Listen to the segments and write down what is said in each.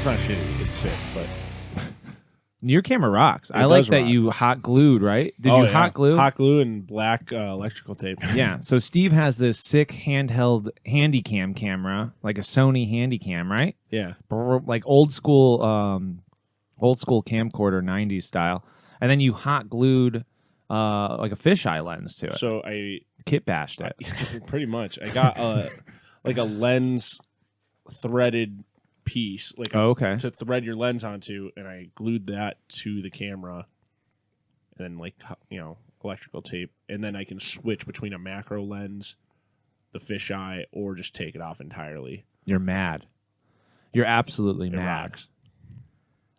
it's not shitty. It's sick, but Your camera rocks. I does like that rock. you hot glued, right? Did you hot glue? Hot glue and black electrical tape. Yeah. So Steve has this sick handheld Handycam camera, like a Sony Handycam, right? Yeah. Like old school camcorder 90s style. And then you hot glued like a fisheye lens to it. So I Kit bashed it. pretty much. I got like a lens threaded piece, like to thread your lens onto, and I glued that to the camera, and then like electrical tape, and then I can switch between a macro lens, the fisheye, or just take it off entirely. You're mad. You're absolutely mad. Rocks.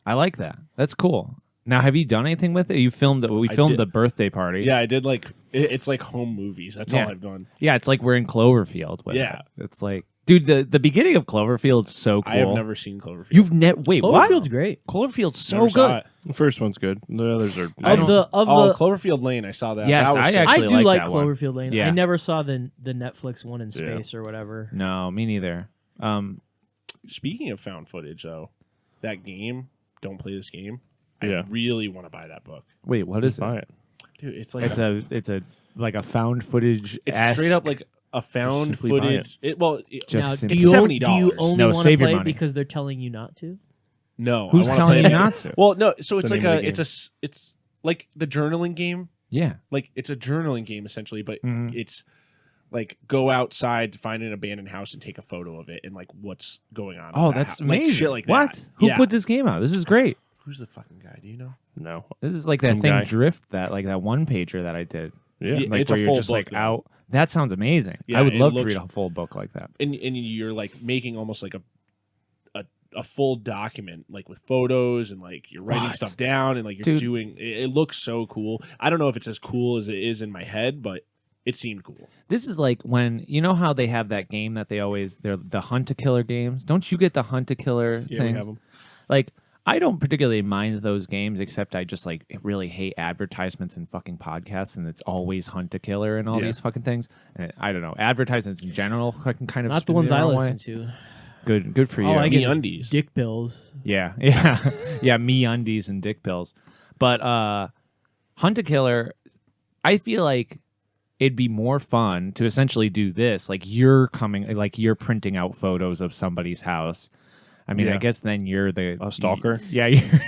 I like that. That's cool. Now, have you done anything with it? You filmed it. We filmed the birthday party. Yeah, I did. Like it's like home movies. That's all I've done. Yeah, it's like we're in Cloverfield with it. It's like, dude, the beginning of Cloverfield's so cool. I have never seen Cloverfield. You've never wait, Cloverfield's great. Cloverfield's so Never saw good. it. The first one's good. The others are. Cloverfield Lane. I saw that. Yes, that was I sick. actually I do like that one. Cloverfield Lane. Yeah. I never saw the Netflix one in space or whatever. No, me neither. Speaking of found footage, though, that game. Don't play this game. Yeah. I really want to buy that book. Wait, what is Buy it? it. Dude, it's like It's a like a found footage. it's straight up like a found simply buy footage. Just Now, simply- do you $70. only No, want to save your play it money. because they're telling you not to? No, Who's I wanna telling play you it. not to? Well, no. So It's it's the like name of the it's like the journaling game. Yeah. Like it's a journaling game essentially, but Mhm. it's like go outside, find an abandoned house, and take a photo of it and like what's going on. Oh, with that that's house. amazing. Like, shit like what? that. Who Yeah. put this game out? This is great. Who's the fucking guy? Do you know? No. This is like that Some thing guy. Drift, that one pager that I did. Yeah. Yeah. Like It's a where you're full just book, like though. out. That sounds amazing. Yeah, I would it love to looks- read a full book like that. And you're like making almost like a full document, like with photos and like you're writing What? stuff down and like you're Dude. doing. It looks so cool. I don't know if it's as cool as it is in my head, but it seemed cool. This is like when you know how they have that game that they're the hunt a killer games. Don't you get the hunt a killer Yeah, things? we have them. Like I don't particularly mind those games, except I just like really hate advertisements and fucking podcasts, and it's always hunt a killer and all Yeah. these fucking things. And I don't know, advertisements in general can kind of Not the spin ones me I wrong listen way. to. Good for you. All I get MeUndies. is dick pills. Yeah, yeah, me undies and dick pills. But hunt a killer, I feel like it'd be more fun to essentially do this. Like you're printing out photos of somebody's house. I mean, Yeah. I guess then you're the A stalker? Yeah, you're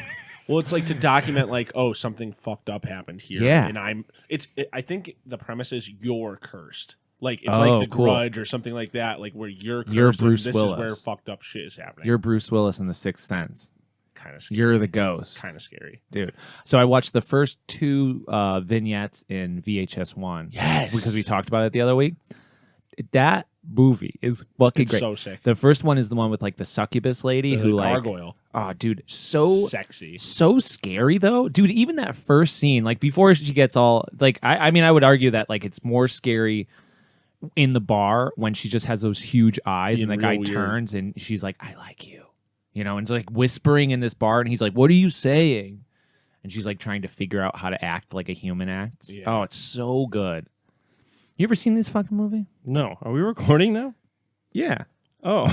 Well, it's like to document like, oh, something fucked up happened here. Yeah. And I think the premise is you're cursed. Like it's Oh, like The cool. Grudge or something like that, like where you're cursed. You're and Bruce this Willis. is where fucked up shit is happening. you're Bruce Willis in The Sixth Sense. kind of scary. You're the ghost, Kind of scary. dude. So I watched the first two vignettes in VHS1. Yes. Because we talked about it the other week. That movie is fucking It's great. so sick. The first one is the one with like the succubus lady The who like gargoyle. oh dude, so Sexy. so scary though. Dude, even that first scene, like before she gets all like I mean I would argue that like it's more scary in the bar when she just has those huge eyes Being and the guy real weird. turns and she's like, I like you. You know, and it's like whispering in this bar and he's like, what are you saying? And she's like trying to figure out how to act like a human acts. Yeah. Oh, it's so good. You ever seen this fucking movie? No. Are we recording now? Yeah. Oh.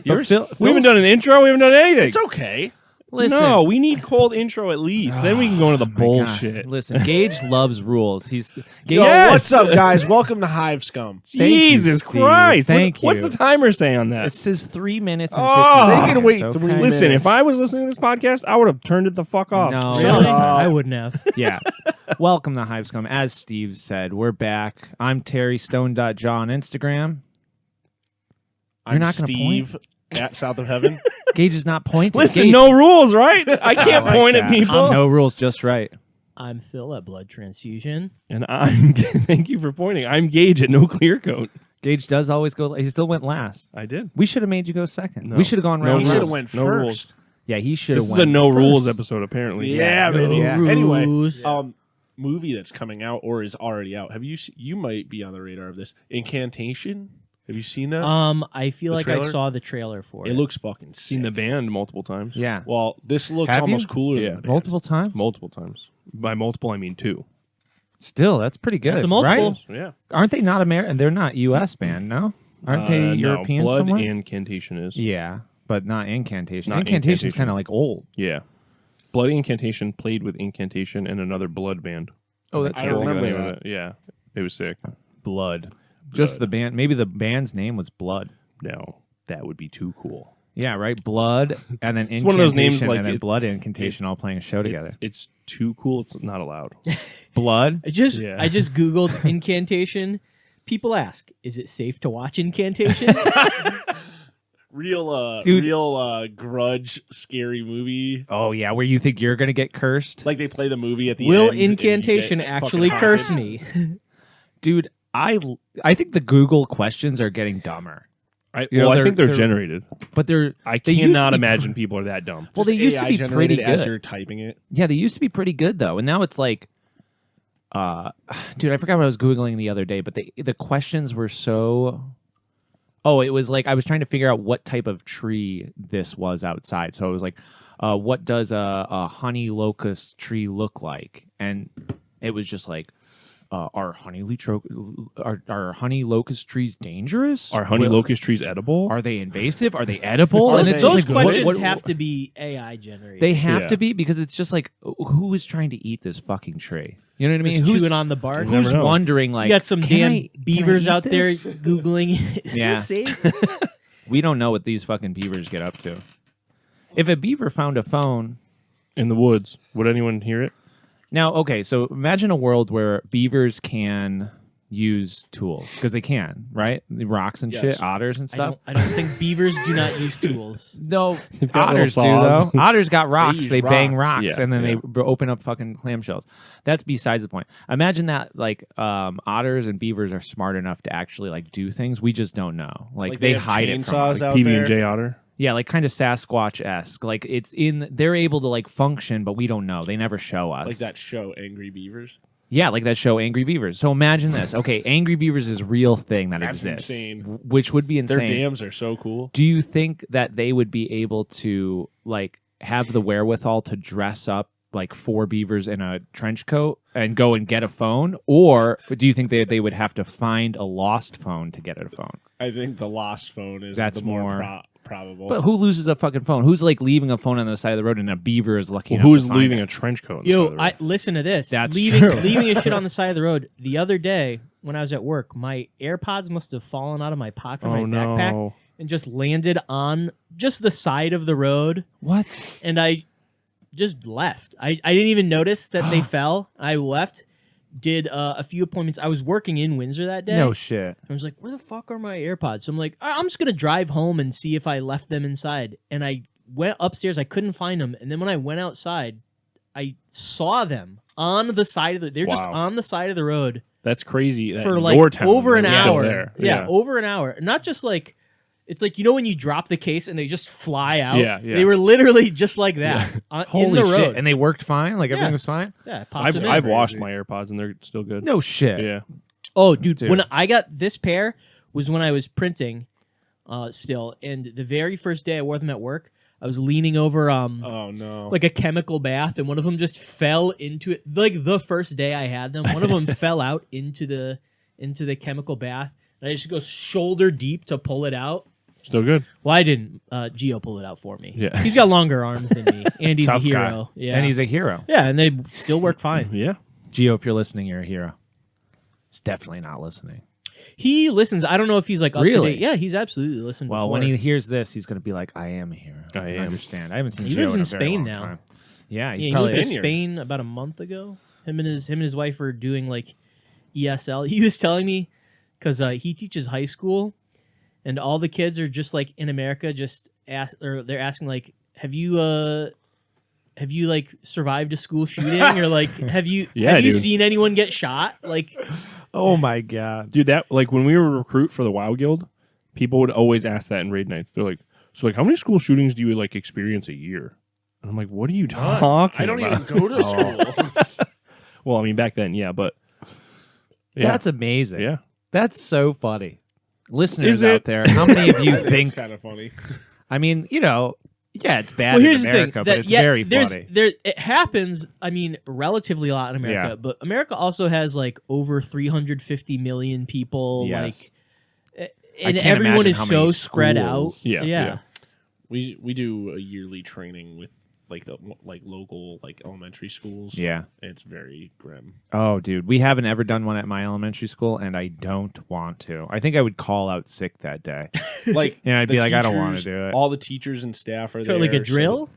But Phil- we haven't done an intro. We haven't done anything. It's okay. Listen. No, we need cold intro at least. Then we can go into the My God. bullshit. Listen, Gage loves rules. Gage, Yo, Yes. what's up, guys? Welcome to Hive Scum. Thank you, Jesus Steve. Christ. Thank What's you. the timer say on that? It says 3 minutes and 50 Oh. seconds. They can wait okay? 3 minutes. Listen, if I was listening to this podcast, I would have turned it the fuck off. No. Really? Really? I wouldn't have. Yeah. Welcome to Hive Scum. As Steve said, we're back. I'm Terry Stone.jaw on Instagram. I'm not gonna Steve at South of Heaven. Gage is not pointing. Listen, Gage, no rules, right? I can't like point that. at people. No rules, just right. I'm Phil at Blood Transfusion. And I'm, thank you for pointing. I'm Gage at No Clear Coat. Gage does always go. He still went last. I did. We should have made you go second. No. We should have gone No round. He rules. should robin. have went No first. rules. Yeah, he should have. This is a no rules episode, apparently. Yeah, baby. Yeah. Anyway, Rules. movie that's coming out or is already out. Have you? You might be on the radar of this. Incantation. Have you seen that? I feel The like I trailer? saw the trailer for it. It looks fucking sick. Seen the band multiple times. Yeah, Well, this looks Have almost you? cooler Yeah. than the band. multiple times. Multiple times. By multiple, I mean 2. Still, that's pretty good. That's a multiple. right? Yeah. Aren't they not American? They're not U.S. band, no? Aren't they No, European Blood somewhere? Incantation is. Yeah. but not incantation. Not Incantation's incantation. kind of like old. Yeah. Blood Incantation played with Incantation and another blood band. Oh, that's I cool. remember Think of the name that. of it. Yeah. It was sick. Blood. Just the band. Maybe the band's name was Blood. No, that would be too cool. Yeah, right. Blood and then incantation one of those names like and then it- Blood Incantation all playing a show together. It's too cool. It's not allowed. Blood. I just Yeah. Googled incantation. People ask, is it safe to watch incantation? Dude. real grudge scary movie. Oh yeah, where you think you're gonna get cursed, Like they play the movie at the Will end. and you incantation get actually fucking curse haunted. me? dude. I think the Google questions are getting dumber, I You know, I think they're they're- generated. but they're I they used to cannot be imagine people are that dumb. well, they used to AI be generated pretty as good. you're typing it. Yeah, they used to be pretty good though, and now it's like, dude, I forgot what I was googling the other day, but the questions were so. Oh, it was like I was trying to figure out what type of tree this was outside. So it was like, what does a honey locust tree look like? And it was just like, are honey locust trees dangerous? Are honey locust trees edible? Are they invasive? Are they edible? Are and they- it's just Those like, questions have to be AI generated. They have Yeah. to be because it's just like, who is trying to eat this fucking tree? You know what I mean? Just Who's chewing on the bark. Never who's know. wondering like, You got some can damn I beavers eat out there this? Googling, is Yeah. this safe? We don't know what these fucking beavers get up to. If a beaver found a phone, in the woods? Would anyone hear it? now okay, so imagine a world where beavers can use tools because they can, right? The rocks and Yes. shit, otters and stuff. I don't think beavers do not use tools. No, got otters do little saws. though. Otters got rocks. use They bang rocks. rocks, Yeah, and then yeah. they open up fucking clamshells. That's besides the point. Imagine that like otters and beavers are smart enough to actually like do things. We just don't know. Like they have hide it from chainsaws us. out PB there. and J Otter. Yeah, like kind of Sasquatch-esque. Like it's in. They're able to like function, but we don't know. They never show us. Like that show, Angry Beavers. Yeah, like that show Angry Beavers. So imagine this. Okay, Angry Beavers is a real thing that That's exists. insane. Which would be Their insane. dams are so cool. Do you think that they would be able to like have the wherewithal to dress up like 4 beavers in a trench coat and go and get a phone? Or do you think they would have to find a lost phone to get a phone? I think the lost phone is That's the more more- probable. But who loses a fucking phone? Who's like leaving a phone on the side of the road and a beaver is lucky Well, enough who's to find leaving it? a trench coat? on the side Yo, of the road? listen to this. That's leaving true. leaving a shit on the side of the road. The other day when I was at work, my AirPods must have fallen out of my pocket or Oh, my backpack no. and just landed on just the side of the road. What? And I just left. I didn't even notice that they fell. I left, did a few appointments. I was working in Windsor that day. No shit. I was like, where the fuck are my AirPods? So I'm like, I'm just going to drive home and see if I left them inside. And I went upstairs. I couldn't find them. And then when I went outside, I saw them on the side of the... They're just Wow. on the side of the road That's crazy. That for in like your town, over an they're still hour. there. Yeah, over an hour. Not just like... It's like, you know when you drop the case and they just fly out? Yeah, yeah. They were literally just like that in Holy the road. shit. And they worked fine? Like everything Yeah. was fine? Yeah, it pops them in. I've washed Crazy. my AirPods and they're still good. No shit. Yeah. Oh, dude, Dude. when I got this pair was when I was printing still. And the very first day I wore them at work, I was leaning over oh no! like a chemical bath, and one of them just fell into it. Like the first day I had them, one of them fell out into the chemical bath. And I just go shoulder deep to pull it out. Still good. Well, I didn't. Gio pull it out for me. Yeah. He's got longer arms than me, and he's a Tough guy. hero. Yeah, And he's a hero. yeah, and they still work fine. Yeah. Gio, if you're listening, you're a hero. It's definitely not listening. He listens. I don't know if he's like up Really? to date. Yeah, he's absolutely listened. Well, before. when he hears this, he's going to be like, I am a hero. I am. understand. I haven't seen He Gio lives in in a very Spain long now. time. Yeah, he's Yeah, he probably... went to Spaniard. Spain about a month ago. Him and his wife were doing like ESL. He was telling me because he teaches high school, and all the kids are just like in America, just they're asking like, have you like survived a school shooting or like have you Yeah, have you dude. seen anyone get shot? Like, Oh, my God. Dude, that like when we were a recruit for the WoW Guild, people would always ask that in raid nights. They're like, so like how many school shootings do you like experience a year? And I'm like, what are you talking I don't about? even go to school. Well, I mean back then, yeah, but yeah. That's amazing. yeah. That's so funny. Listeners Is it? out there, how many of you It's think... kind of funny. I mean, you know, yeah, it's bad well, in here's America, the thing. but it's very there's, funny. It happens. I mean, relatively a lot in America, Yeah. but America also has like over 350 million people. Yes. Like, and can't everyone imagine is how so many spread out. schools. Yeah, yeah. We do a yearly training with like the local elementary schools. Yeah. It's very grim. Oh, dude, we haven't ever done one at my elementary school, and I don't want to. I think I would call out sick that day. I'd be like, I don't want to do it. All the teachers and staff are So there. like a drill?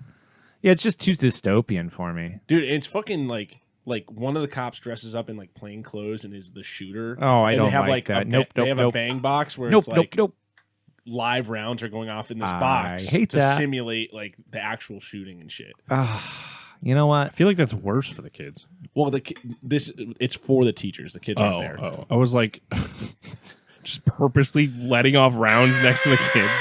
Yeah, it's just too dystopian for me. Dude, it's fucking like one of the cops dresses up in like plain clothes and is the shooter. Oh, I and don't they have like that. They have a bang box where it's like live rounds are going off in this box to simulate like the actual shooting and shit. You know what? I feel like that's worse for the kids. Well, it's for the teachers. The kids aren't there. Oh, I was like, just purposely letting off rounds next to the kids.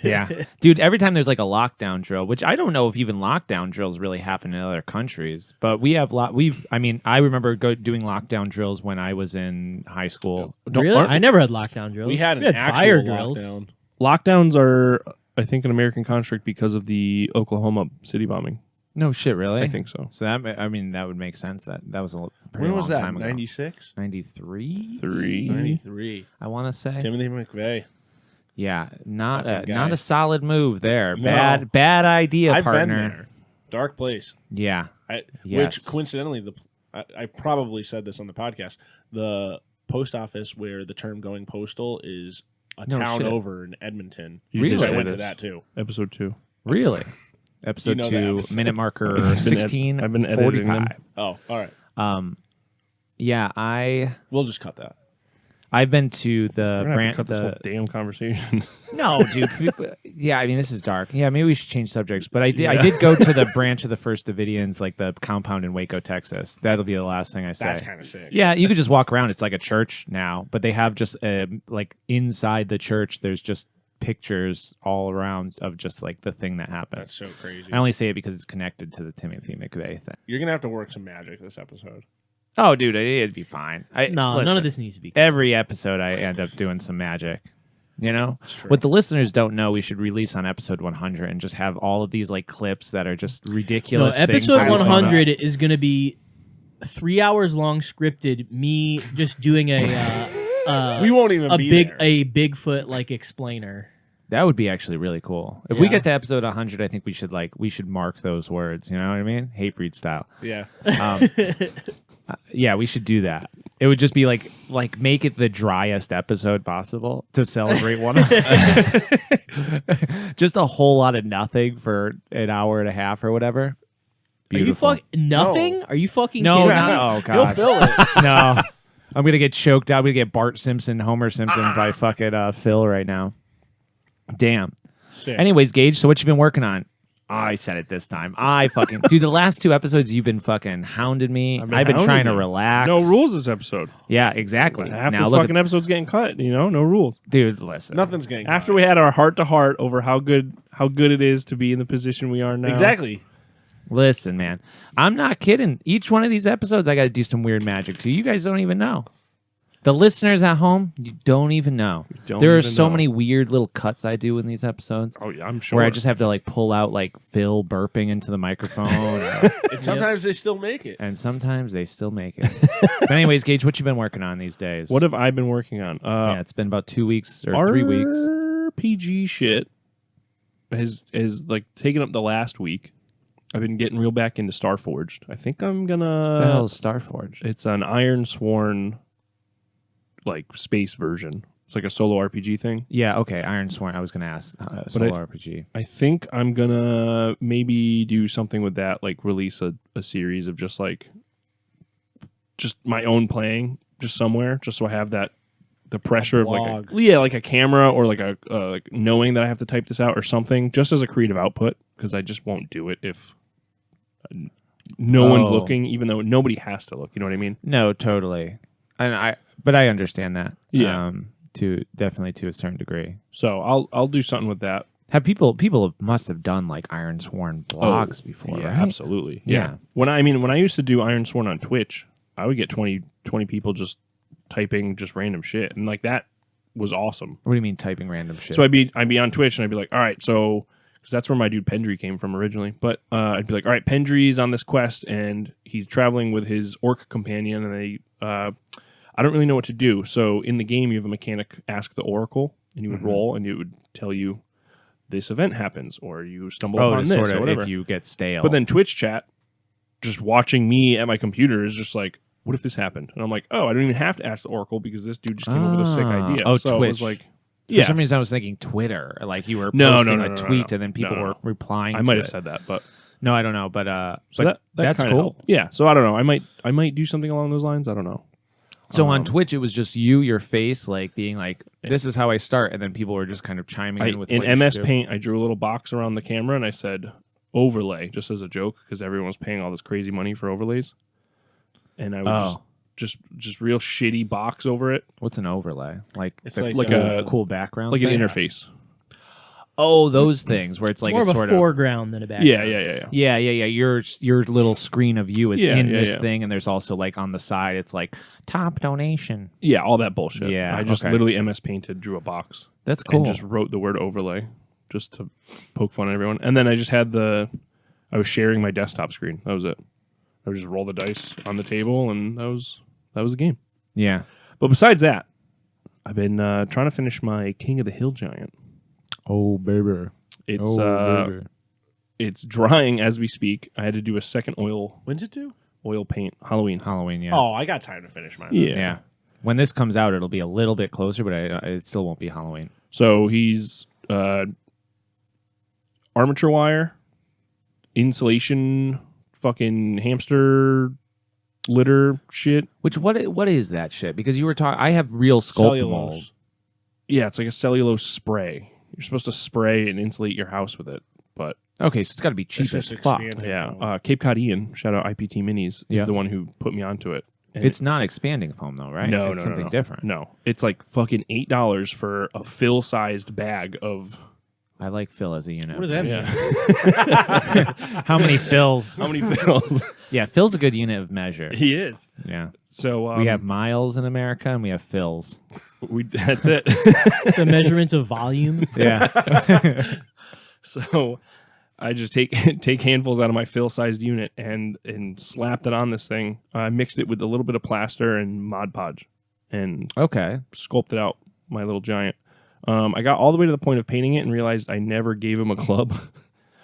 Yeah, dude. Every time there's like a lockdown drill, which I don't know if even lockdown drills really happen in other countries, but we have I remember doing lockdown drills when I was in high school. Really? I never had lockdown drills. We had actual fire drills. lockdown. Lockdowns are, I think, an American construct because of the Oklahoma city bombing. No shit, really? I think so. So that would make sense. That was a pretty when was long that? time ago. 96? 93? 93. I want to say. Timothy McVeigh. Yeah, not Fucking a solid move there. No. Bad idea, I've partner. been there. Dark place. Yeah. Which coincidentally, I probably said this on the podcast. The post office where the term "going postal" is a town over in Edmonton. Really? I went to that too. Episode 2. Really? Episode 2, minute marker 16. I've been editing 45. them. Oh, all right. Yeah, We'll just cut that. I've been to the We're gonna have to branch. cut this whole damn conversation. No, dude. Yeah, I mean, this is dark. Yeah, maybe we should change subjects. But I did go to the branch of the First Davidians, like the compound in Waco, Texas. That'll be the last thing I say. That's kind of sick. Yeah, you could just walk around. It's like a church now, but they have just like inside the church. There's just pictures all around of just like the thing that happened. That's so crazy. I only say it because it's connected to the Timothy McVeigh thing. You're gonna have to work some magic this episode. Oh, dude, it'd be fine. None of this needs to be. Every episode, I end up doing some magic. You know, what the listeners don't know, we should release on episode 100 and just have all of these like clips that are just ridiculous. No, episode 100 is going to be 3 hours long, scripted. Me just doing we won't even be there. A Bigfoot like explainer. That would be actually really cool. If we get to episode 100, I think we should mark those words. You know what I mean? Hatebreed style. Yeah. Yeah, we should do that. It would just be like make it the driest episode possible to celebrate one. Just a whole lot of nothing for an hour and a half or whatever. Beautiful. Are you nothing? No. Are you fucking No, kidding me? oh god. He'll fill it. No. I'm gonna get choked out. I'm gonna get Bart Simpson, Homer Simpson by fucking Phil right now. Damn. Sick. Anyways, Gage, so what you been working on? I said it this time. Dude, the last 2 episodes you've been fucking hounding me. I've been trying to relax. No rules this episode. Yeah, exactly. Half now this look fucking episode's getting cut. You know, no rules. dude, listen. Nothing's getting After cut. we had our heart to heart over how good it is to be in the position we are now. Exactly. Listen, man. I'm not kidding. Each one of these episodes I got to do some weird magic to. You guys don't even know. The listeners at home, you don't even know. There are so many weird little cuts I do in these episodes. Oh yeah, I'm sure. Where I just have to like pull out like Phil burping into the microphone. And sometimes they still make it. And sometimes they still make it. But anyways, Gage, what you been working on these days? What have I been working on? Yeah, it's been about 2 weeks or 3 weeks. RPG shit has like taken up the last week. I've been getting real back into Starforged. I think I'm gonna. What the hell is Starforged? It's an Iron Sworn like space version. It's like a solo RPG thing. Yeah, okay. Iron Sworn. I was gonna ask solo RPG. I think I'm gonna maybe do something with that, like release a series of just my own playing, just somewhere, just so I have that the pressure of like a camera or like a like knowing that I have to type this out or something, just as a creative output, because I just won't do it if no one's looking, even though nobody has to look. You know what I mean? No, totally. But I understand that. Yeah. Definitely to a certain degree. So I'll do something with that. Have people must have done like Iron Sworn blogs before, Yeah, right? absolutely. Yeah. When I used to do Iron Sworn on Twitch, I would get 20 people just typing just random shit, and like that was awesome. What do you mean typing random shit? So I'd be on Twitch and I'd be like, all right, so because that's where my dude Pendry came from originally. But I'd be like, all right, Pendry's on this quest and he's traveling with his orc companion, and they I don't really know what to do. So in the game, you have a mechanic, ask the oracle, and you would roll, and it would tell you this event happens, or you stumble upon this, sort or of whatever. if you get stale. But then Twitch chat, just watching me at my computer is just like, what if this happened? And I'm like, oh, I don't even have to ask the Oracle because this dude just came up with a sick idea. Oh, so Twitch. It was like, For some reason, I was thinking Twitter. Like you were posting a tweet and then people were replying. I might have said that, but no, I don't know. But so that's cool. helped. Yeah. So I don't know. I might do something along those lines. I don't know. So on Twitch, it was just your face, like being like, "This is how I start," and then people were just kind of chiming in with. In what MS Paint, I drew a little box around the camera and I said overlay, just as a joke, because everyone was paying all this crazy money for overlays, and I was just real shitty box over it. What's an overlay? Like it's like a cool background, like thing? an interface. Oh, those things where it's like more of a sort foreground than a background. Yeah. Your little screen of you is in this yeah. thing, and there's also like on the side, it's like top donation. Yeah, all that bullshit. Yeah, I just literally MS Painted, drew a box. That's cool. And just wrote the word overlay just to poke fun at everyone. And then I just had I was sharing my desktop screen. That was it. I would just roll the dice on the table, and that was the game. Yeah. But besides that, I've been trying to finish my King of the Hill Giant. Oh, baby. It's drying as we speak. I had to do a second When's it due? oil paint. Halloween, yeah. Oh, I got time to finish mine. Yeah. When this comes out, it'll be a little bit closer, but it still won't be Halloween. So he's armature wire, insulation, fucking hamster litter shit. Which what is that shit? Because you were talking, I have real sculpt mold. Yeah, it's like a cellulose spray. You're supposed to spray and insulate your house with it, but okay, so it's got to be cheap as fuck. Yeah, Cape Cod Ian, shout out IPT Minis, is the one who put me onto it. And it's not expanding foam though, right? No, it's no, something different. No, it's like fucking $8 for a fill-sized bag of. I like Phil as a unit. What does that mean? How many Phils? How many fills? Yeah, Phil's a good unit of measure. He is. Yeah. So we have miles in America and we have Phils. That's it. It's a measurement of volume. Yeah. So I just take handfuls out of my fill-sized unit and slapped it on this thing. I mixed it with a little bit of plaster and Mod Podge and sculpted out my little giant. I got all the way to the point of painting it and realized I never gave him a club.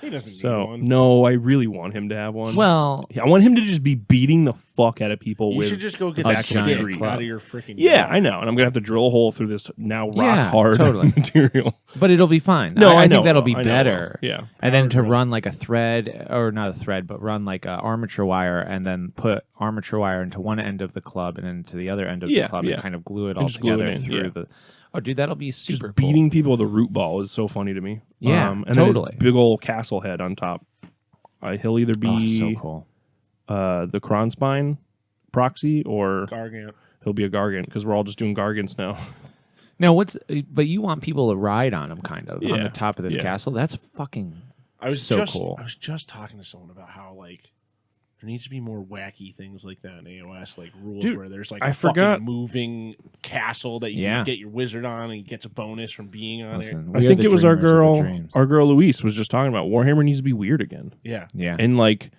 He doesn't need one. No, I really want him to have one. Well, I want him to just be beating the fuck out of people you with. should just go get a that giant stick club out of your freaking. Yeah, I know, and I'm gonna have to drill a hole through this now rock hard material. But it'll be fine. No, I think that'll be better. Yeah, and then to run like a thread, or not a thread, but run like a armature wire, and then put armature wire into one end of the club and into the other end of the club, and kind of glue it all together through the. Oh, dude, that'll be super just beating people with a root ball is so funny to me. Yeah, and totally. Then his big old castle head on top. He'll either be so cool. The Kronspine proxy, or Gargant. He'll be a Gargant, because we're all just doing Gargants now. Now, but you want people to ride on him, kind of, on the top of this castle. That's fucking cool. I was just talking to someone about how, like, there needs to be more wacky things like that in AOS, like rules where there's like a fucking moving castle that you can get your wizard on and he gets a bonus from being on it. I think it was our girl Louise was just talking about Warhammer needs to be weird again. Yeah. Yeah. And like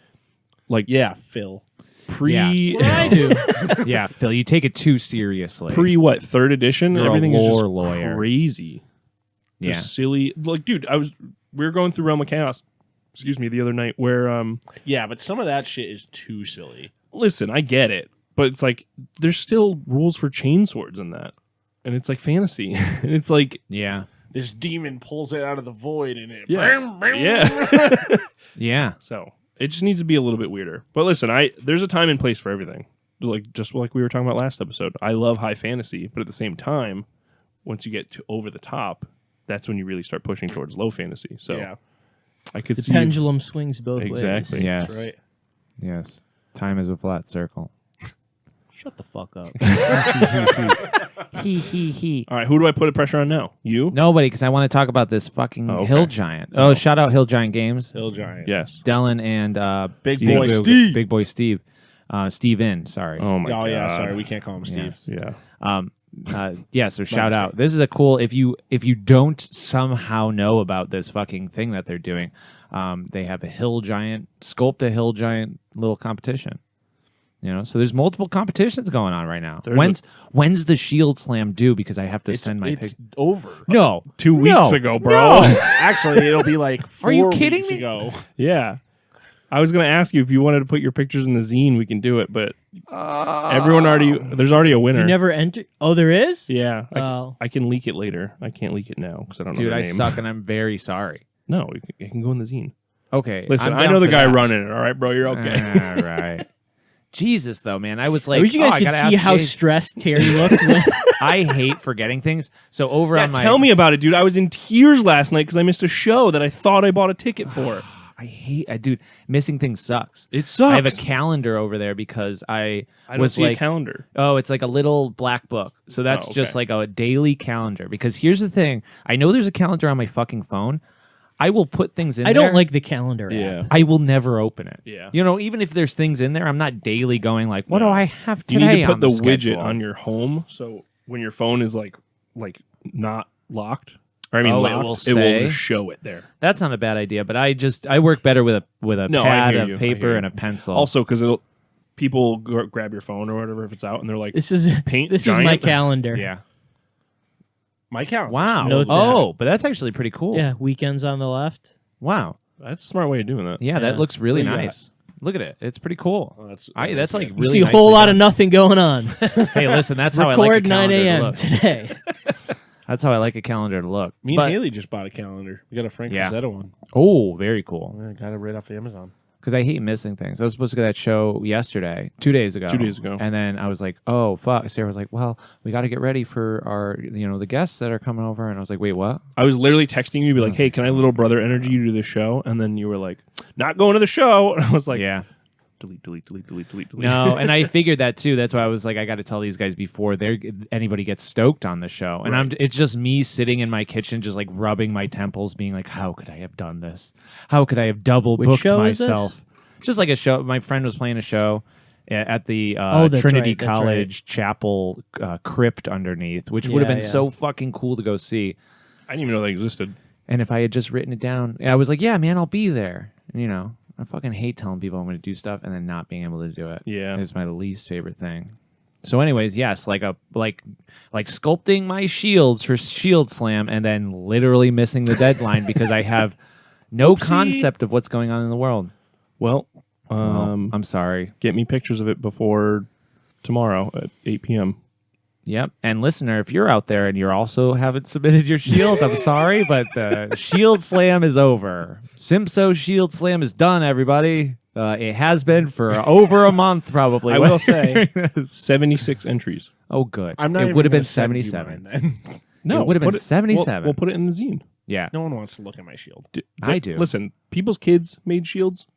Phil. I do. Yeah, Phil, you take it too seriously. What, 3rd edition? You're everything a is just lawyer. Crazy. Yeah. Just silly. Like, dude, we were going through Realm of Chaos, the other night where yeah, but some of that shit is too silly. Listen, I get it, but it's like there's still rules for chainswords in that. And it's like fantasy. And it's like this demon pulls it out of the void and it yeah. So it just needs to be a little bit weirder. But listen, there's a time and place for everything. Just like we were talking about last episode. I love high fantasy, but at the same time, once you get to over the top, that's when you really start pushing towards low fantasy. So I could see the pendulum swings both ways. Exactly. Yes. That's right. Yes. Time is a flat circle. Shut the fuck up. He. All right, who do I put pressure on now? You? Nobody, because I want to talk about this fucking Hill Giant. Oh, shout out Hill Giant Games. Hill Giant. Yes. Dylan and Big Boy Steve. Big Boy Steve. Steve in, sorry. Oh my god. Yeah, sorry, we can't call him Steve. Yeah. So shout out. This is a cool, if you don't somehow know about this fucking thing that they're doing, they have a Hill Giant, sculpt a Hill Giant little competition. You know, so there's multiple competitions going on right now. When's the Shield Slam due? Because I have to send my It's over. No, 2 weeks ago, bro. No. Actually, it'll be like 4 Are you kidding weeks me? ago. Yeah. I was going to ask you if you wanted to put your pictures in the zine, we can do it, but there's already a winner. You never enter. Oh, there is. Yeah. Oh. I can leak it later. I can't leak it now because I don't know Dude, the I name. suck, and I'm very sorry. No, it can go in the zine. Okay, Listen, I'm I down know the for guy that. running it. All right, bro, you're okay. All right. Jesus, though, man, I was like, I wish you guys could see how Gage. stressed Terry looked. When I hate forgetting things. So over on my Tell me about it, dude. I was in tears last night because I missed a show that I thought I bought a ticket for. dude, missing things sucks. It sucks. I have a calendar over there because I don't was see like, a calendar. oh, it's like a little black book. So that's just like a daily calendar. Because here's the thing: I know there's a calendar on my fucking phone. I will put things in. I don't like the calendar. Yeah. app. I will never open it. Yeah. You know, even if there's things in there, I'm not daily going like, what do I have You today? need to put on the widget schedule? on your home so when your phone is like not locked, or I mean Oh, locked, it it will will say? just show it there. That's not a bad idea, but I work better with a No, I pad, hear a you. I hear paper, you. and a pencil. Also, because people grab your phone or whatever if it's out, and they're like, This is Paint This is giant? my calendar. yeah. My calendar. Wow. Notes Oh, but that's actually pretty cool. Yeah. Weekends on the left. Wow. that's a smart way of doing that. Yeah, that Yeah. looks really What do you got? nice. Look at it. It's pretty cool. Oh, that's That's like You really see a nicely whole lot done. of nothing going on. Hey, listen, that's how I like a Record 9 calendar to a.m. look. today. That's how I like a calendar to look. Me and But- Haley just bought a calendar. We got a Frank Yeah. Frazetta one. Oh, very cool. I got it right off Amazon. Because I hate missing things. I was supposed to go to that show yesterday, 2 days ago. 2 days ago. And then I was like, oh, fuck. Sarah was like, well, we got to get ready for our, the guests that are coming over. And I was like, wait, what? I was literally texting you, be like, "Hey, can I little brother energy you to the show?" And then you were like, "Not going to the show." And I was like, Yeah. delete. No, and I figured that too. That's why I was like, I got to tell these guys before anybody gets stoked on the show. And it's just me sitting in my kitchen, just like rubbing my temples, being like, how could I have done this? How could I have double booked show is this? myself? Just like a show. My friend was playing a show at the that's Trinity right, that's College chapel crypt underneath, which would have been Yeah. so fucking cool to go see. I didn't even know that existed. And if I had just written it down, I was like, yeah, man, I'll be there. And, I fucking hate telling people I'm going to do stuff and then not being able to do it. Yeah. It's my least favorite thing. So anyways, yes, like sculpting my shields for Shield Slam and then literally missing the deadline because I have no concept of what's going on in the world. Well, I'm sorry. get me pictures of it before tomorrow at 8 p.m. Yep. And listener, if you're out there and you also haven't submitted your shield, I'm sorry, but the Shield Slam is over. Simpso Shield Slam is done, everybody. It has been for over a month, probably. I will say Hearing this. 76 entries. Oh, good. I'm not. It even would have gonna been send you 77. mine, then. No, It would have been put 77. We'll put it in the zine. Yeah. No one wants to look at my shield. I do. Listen, people's kids made shields.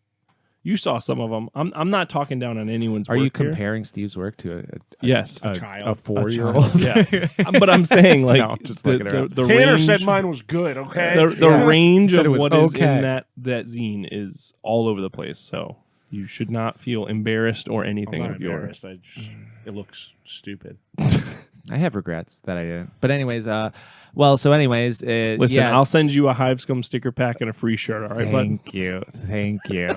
You saw some of them. I'm not talking down on anyone's Are work you here. comparing Steve's work to Yes. a child. a 4-year-old? Yeah. But I'm saying, like, No, just fucking around. the Tanner range, said mine was good. Okay. the range Said of it was what is okay. in that zine is all over the place. So you should not feel embarrassed or I'm anything not of yours. embarrassed. It looks stupid. I have regrets that I didn't. But anyways, Listen, yeah. I'll send you a Hive Scum sticker pack and a free shirt. All right, bud. Thank you.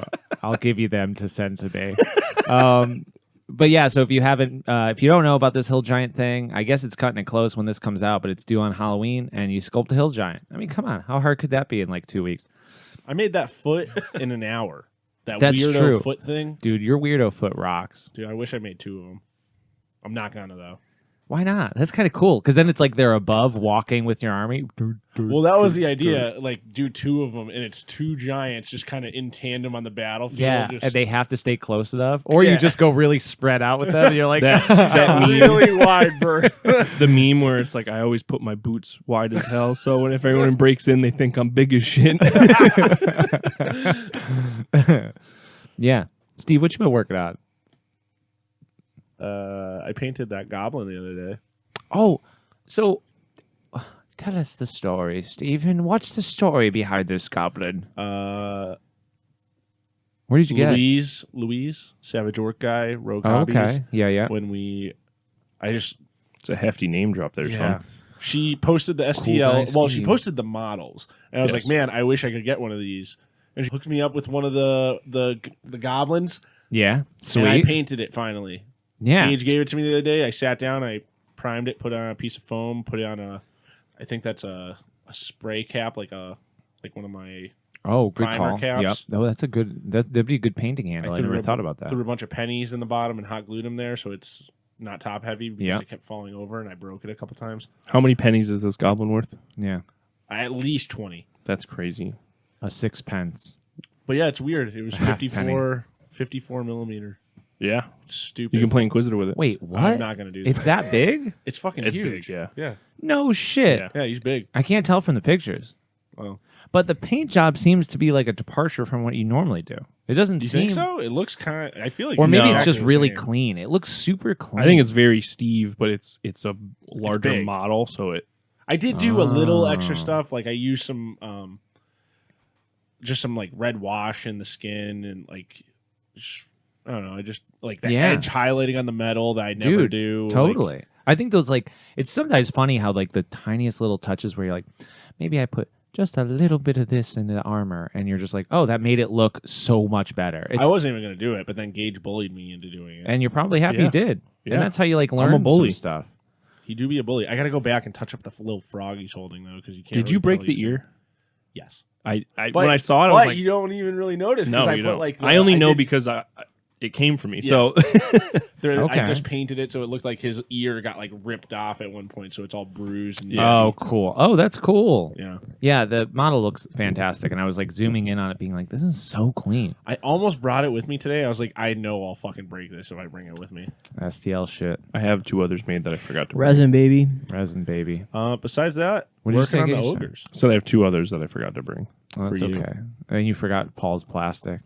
I'll give you them to send to me. But yeah, so if you don't know about this hill giant thing, I guess it's cutting it close when this comes out, but it's due on Halloween, and you sculpt a hill giant. I mean, come on, how hard could that be in like 2 weeks? I made that foot in an hour. That That's weirdo true. foot thing. Dude, your weirdo foot rocks. Dude, I wish I made 2 of them. I'm not gonna though. Why not? That's kind of cool because then it's like they're above walking with your army. Well, that was the idea. Like, do 2 of them, and it's 2 giants just kind of in tandem on the battlefield. Yeah, just and they have to stay close enough, or Yeah. you just go really spread out with them. And you're like, That meme, really wide berth. the meme where it's like, I always put my boots wide as hell, so when if everyone breaks in, they think I'm big as shit. yeah. Steve, what you been working on? I painted that goblin the other day. Oh, so tell us the story, Stephen. What's the story behind this goblin? Where did you get it? Louise, Savage Orc guy, Rogue Oh, Hobbies. okay. Yeah. It's a hefty name drop there, son. She posted the STL. guy, Well, she Steve. posted the models, and I was Yes. like, "Man, I wish I could get one of these." And she hooked me up with one of the goblins. Yeah, sweet. And I painted it finally. Yeah. Gage gave it to me the other day. I sat down, I primed it, put it on a piece of foam, put it on I think that's a spray cap, like one of my good primer call. caps. Yep. Oh, that'd be a good painting handle. I never thought about that. Threw a bunch of pennies in the bottom and hot glued them there, so it's not top heavy because it kept falling over, and I broke it a couple times. How many pennies is this goblin worth? Yeah. At least 20. That's crazy. A 6 pence. But yeah, it's weird. It was 54 millimeter. Yeah. It's stupid. You can play Inquisitor with it. Wait, what? I'm not going to do that. It's that big? It's fucking It's huge. big, yeah. Yeah. No shit. Yeah. Yeah, he's big. I can't tell from the pictures. Well, But the paint job seems to be like a departure from what you normally do. It doesn't you seem think so? It looks kind of... I feel like... Or maybe No. it's just exactly the really same. clean. It looks super clean. I think it's very Steve, but it's a larger big. model, so it... I did do a little extra Oh. stuff. Like I used some... just some like red wash in the skin and like... I don't know. I just... Like the edge highlighting on the metal that I never do. Totally. Like, I think those like it's sometimes funny how like the tiniest little touches where you're like, maybe I put just a little bit of this in the armor, and you're just like, oh, that made it look so much better. I wasn't even going to do it, but then Gage bullied me into doing it. And you're probably happy Yeah. you did. Yeah. And that's how you like learn a bully. some stuff. He do be a bully. I got to go back and touch up the little frog he's holding though, because you can't. Did you really break tell the he's- ear? Yes. When I saw it, I But was like, you don't even really notice. no, I you put don't. like I only know did- because it came from me. Yes. So Okay. I just painted it so it looked like his ear got like ripped off at one point, so it's all bruised. And Oh, cool. Oh, that's cool. yeah. Yeah, the model looks fantastic, and I was like zooming in on it, being like, "This is so clean." I almost brought it with me today. I was like, I know I'll fucking break this if I bring it with me. STL shit, I have 2 others made that I forgot to bring. Resin, baby. resin baby. Besides that, What did you working say, on the Gage? ogres. So I have 2 others that I forgot to bring. Oh, that's for you. okay. And you forgot Paul's plastic.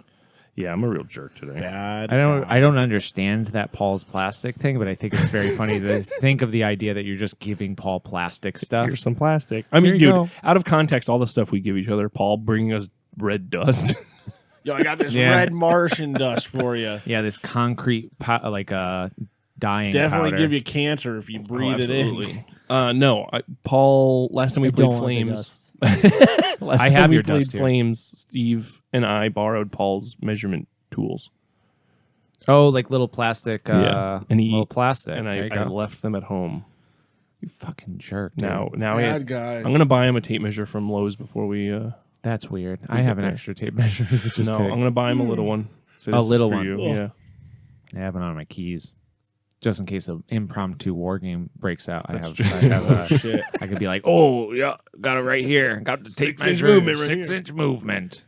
Yeah, I'm a real jerk today. Bad. I don't understand that Paul's plastic thing, but I think it's very funny to think of the idea that you're just giving Paul plastic stuff. Here's some plastic. I mean, you dude, go. out of context, all the stuff we give each other, Paul bringing us red dust. Yo, I got this Yeah. red Martian dust for you. Yeah, this concrete dyeing Definitely powder. give you cancer if you breathe it in. No, Paul, last time we I played don't want the Flames, dust. last I time have we your played dust here. Flames, Steve and I borrowed Paul's measurement tools. Oh, like little plastic. Yeah. And he- little plastic. And There you I go. left them at home. You fucking jerk. Dude. Now Bad guy. I'm going to buy him a tape measure from Lowe's before we... That's weird. I have an there. extra tape measure. Just no, to- I'm going to buy him a little one. So A this is little for one. you. Oh. Yeah. I have it on my keys, just in case an impromptu war game breaks out. I That's have. true. Shit. I could be like, oh yeah, got it right here. Got the tape 6-inch measure. movement right 6-inch movement.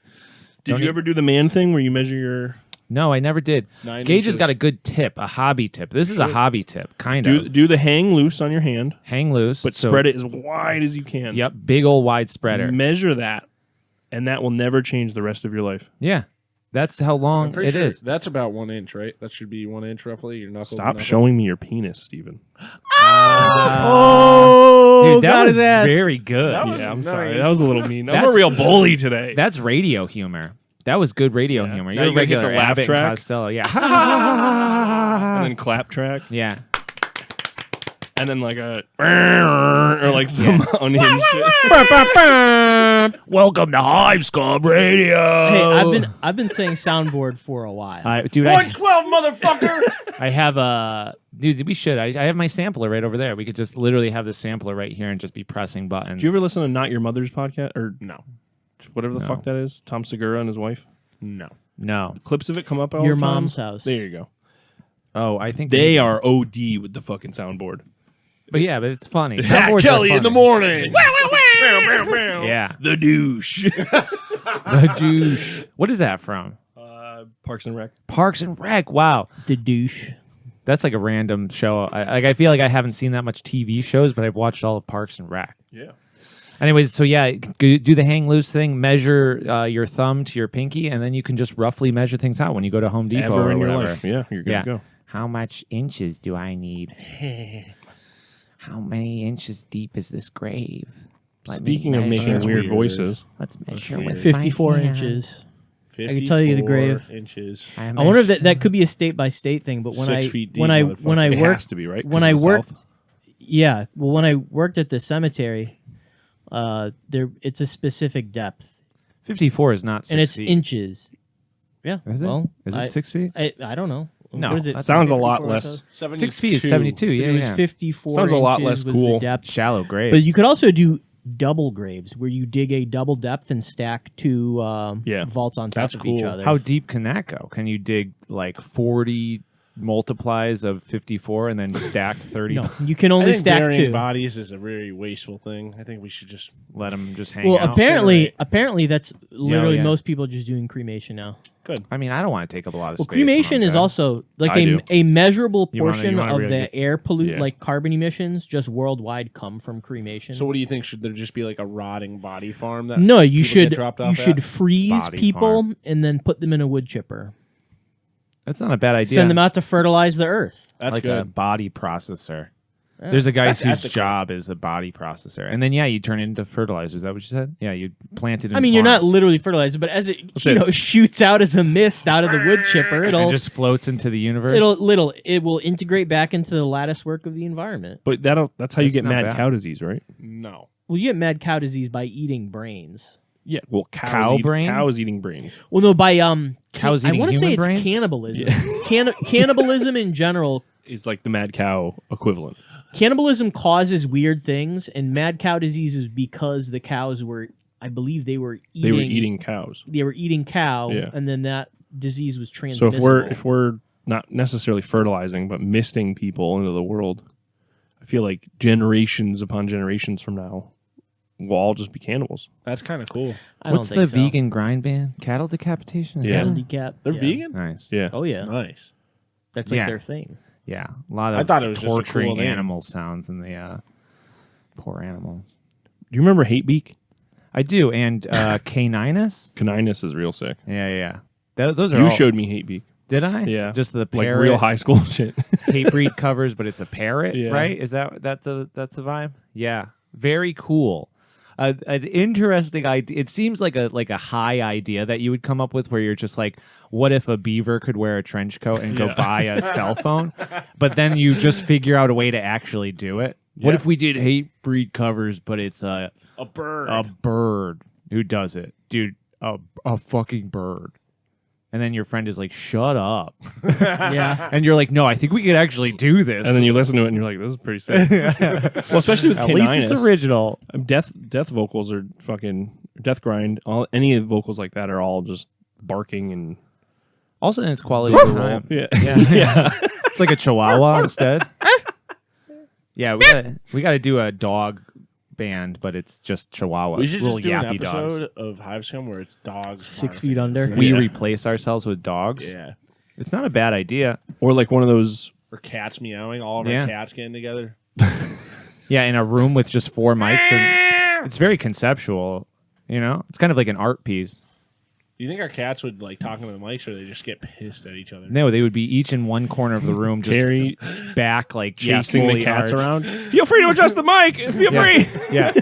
Did Don't you you- ever do the man thing where you measure your... No, I never did. 9 Gage has inches. got a good tip, a hobby tip. This is a hobby tip, kind of. Do the hang loose on your hand, Hang loose, but so- spread it as wide as you can. Yep, big old wide spreader. Measure that, and that will never change the rest of your life. Yeah, that's how long I'm pretty it sure is. That's about 1 inch, right? That should be 1 inch roughly. Your knuckles. Stop showing me your penis, Steven. Oh, Dude, that got was his ass. very good. That was Yeah, I'm nice. sorry. That was a little mean. I'm a That's- real bully today. That's radio humor. That was good radio Yeah. humor. Now You're you gotta hit regular the laugh Abbott and track. Costello. Yeah. and then clap track, Yeah. and then like a or like some unhinged shit. Welcome to Hive Club Radio. Hey, I've been saying soundboard for a while. Dude, 112, motherfucker! I have a dude. We should. I have my sampler right over there. We could just literally have the sampler right here and just be pressing buttons. Do you ever listen to Not Your Mother's podcast or No. whatever the No. fuck that is? Tom Segura and his wife. No. No. Clips of it come up all Your the time. mom's house. There you go. Oh, I think They are OD with the fucking soundboard. But yeah, but it's funny. Zach Soundboards are Kelly in the funny. morning. Yeah. The douche. The douche. What is that from? Parks and Rec. Parks and Rec. Wow. The douche. That's like a random show. I feel like I haven't seen that much TV shows, but I've watched all of Parks and Rec. Yeah. Anyways, so yeah, do the hang loose thing. Measure your thumb to your pinky, and then you can just roughly measure things out when you go to Home Depot Ever or in your whatever. life. Yeah, you're good Yeah. to go. How much inches do I need? How many inches deep is this grave? Let me Speaking of making measure. weird weird. voices, Let's measure weird. with 54 my hand. inches. can tell you the 54 grave. inches. I wonder if that could be a state by state thing. But when 6 feet deep, when I it worked, has to be, right? when 'Cause I of the worked, South. yeah, well, when I worked at the cemetery, it's a specific depth, 54 is not 6 and it's feet. inches. Yeah. Is it? Well, Is it 6 feet? I don't know. No, What is it? that sounds a lot less. 6 feet is 72. Yeah, It was yeah. 54. Sounds a lot inches less was the cool. depth. Shallow grave. But you could also do double graves where you dig a double depth and stack two vaults on top That's of cool. each other. How deep can that go? Can you dig like 40 multiplies of 54 and then stack 30? No, you can I only think stack burying 2. bodies is a very wasteful thing. I think we should just Let them just hang Well, out. apparently that's literally yeah. most people just doing cremation now. good. I mean, I don't want to take up a lot of Well, space. when cremation I'm is dead. also like I do. a measurable You wanna- portion you wanna of really the get- air pollute Yeah. like carbon emissions just worldwide come from cremation. So what do you think? Should there just be like a rotting body farm that no, you people should get dropped off you should at? freeze Body people farm. and then put them in a wood chipper. That's not a bad idea. Send them out to fertilize the earth. That's like good. a body processor. Yeah. There's a guy That's whose ethical. job is the body processor, and then you turn it into fertilizer. Is that what you said? Yeah, you plant it. In I mean, you're not farms. literally fertilizing, but as it it. shoots out as a mist out of the wood chipper, It it'll just floats into the universe. it will integrate back into the lattice work of the environment. But that's how you That's get not mad bad. cow disease, right? No. Well, you get mad cow disease by eating brains. Yeah. Well, Cow brains? Cows eating brains. Well, no, by Cows I eating want to say human it's brains? cannibalism. Cannibalism in general. Is like the mad cow equivalent. Cannibalism causes weird things, and mad cow disease is because the cows were, I believe, they were eating cows. They were eating cow, Yeah. and then that disease was So transmissible. if we're not necessarily fertilizing, but misting people into the world, I feel like generations upon generations from now, we'll all just be cannibals. That's kind of cool. I don't What's think the so. vegan grind ban? Cattle decapitation? Is Yeah. Cattle that- decap? They're yeah. vegan. Nice. Yeah. Oh yeah, Nice. that's like Yeah. their thing. Yeah, a lot of I thought it was just a torturing cool name. animal sounds in the poor animal. Do you remember Hatebeak? I do, and Caninus. Caninus is real sick. Yeah. Those are You all, showed me Hatebeak. Did I? Yeah. Just the Like parrot, real high school shit. hate breed covers, but it's a parrot, Yeah. right? Is that's the vibe? Yeah, very cool. An interesting idea. It seems like a high idea that you would come up with, where you're just like, what if a beaver could wear a trench coat and go Yeah. buy a cell phone? But then you just figure out a way to actually do it. What Yeah. if we did hate breed covers, but it's A bird. a bird who does it, dude? A fucking bird. And then your friend is like, shut up. Yeah, And you're like, no, I think we could actually do this. And then you listen to it and you're like, this is pretty sick. Well, especially with at least it's Caninus. original. Death vocals are fucking death grind. Any of the vocals like that are all just barking and Also, in its quality of time. yeah. Yeah. It's like a chihuahua instead. Yeah, we gotta do a dog band, but it's just chihuahua. we should little just do an yappy episode dogs. of Hivescum where it's dogs. 6 barking. feet under. We Yeah. replace ourselves with dogs. Yeah. It's not a bad idea. Or like one of those. Or cats meowing. All of Yeah. our cats getting together. Yeah, in a room with just 4 mics. It's very conceptual. You know, it's kind of like an art piece. Do you think our cats would like talking to the mics, or they just get pissed at each other? No, they would be each in one corner of the room, just Carrie back, like chasing the fully cats arched. around. Feel free to adjust the mic. Feel Yeah. free. Yeah.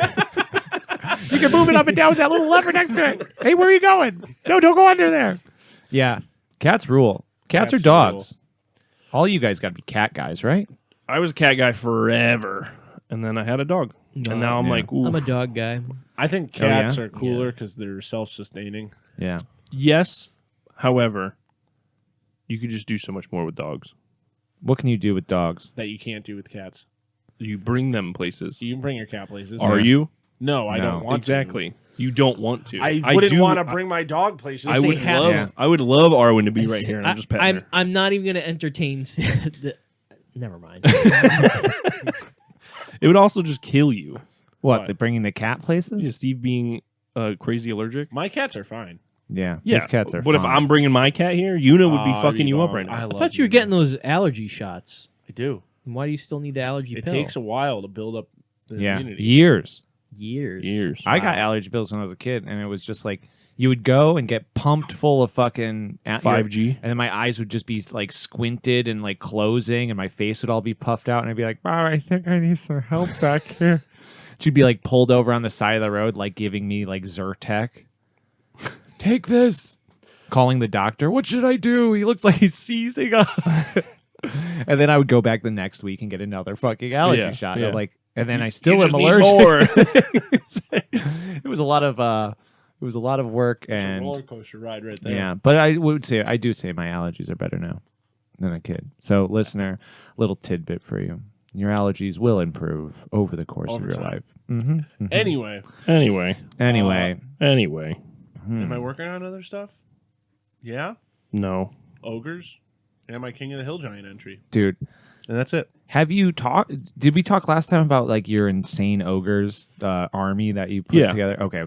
You can move it up and down with that little lever next to it. Hey, where are you going? No, don't go under there. Yeah. Cats rule. Cats are Cats dogs. All you guys got to be cat guys, right? I was a cat guy forever, and then I had a dog, No, and now I'm yeah. like, ooh. I'm a dog guy. I think Oh, yeah? cats are cooler because they're self-sustaining. Yeah. Yes, however, you could just do so much more with dogs. What can you do with dogs? That you can't do with cats. You bring them places. You can bring your cat places. Are you? No, I No. don't want Exactly. You don't want to. to. I wouldn't do- want to bring my dog places. I Say would has- love. Yeah. I would love Arwen to be right here, and I'm just petting her. I'm not even going to entertain. Never mind. It would also just kill you. What? What? They're bringing the cat places? Yeah, Steve being crazy allergic. My cats are fine. Yeah. Yeah, These cats are But if fine. I'm bringing my cat here, Yuna would be Aw, fucking you up Yvonne, right now. I I love thought you were getting those allergy shots. I do. Why do you still need the allergy It pill? takes a while to build up the Yeah. immunity. Years. years. Years. I got allergy pills when I was a kid, and it was just like you would go and get pumped full of fucking 5G. and then my eyes would just be like squinted and like closing, and my face would all be puffed out, and I'd be like, "Mom, I think I need some help back here." She'd be like pulled over on the side of the road, like giving me like Zyrtec. Take this. Calling the doctor. What should I do? He looks like he's seizing up. And then I would go back the next week and get another fucking allergy shot. And I'm like, and then I still am just need allergic. more. It was a lot of was a lot of work It's and a roller coaster ride right there. yeah. But I do say my allergies are better now than a kid. So, listener, little tidbit for you: your allergies will improve over the course of your life. Mm-hmm, mm-hmm. Anyway. Am I working on other stuff? Yeah. No. Ogres, and my King of the Hill Giant entry, Dude. And that's it. Have you talked? Did we talk last time about like your insane ogres army that you put together? Okay.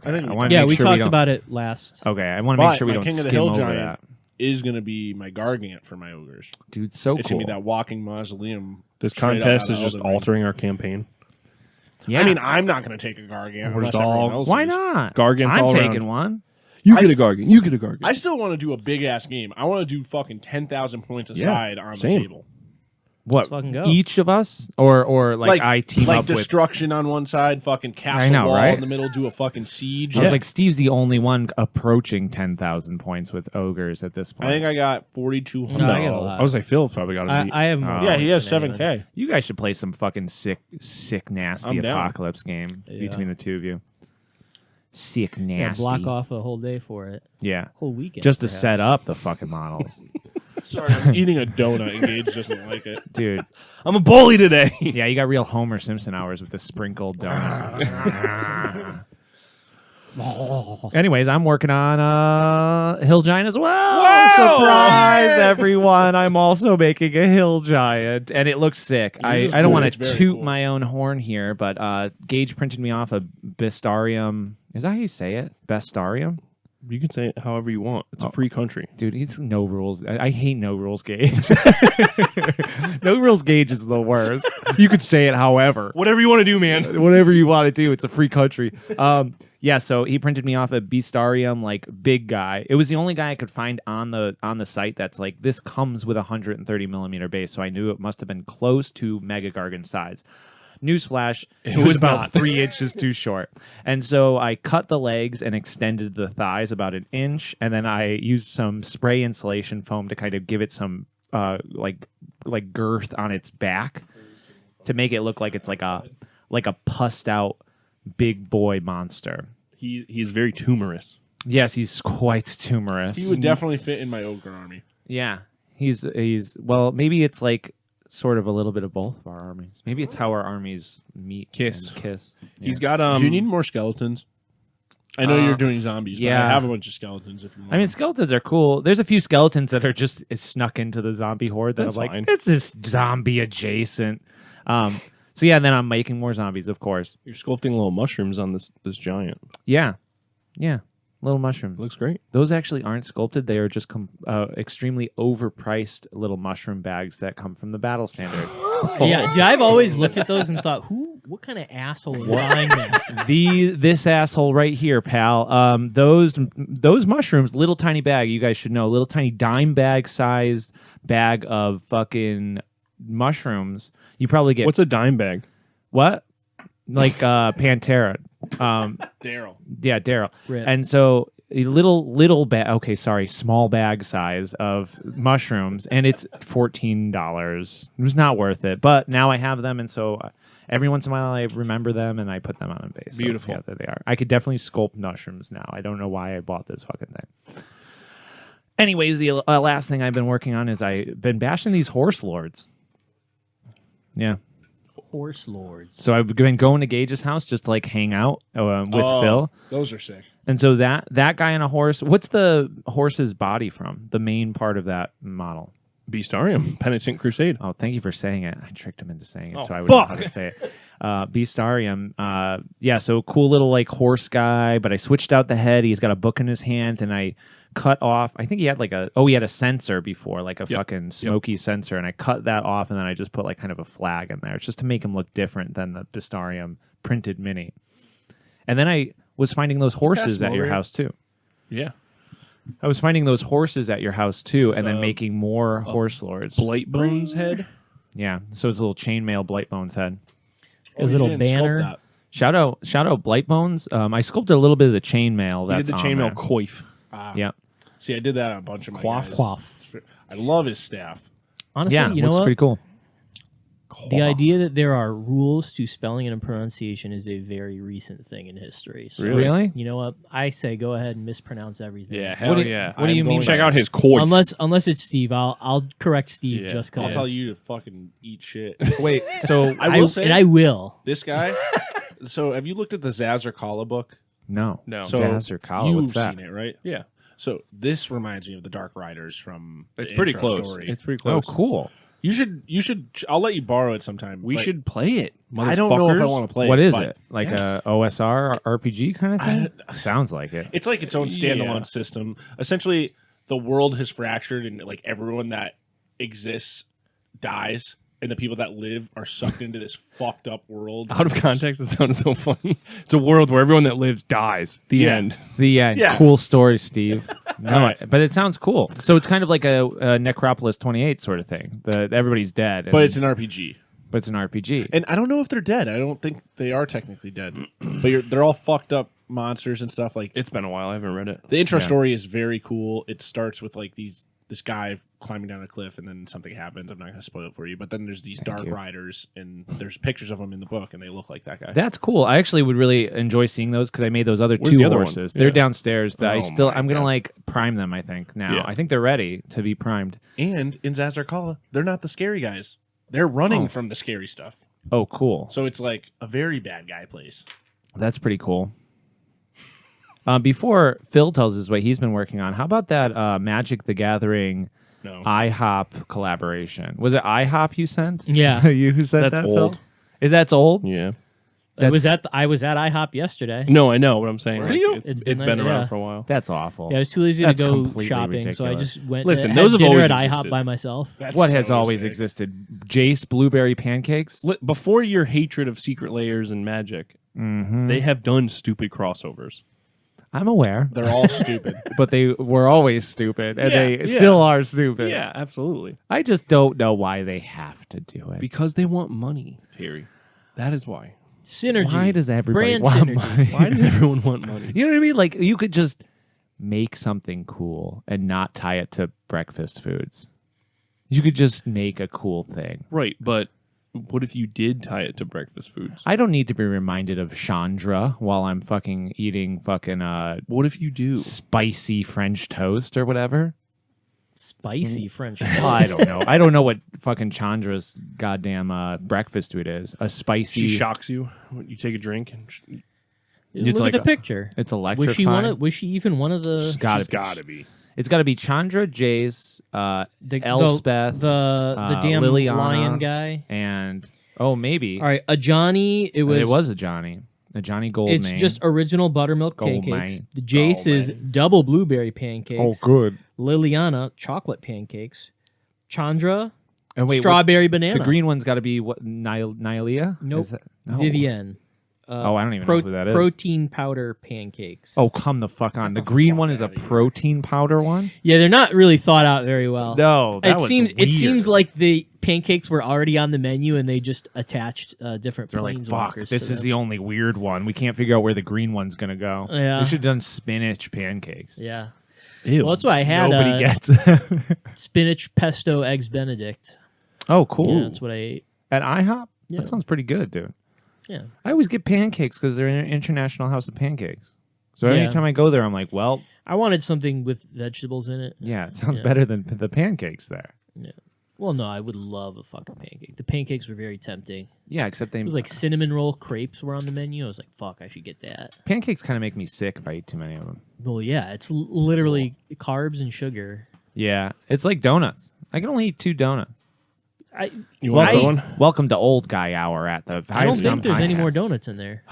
We talked about it last. Okay, I want to make sure we don't King of the skim Hill over Giant that. Is going to be my Gargant for my ogres. Dude, so it's cool. It's going to be that walking mausoleum. This contest is just altering our campaign. Yeah. I mean, I'm not going to take a Gargant. Why not? Gargant's I'm all taking around. one. You get a Gargant. I still want to do a big ass game. I want to do fucking 10,000 points aside on the table. What? Each of us, or like I team up with destruction on one side, fucking castle wall in the middle, do a fucking siege. I was like, Steve's the only one approaching 10,000 points with ogres at this point. I think I got 4,200. No, I got a lot. I was like, Phil probably got a beat. I have more. Yeah, he has 7K. You guys should play some fucking sick, nasty apocalypse game between the two of you. Sick, nasty. Block off a whole day for it. Yeah, whole weekend just to set up the fucking models. Sorry, I'm eating a donut and Gage doesn't like it. Dude, I'm a bully today. Yeah, you got real Homer Simpson hours with the sprinkled donut. Anyways, I'm working on Hill Giant as well. Wow! Surprise, everyone. I'm also making a Hill Giant, and it looks sick. I don't want to toot my own horn here, but Gage printed me off a Bestarium. Is that how you say it? Bestarium? You can say it however you want. It's a free country. Dude, he's no rules. I hate no rules Gage. No rules Gage is the worst. You could say it however. Whatever you want to do, man. Whatever you want to do. It's a free country. Yeah, so he printed me off a Bestarium, like big guy. It was the only guy I could find on the site that's like, this comes with a 130 millimeter base, so I knew it must have been close to Mega Gargant size. Newsflash, it was about 3 inches too short. And so I cut the legs and extended the thighs about 1 inch, and then I used some spray insulation foam to kind of give it some like girth on its back to make it look like it's like a pussed out big boy monster. He's very tumorous. Yes, he's quite tumorous. He would definitely fit in my ogre army. Yeah. He's well, maybe it's like sort of a little bit of both of our armies. Maybe it's how our armies meet. Kiss. Yeah. He's got Do you need more skeletons? I know you're doing zombies, but I have a bunch of skeletons if you want. I mean, skeletons are cool. There's a few skeletons that are just snuck into the zombie horde that I'm like, it's just zombie adjacent. So yeah, then I'm making more zombies, of course. You're sculpting little mushrooms on this giant. Yeah. Little mushrooms. Looks great. Those actually aren't sculpted. They are just extremely overpriced little mushroom bags that come from the battle standard. Yeah, dude, I've always looked at those and thought, what kind of asshole is buying that? This asshole right here, pal. Those mushrooms, little tiny bag. You guys should know, little tiny dime bag sized bag of fucking mushrooms. You probably get. What's a dime bag? What? Like Pantera. Daryl. Yeah, Daryl. And so a little bag. Okay, sorry, small bag size of mushrooms, and it's $14. It was not worth it, but now I have them, and so every once in a while I remember them and I put them on a base. Beautiful. So, yeah, there they are. I could definitely sculpt mushrooms now. I don't know why I bought this fucking thing. Anyways, the last thing I've been working on is I've been bashing these horse lords. Yeah. Horse lords. So I've been going to Gage's house just to like hang out with Phil. Those are sick. And so that guy on a horse, what's the horse's body from? The main part of that model? Bestarium, Penitent Crusade. Oh, thank you for saying it. I tricked him into saying it, so I would fuck. know how to say it. Bestarium. Yeah, so cool little like horse guy, but I switched out the head. He's got a book in his hand, and I cut off. I think he had he had a sensor before, like a fucking smoky sensor, and I cut that off, and then I just put like kind of a flag in there. It's just to make him look different than the Bestarium printed mini. And then I was finding those horses at your house too. Yeah. I was finding those horses at your house too, and then making more horse lords. Blightbone's head? Yeah, so it's a little chainmail Blightbone's head. His little banner. Shout out Blightbones. I sculpted a little bit of the chainmail. That's the chainmail coif. Yeah. See, I did that on a bunch of my guys. Quaff. I love his staff. Honestly, yeah, you know looks what? pretty cool. The idea that there are rules to spelling and pronunciation is a very recent thing in history. So, Really? You know what? I say go ahead and mispronounce everything. Yeah, hell yeah. What do you mean? Check out his coif. Unless it's Steve, I'll correct Steve just because. I'll tell you to fucking eat shit. Wait, so I will say, and I will. this guy. So have you looked at the Tzaangor Kala book? no. So Tzaangor Kala, you've what's that? seen it, right? Yeah. So this reminds me of the Dark Riders from. It's the pretty intro close. Story. It's pretty Oh, close. cool. You should. I'll let you borrow it sometime. We Like, should play it. I don't know if I want to play What it. is but it? Like a OSR RPG kind of thing? Sounds like it. It's like its own standalone Yeah. system. Essentially, the world has fractured, and like everyone that exists dies, and the people that live are sucked into this fucked up world. Out of context, it sounded so funny. It's a world where everyone that lives dies. The Yeah. end. The end. Yeah. Cool story, Steve. No, Alright. but it sounds cool. So it's kind of like a Necropolis 28 sort of thing. Everybody's dead. But it's an RPG. But it's an RPG. And I don't know if they're dead. I don't think they are technically dead. But they're all fucked up monsters and stuff. Like It's been a while. I haven't read it. the intro Yeah. story is very cool. It starts with like this guy climbing down a cliff, and then something happens. I'm not going to spoil it for you. But then there's these dark you. riders, and there's pictures of them in the book, and they look like that guy. That's cool. I actually would really enjoy seeing those because I made those other Where's two the other one? horses. Yeah. They're downstairs. That Oh I'm my gonna God. like prime them. I think now. Yeah. I think they're ready to be primed. And in Tzaangor Kala, they're not the scary guys. They're running Oh. from the scary stuff. Oh, cool. So it's like a very bad guy place. That's pretty cool. Before Phil tells us what he's been working on, how about that Magic the Gathering No. IHOP collaboration? Was it IHOP you sent? Yeah. You who sent That's that, old. Phil? Is that's old? Yeah. I was at IHOP yesterday. No, I know what I'm saying. Were Like, you? It's It's been been around yeah. for a while. That's awful. Yeah, I was too lazy That's to go completely shopping, so I ridiculous. just went. Listen, had those have dinner always at existed. IHOP by myself. That's What has so always sick. existed? Jace blueberry pancakes? Before your hatred of secret layers and magic, Mm-hmm. they have done stupid crossovers. I'm aware, They're all stupid. but they were always stupid, and Yeah, they yeah. still are stupid. Yeah, absolutely. I just don't know why they have to do it. Because they want money, Terry. That is why. Synergy. Why does everybody Brand want synergy. money? Why does everyone want money? You know what I mean? Like, you could just make something cool and not tie it to breakfast foods. You could just make a cool thing. Right, but what if you did tie it to breakfast foods? I don't need to be reminded of Chandra while I'm fucking eating fucking What if you do? spicy French toast or whatever. Spicy French. I don't know. I don't know what fucking Chandra's goddamn breakfast food is. A spicy. She shocks you when you take a drink, and It's Look like at the a- picture. It's Was electrifying. she one of? Was she even one of the? She's gotta be. It's got to be Chandra, Jace, the Elspeth, the damn Liliana, lion guy. and maybe All right, a Johnny. It was a Johnny Goldman. It's just original buttermilk Gold pancakes. mine. The Jace is double blueberry pancakes. good. Liliana chocolate pancakes. Chandra And wait, strawberry banana. the green one's got to be what? Nylea? Nope. Is that- no. Vivienne. I don't even know who that is. Protein powder pancakes. Oh, come the fuck on! The green one is a protein powder one. Yeah, they're not really thought out very well. No, that it was seems weird. it seems like the pancakes were already on the menu and they just attached different They're like, fuck, planeswalkers. this is the only weird one. We can't figure out where the green one's gonna go. Yeah. We should have done spinach pancakes. Yeah. Ew. Well, that's why I had Nobody gets. spinach pesto eggs Benedict. Oh, cool. Yeah, that's what I ate. At IHOP? Yeah. That sounds pretty good, dude. Yeah. I always get pancakes because they're an international house of pancakes. So Yeah. anytime I go there, I'm like, well, I wanted something with vegetables in it. yeah, it sounds Yeah. better than the pancakes there. Well, no, I would love a fucking pancake. The pancakes were very tempting. Yeah, except they It was like cinnamon roll crepes were on the menu. I was like, fuck, I should get that. pancakes kind of make me sick if I eat too many of them. Well, yeah, it's literally carbs and sugar. Yeah, it's like donuts. I can only eat 2 donuts. You want another one? Welcome to old guy hour at the. I don't think there's any Podcast. more donuts in there.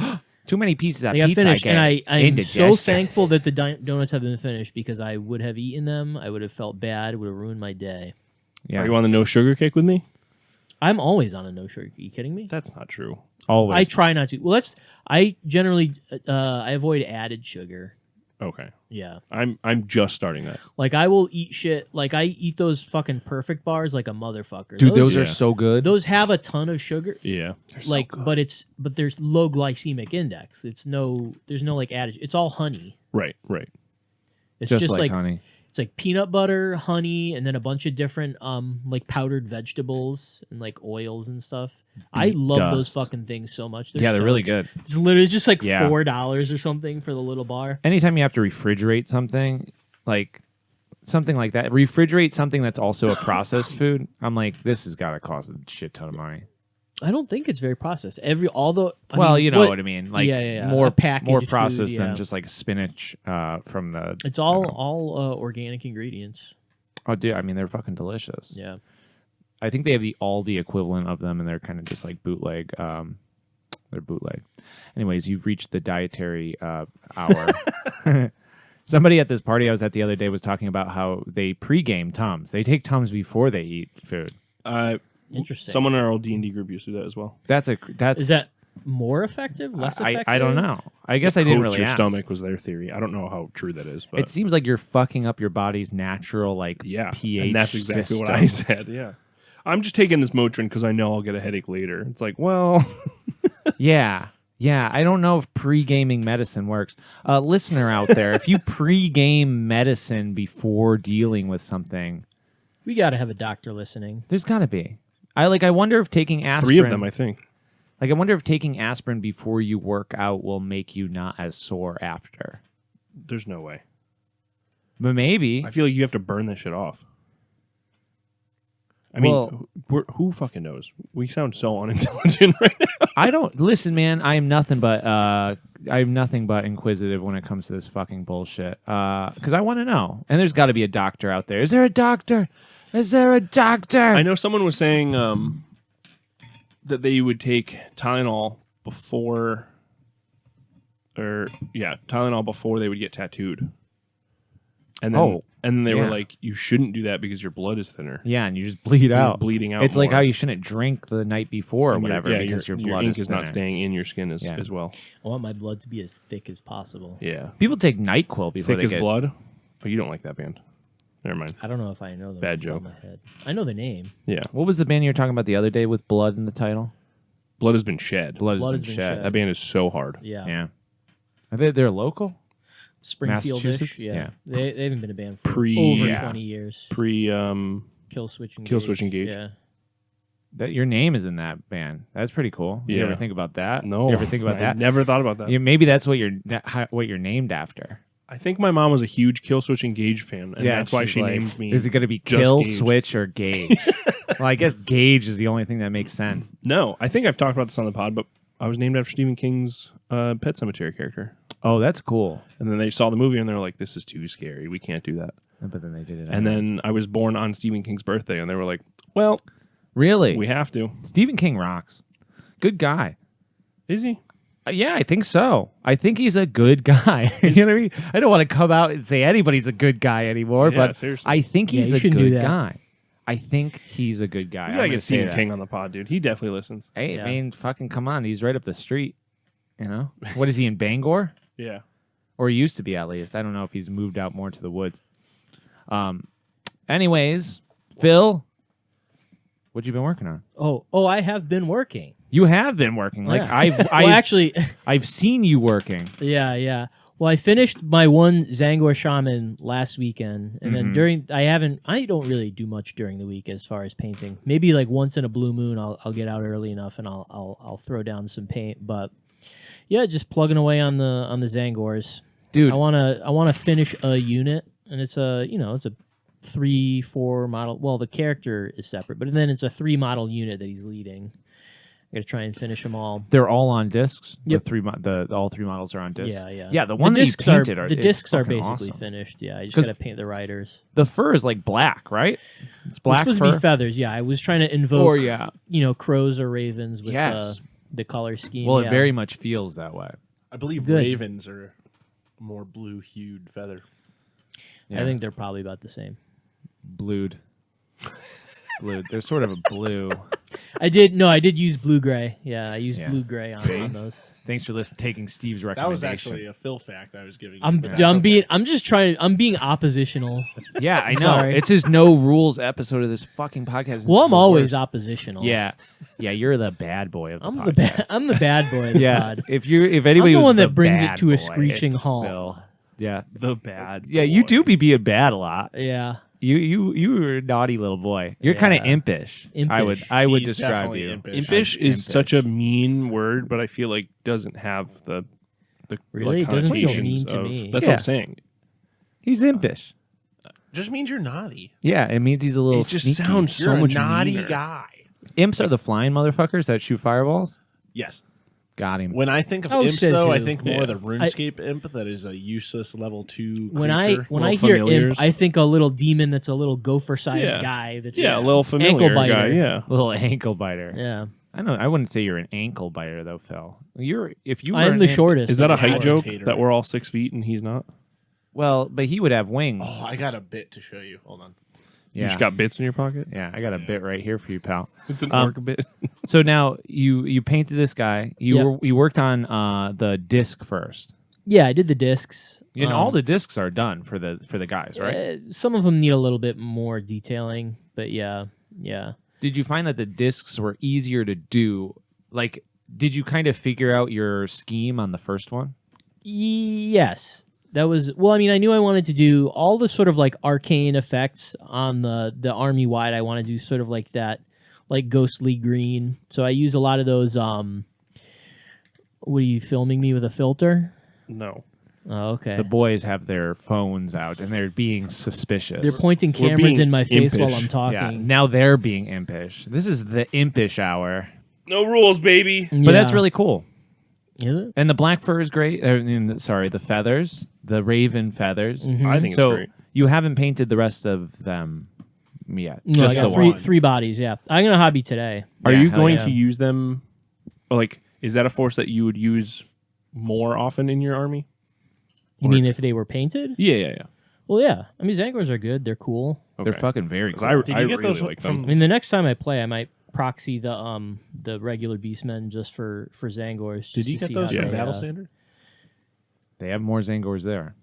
Too many pieces of They got pizza. finished, and I'm so indigestion. thankful that the donuts have been finished because I would have eaten them. I would have felt bad. It would have ruined my day. Yeah, Are you on the no sugar kick with me? I'm always on a no sugar. Are you kidding me? That's not true. always. I try not to. Well, I generally I avoid added sugar. Okay. Yeah. I'm just starting that. Like I will eat shit. Like I eat those fucking perfect bars like a motherfucker. Dude, those Yeah. are so good. those have a ton of sugar. Yeah. Like, but there's low glycemic index. There's no like added. It's all honey. Right. Right. It's just just like like honey. It's like peanut butter, honey, and then a bunch of different like powdered vegetables and like oils and stuff. I love those fucking things so much. They're really good. It's literally just like $4 or something for the little bar. Anytime you have to refrigerate something like that, refrigerate something that's also a processed food, I'm like, this has got to cost a shit ton of money. I don't think it's very processed. You know what I mean. Like more processed food, than just like spinach from the. It's all organic ingredients. Oh, dude! I mean, they're fucking delicious. Yeah. I think they have the Aldi equivalent of them, and they're kind of just like bootleg. They're bootleg. Anyways, you've reached the dietary hour. Somebody at this party I was at the other day was talking about how they pregame Tums. They take Tums before they eat food. Interesting. Someone in our old D&D group used to do that as well. Is that more effective? Less effective? I don't know. I guess I didn't really your ask. stomach was their theory. I don't know how true that is, but it seems like you're fucking up your body's natural pH. And that's exactly system. what I said. Yeah. I'm just taking this Motrin because I know I'll get a headache later. It's like, well, yeah. I don't know if pre-gaming medicine works. Listener out there, if you pre-game medicine before dealing with something, we got to have a doctor listening. There's got to be. I wonder if taking aspirin. 3 of them, I think. I wonder if taking aspirin before you work out will make you not as sore after. There's no way. But maybe. I feel like you have to burn this shit off. I mean, who fucking knows? We sound so unintelligent right now. I don't listen, man. I am nothing but inquisitive when it comes to this fucking bullshit. Because I want to know. And there's got to be a doctor out there. Is there a doctor? Is there a doctor? I know someone was saying that they would take Tylenol before they would get tattooed. And then they were like, you shouldn't do that because your blood is thinner. Yeah, and you just bleed out. Bleeding out. It's more. like how you shouldn't drink the night before or whatever because your blood ink is thinner. not staying in your skin as well. I want my blood to be as thick as possible. Yeah. People take NyQuil before thick as blood? Oh, you don't like that band. Never mind. I don't know if I know them. Bad joke. My head. I know the name. Yeah. What was the band you were talking about the other day with blood in the title? Blood Has Been Shed. Blood has been shed. That band is so hard. Yeah. Are they're local? Springfield-ish. Yeah. They haven't been a band for over 20 years. Kill Switch and Gage. Yeah. That your name is in that band. That's pretty cool. You ever think about that? No. You ever think about that? Never thought about that. Maybe that's what you're named after. I think my mom was a huge Kill Switch and Gage fan, and that's why she named me. Is it going to be Kill Switch or Gage? Well, I guess Gage is the only thing that makes sense. No, I think I've talked about this on the pod, but I was named after Stephen King's Pet Sematary character. Oh, that's cool. And then they saw the movie and they were like, "This is too scary. We can't do that." But then they did it. And then I was born on Stephen King's birthday, and they were like, "Well, really, we have to." Stephen King rocks. Good guy. Is he? Yeah, I think so. I think he's a good guy. You know what I mean? I don't want to come out and say anybody's a good guy anymore, but seriously. I think he's a good guy. I think he's a good guy. You gotta get Stephen King on the pod, dude. He definitely listens. Hey, I mean, fucking come on. He's right up the street. You know? What is he, in Bangor? Yeah. Or he used to be, at least. I don't know if he's moved out more to the woods. Anyways, Phil, what you been working on? Oh, I have been working. You have been working. Like I've seen you working. Yeah. Well, I finished my one Tzaangor shaman last weekend, and then I don't really do much during the week as far as painting. Maybe like once in a blue moon, I'll get out early enough and I'll throw down some paint. But yeah, just plugging away on the Tzaangors. Dude, I wanna finish a unit, and it's a 3-4 model. Well, the character is separate, but then it's a 3 model unit that he's leading. I gotta try and finish them all. They're all on discs. Yep. All 3 models are on discs. Yeah. The one that you painted the discs are basically awesome. finished. Yeah, I just gotta paint the riders. The fur is like black, right? It's black. It's supposed to be feathers. Yeah, I was trying to invoke, crows or ravens with the color scheme. Well, it very much feels that way. I believe ravens are more blue-hued feather. Yeah. I think they're probably about the same. Blued. They're sort of a blue. I did use blue-gray. Yeah, I used blue-gray on those. Thanks for taking Steve's recommendation. That was actually a Phil fact I was giving. I'm being oppositional. Yeah, I know. Sorry. It's his no rules episode of this fucking podcast. Well, I'm always oppositional. Yeah, you're the bad boy of the podcast. I'm the bad boy of the pod. If anybody, I'm the was one that brings it to boy, a screeching halt. Phil. Yeah. The bad. Yeah, you do be being bad a lot. Yeah. You were a naughty little boy. You're kind of impish. Impish. I would He's describe definitely you. Impish is such a mean word, but I feel like doesn't have the Really? like, It doesn't feel connotations mean to of- me. That's Yeah. what I'm saying. He's impish. Just means you're naughty. Yeah, it means he's a little It just sneaky. sounds You're so a much naughty meaner. guy. Imps are the flying motherfuckers that shoot fireballs. Yes. Got him. When I think of Oh, imps, says though, I who? think more Yeah. of the RuneScape imp that is a useless level 2 When creature. I Little hear familiars. imp, I think a little demon that's a little gopher-sized Yeah. guy. That's Yeah, a little familiar ankle biter. guy. Yeah. Little ankle biter. Yeah. I wouldn't say you're an ankle biter though, Phil. If you were I'm an the imp- shortest. Is that a height Agitator. joke that we're all 6 feet and he's not? Well, but he would have wings. Oh, I got a bit to show you. Hold on. You yeah. just got bits in your pocket? Yeah, I got a bit right here for you, pal. It's an Um, orc bit. So now you painted this guy. You Yep. worked on the disc first. Yeah, I did the discs. And all the discs are done for the guys, right? Some of them need a little bit more detailing, but yeah. Did you find that the discs were easier to do? Like, did you kind of figure out your scheme on the first one? Yes. That was I mean, I knew I wanted to do all the sort of like arcane effects on the army wide. I want to do sort of like that, like ghostly green. So I use a lot of those. What are you filming me with a filter? No. Oh, okay. The boys have their phones out and they're being suspicious. They're pointing We're cameras being in my face while impish. I'm talking. Yeah, now they're being impish. This is the impish hour, No rules, baby. but that's really cool. Is it? And the black fur is great. The feathers, the raven feathers. I think it's So great. you haven't painted the rest of them yet. No, just I the got three one. three bodies. Yeah, I'm gonna hobby today. Are Yeah, you hell going yeah. to use them? Like, is that a force that you would use more often in your army? You mean if they were painted? Yeah. Well, yeah. I mean, Tzaangors are good. They're cool. They're Okay. fucking very 'Cause cool. I Did you get really those like from- them. I mean, the next time I play, I might proxy the regular Beastmen just for Tzaangors. Did just you to get see those how from they, Battle Standard? They have more Tzaangors there.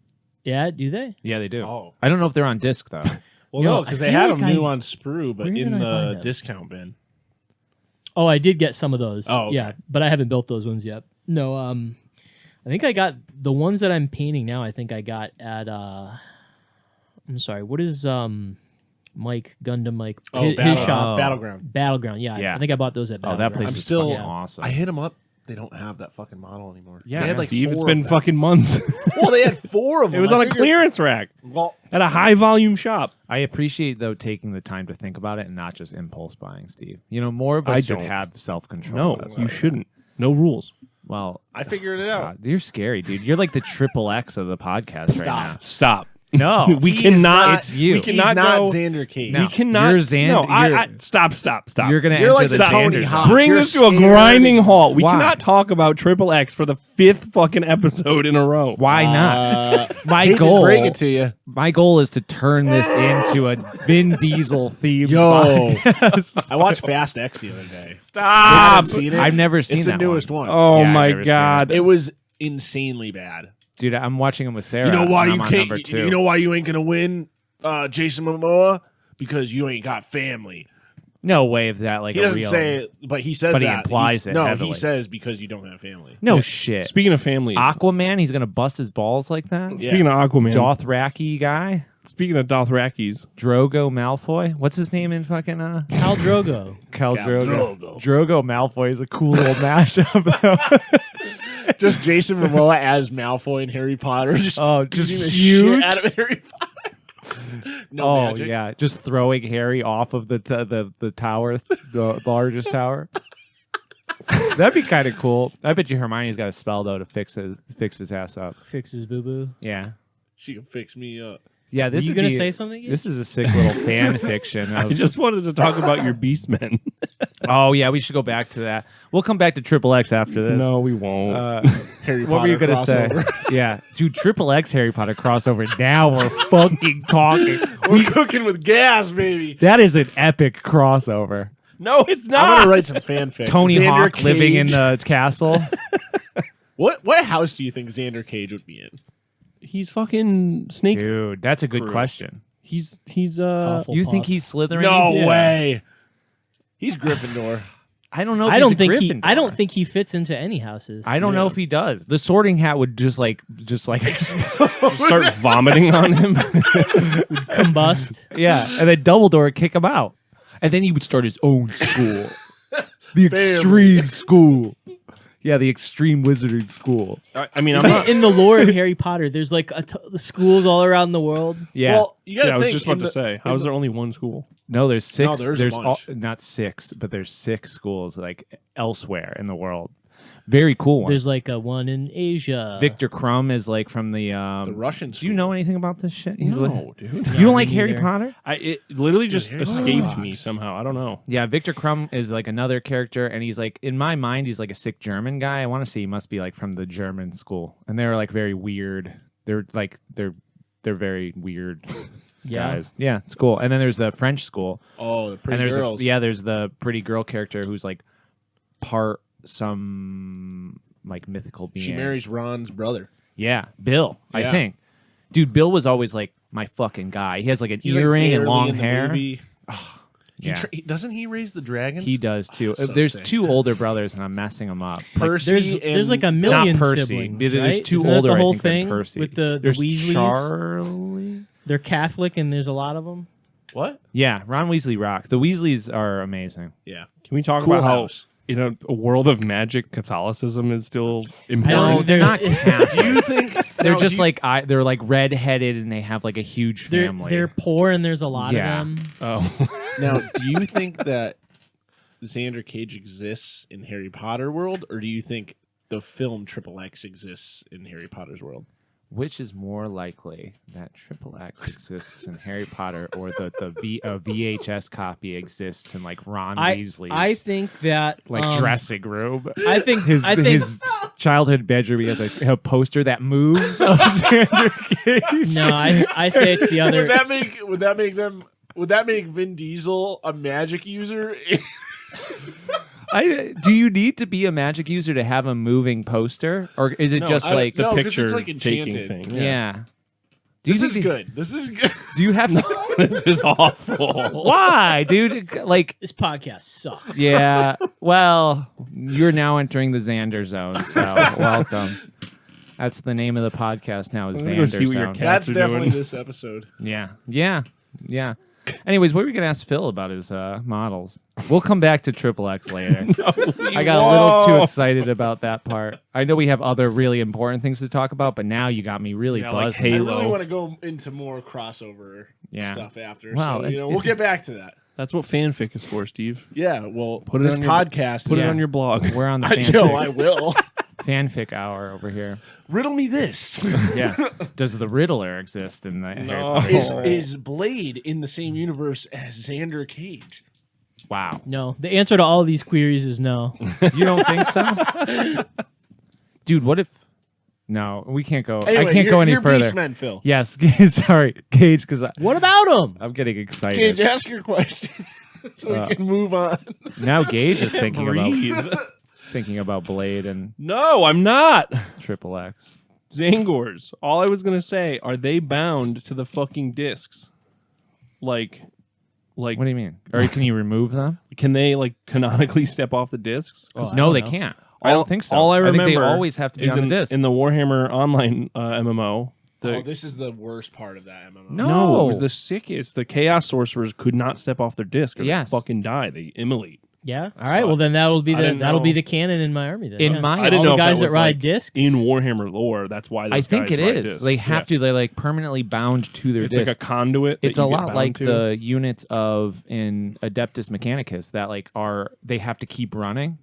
Yeah, do they? Yeah, they do. Oh. I don't know if they're on disc though. Well, Yo, no, I because they feel had like them new I- on Sprue, but Where in did I the find them? discount bin. Oh, I did get some of those. Oh, okay. yeah, but I haven't built those ones yet. No, I think I got the ones that I'm painting now. I think I got at I'm sorry. What is Mike Gundam Mike? Oh, his shop, Battleground. Battleground. Yeah, Yeah. I think I bought those at Oh, Battleground. that place I'm is still- fucking awesome. I hit them up. They don't have that fucking model anymore. Yeah, they had like Steve, it's 4 been of them. fucking months. Well, they had 4 of them. It was I on a figured- clearance rack Well, at a high volume shop. I appreciate though taking the time to think about it and not just impulse buying, Steve. You know, more of I us should don't. have self control. No, you shouldn't. No rules. Well, I figured it out. God, you're scary, dude. You're like the triple X of the podcast right now. Stop. No, We He is cannot. not- it's you. We He's cannot not go. Xander Cage. No. We cannot. You're Xander- No, you're- stop. You're gonna You're enter like the the Tony Xander Hawk. zone. Bring You're this to a scared. grinding halt. We Why? cannot talk about Triple X for the 5th fucking episode in a row. Why not? My hate to goal. break it to you. My goal is to turn this into a Vin Diesel themed. Yo. podcast. I watched Fast X the other day. Stop. Haven't seen it? I've never seen It's the that newest one. one. Oh Yeah, I've my never seen god. It was insanely bad. Dude, I'm watching him with Sarah. You know why and you I'm on can't? number 2. You know why you ain't gonna win, Jason Momoa? Because you ain't got family. No way of that. Like He a doesn't real. say it, but he says But he that. implies He's- it No, heavily. he says because you don't have family. No shit. Speaking of families, Aquaman, he's gonna bust his balls like that. Yeah. speaking of Aquaman, Dothraki guy, speaking of Dothrakis, Drogo Malfoy. What's his name in fucking Khal Drogo. Khal Khal Drogo? Drogo. Drogo Malfoy is a cool little mashup. though. Just Jason Momoa as Malfoy in Harry Potter. Just Oh, just beating the huge. shit out of Harry Potter. No Oh magic. yeah, just throwing Harry off of the tower, the largest tower. That'd be kind of cool. I bet you Hermione's got a spell though to fix his ass up. Fixes boo boo. Yeah, She can fix me up. yeah. Were This you would gonna be- say something? This is a sick little fan fiction. I Of, just wanted to talk about your Beastmen. oh yeah, we should go back to that. We'll come back to Triple X after this. No, we won't. Harry What were you Potter gonna say? crossover. Yeah, dude, Triple X Harry Potter crossover. Now we're fucking talking. We're cooking with gas, baby. That is an epic crossover. No, it's I'm not. gonna write some fanfic. Tony Xander Hawk living in Cage. the castle. What house do you think Xander Cage would be in? He's fucking Snake. Dude, that's a good Crew. question. He's Awful You think puff. he's Slytherin? No Yeah. way. He's Gryffindor. I don't know. If I he's don't a think he. Gryffindor. I don't think he fits into any houses. I don't know if he does. The Sorting Hat would just like Start vomiting on him. Combust. yeah, and then Dumbledore would kick him out, and then he would start his own school, the Extreme School. Yeah, the Extreme Wizarding School. I mean, I'm not. In the lore of Harry Potter, there's like the schools all around the world. Yeah. Well, you gotta Yeah, I was think just about to say, how is there only one school? No, there's 6. No, there's a bunch. Not 6, but there's 6 schools like elsewhere in the world. Very cool one. There's like a one in Asia. Victor Crumb is like from the Russian. Do you know anything about this shit? No, dude. You don't like me Harry neither. Potter? It literally just Harry escaped Potter me rocks. somehow. I don't know. Yeah, Victor Crumb is like another character, and he's like in my mind, he's like a sick German guy. I want to say he must be like from the German school, and they're like very weird. They're very weird guys. Yeah, it's cool. And then there's the French school. Oh, the And pretty there's girls. there's the pretty girl character who's like part some like mythical being. She marries Ron's brother. Yeah, Bill. I Yeah. think, dude, Bill was always like my fucking guy. He has like an He's like earring and barely long in the hair. movie. Yeah, Doesn't he raise the dragons? he does too. So There's sick. 2 older brothers, and I'm messing them up. Percy. There's like a and million Not Percy. siblings. There's right? 2 Isn't that older. the whole I think, thing than Percy. with the there's Weasleys. Charlie. They're Catholic, and there's a lot of them. What? Yeah, Ron Weasley rocks. The Weasleys are amazing. Yeah. Can we talk Cool about house. how in a world of magic, Catholicism is still I important? know, No, they're not Catholic. Do you think They're now, just do you- like they're like redheaded, and they have like a huge family. They're poor, and there's a lot Yeah. of them. Oh, Now, do you think that Xander Cage exists in Harry Potter world, or do you think the film XXX exists in Harry Potter's world? Which is more likely that XXX exists in Harry Potter, or the VHS copy exists in like Ron Weasley's I think that like dressing room? I think His childhood bedroom, he has a poster that moves of Xander Cage. no, I say it's the other. Would that make Vin Diesel a magic user? Do you need to be a magic user to have a moving poster, or is it No, just like no, 'cause it's picture like taking Enchanted. thing. yeah? Do you This is think good. This is good. Do you have to? This is awful. Why, dude? Like, This podcast sucks. yeah. Well, you're now entering the Xander zone, so welcome. That's the name of the podcast now. Is I'm gonna go Xander see what your zone. cat- That's Cats are definitely doing. this episode. Yeah. Anyways, what were we gonna ask Phil about his models? We'll come back to XXX later. I got a little too excited about that part. I know we have other really important things to talk about, but now you got me really Yeah, like buzzed. I Halo. really want to go into more crossover Yeah. stuff after. Wow, So, we'll get back to that. That's what fanfic is for, Steve. Yeah, well, Put it this on your- podcast. Put is- it on your blog. We're on the I fanfic, will. fanfic hour over here. Riddle me this. Yeah. Does the Riddler exist in the Harry No. Potter Is world? is Blade in the same universe as Xander Cage? Wow. No, the answer to all of these queries is no. You don't think so? Dude, what if... No, we can't go. Anyway, I can't go any you're further. Beastmen, Phil. Yes. Sorry, Gage, because What about them? I'm getting excited. Gage, ask your question so we can move on. Now Gage is thinking Breathe. about Blade and No, I'm not. XXX. Tzaangors. All I was gonna say, are they bound to the fucking discs? Like, What do you mean? Or can you remove them? can they like canonically step off the discs? Oh, I no, don't they know. can't. I don't think so. All I remember think they always have to be is on the in, disc. in the Warhammer Online MMO. Oh, this is the worst part of that MMO. No. It was the sickest. The Chaos Sorcerers could not step off their disc or Yes. they fucking die. They immolate. Yeah. All right. Well, then that'll be I didn't the know. canon in my army. Then In yeah. my- I didn't all know the if guys that that was, ride like, discs. In Warhammer lore, that's why those I think guys it ride is. discs. They have Yeah. to. They're like permanently bound to their It's disc. like a conduit. that It's a you get lot bound like to. the units of in Adeptus Mechanicus that like they have to keep running.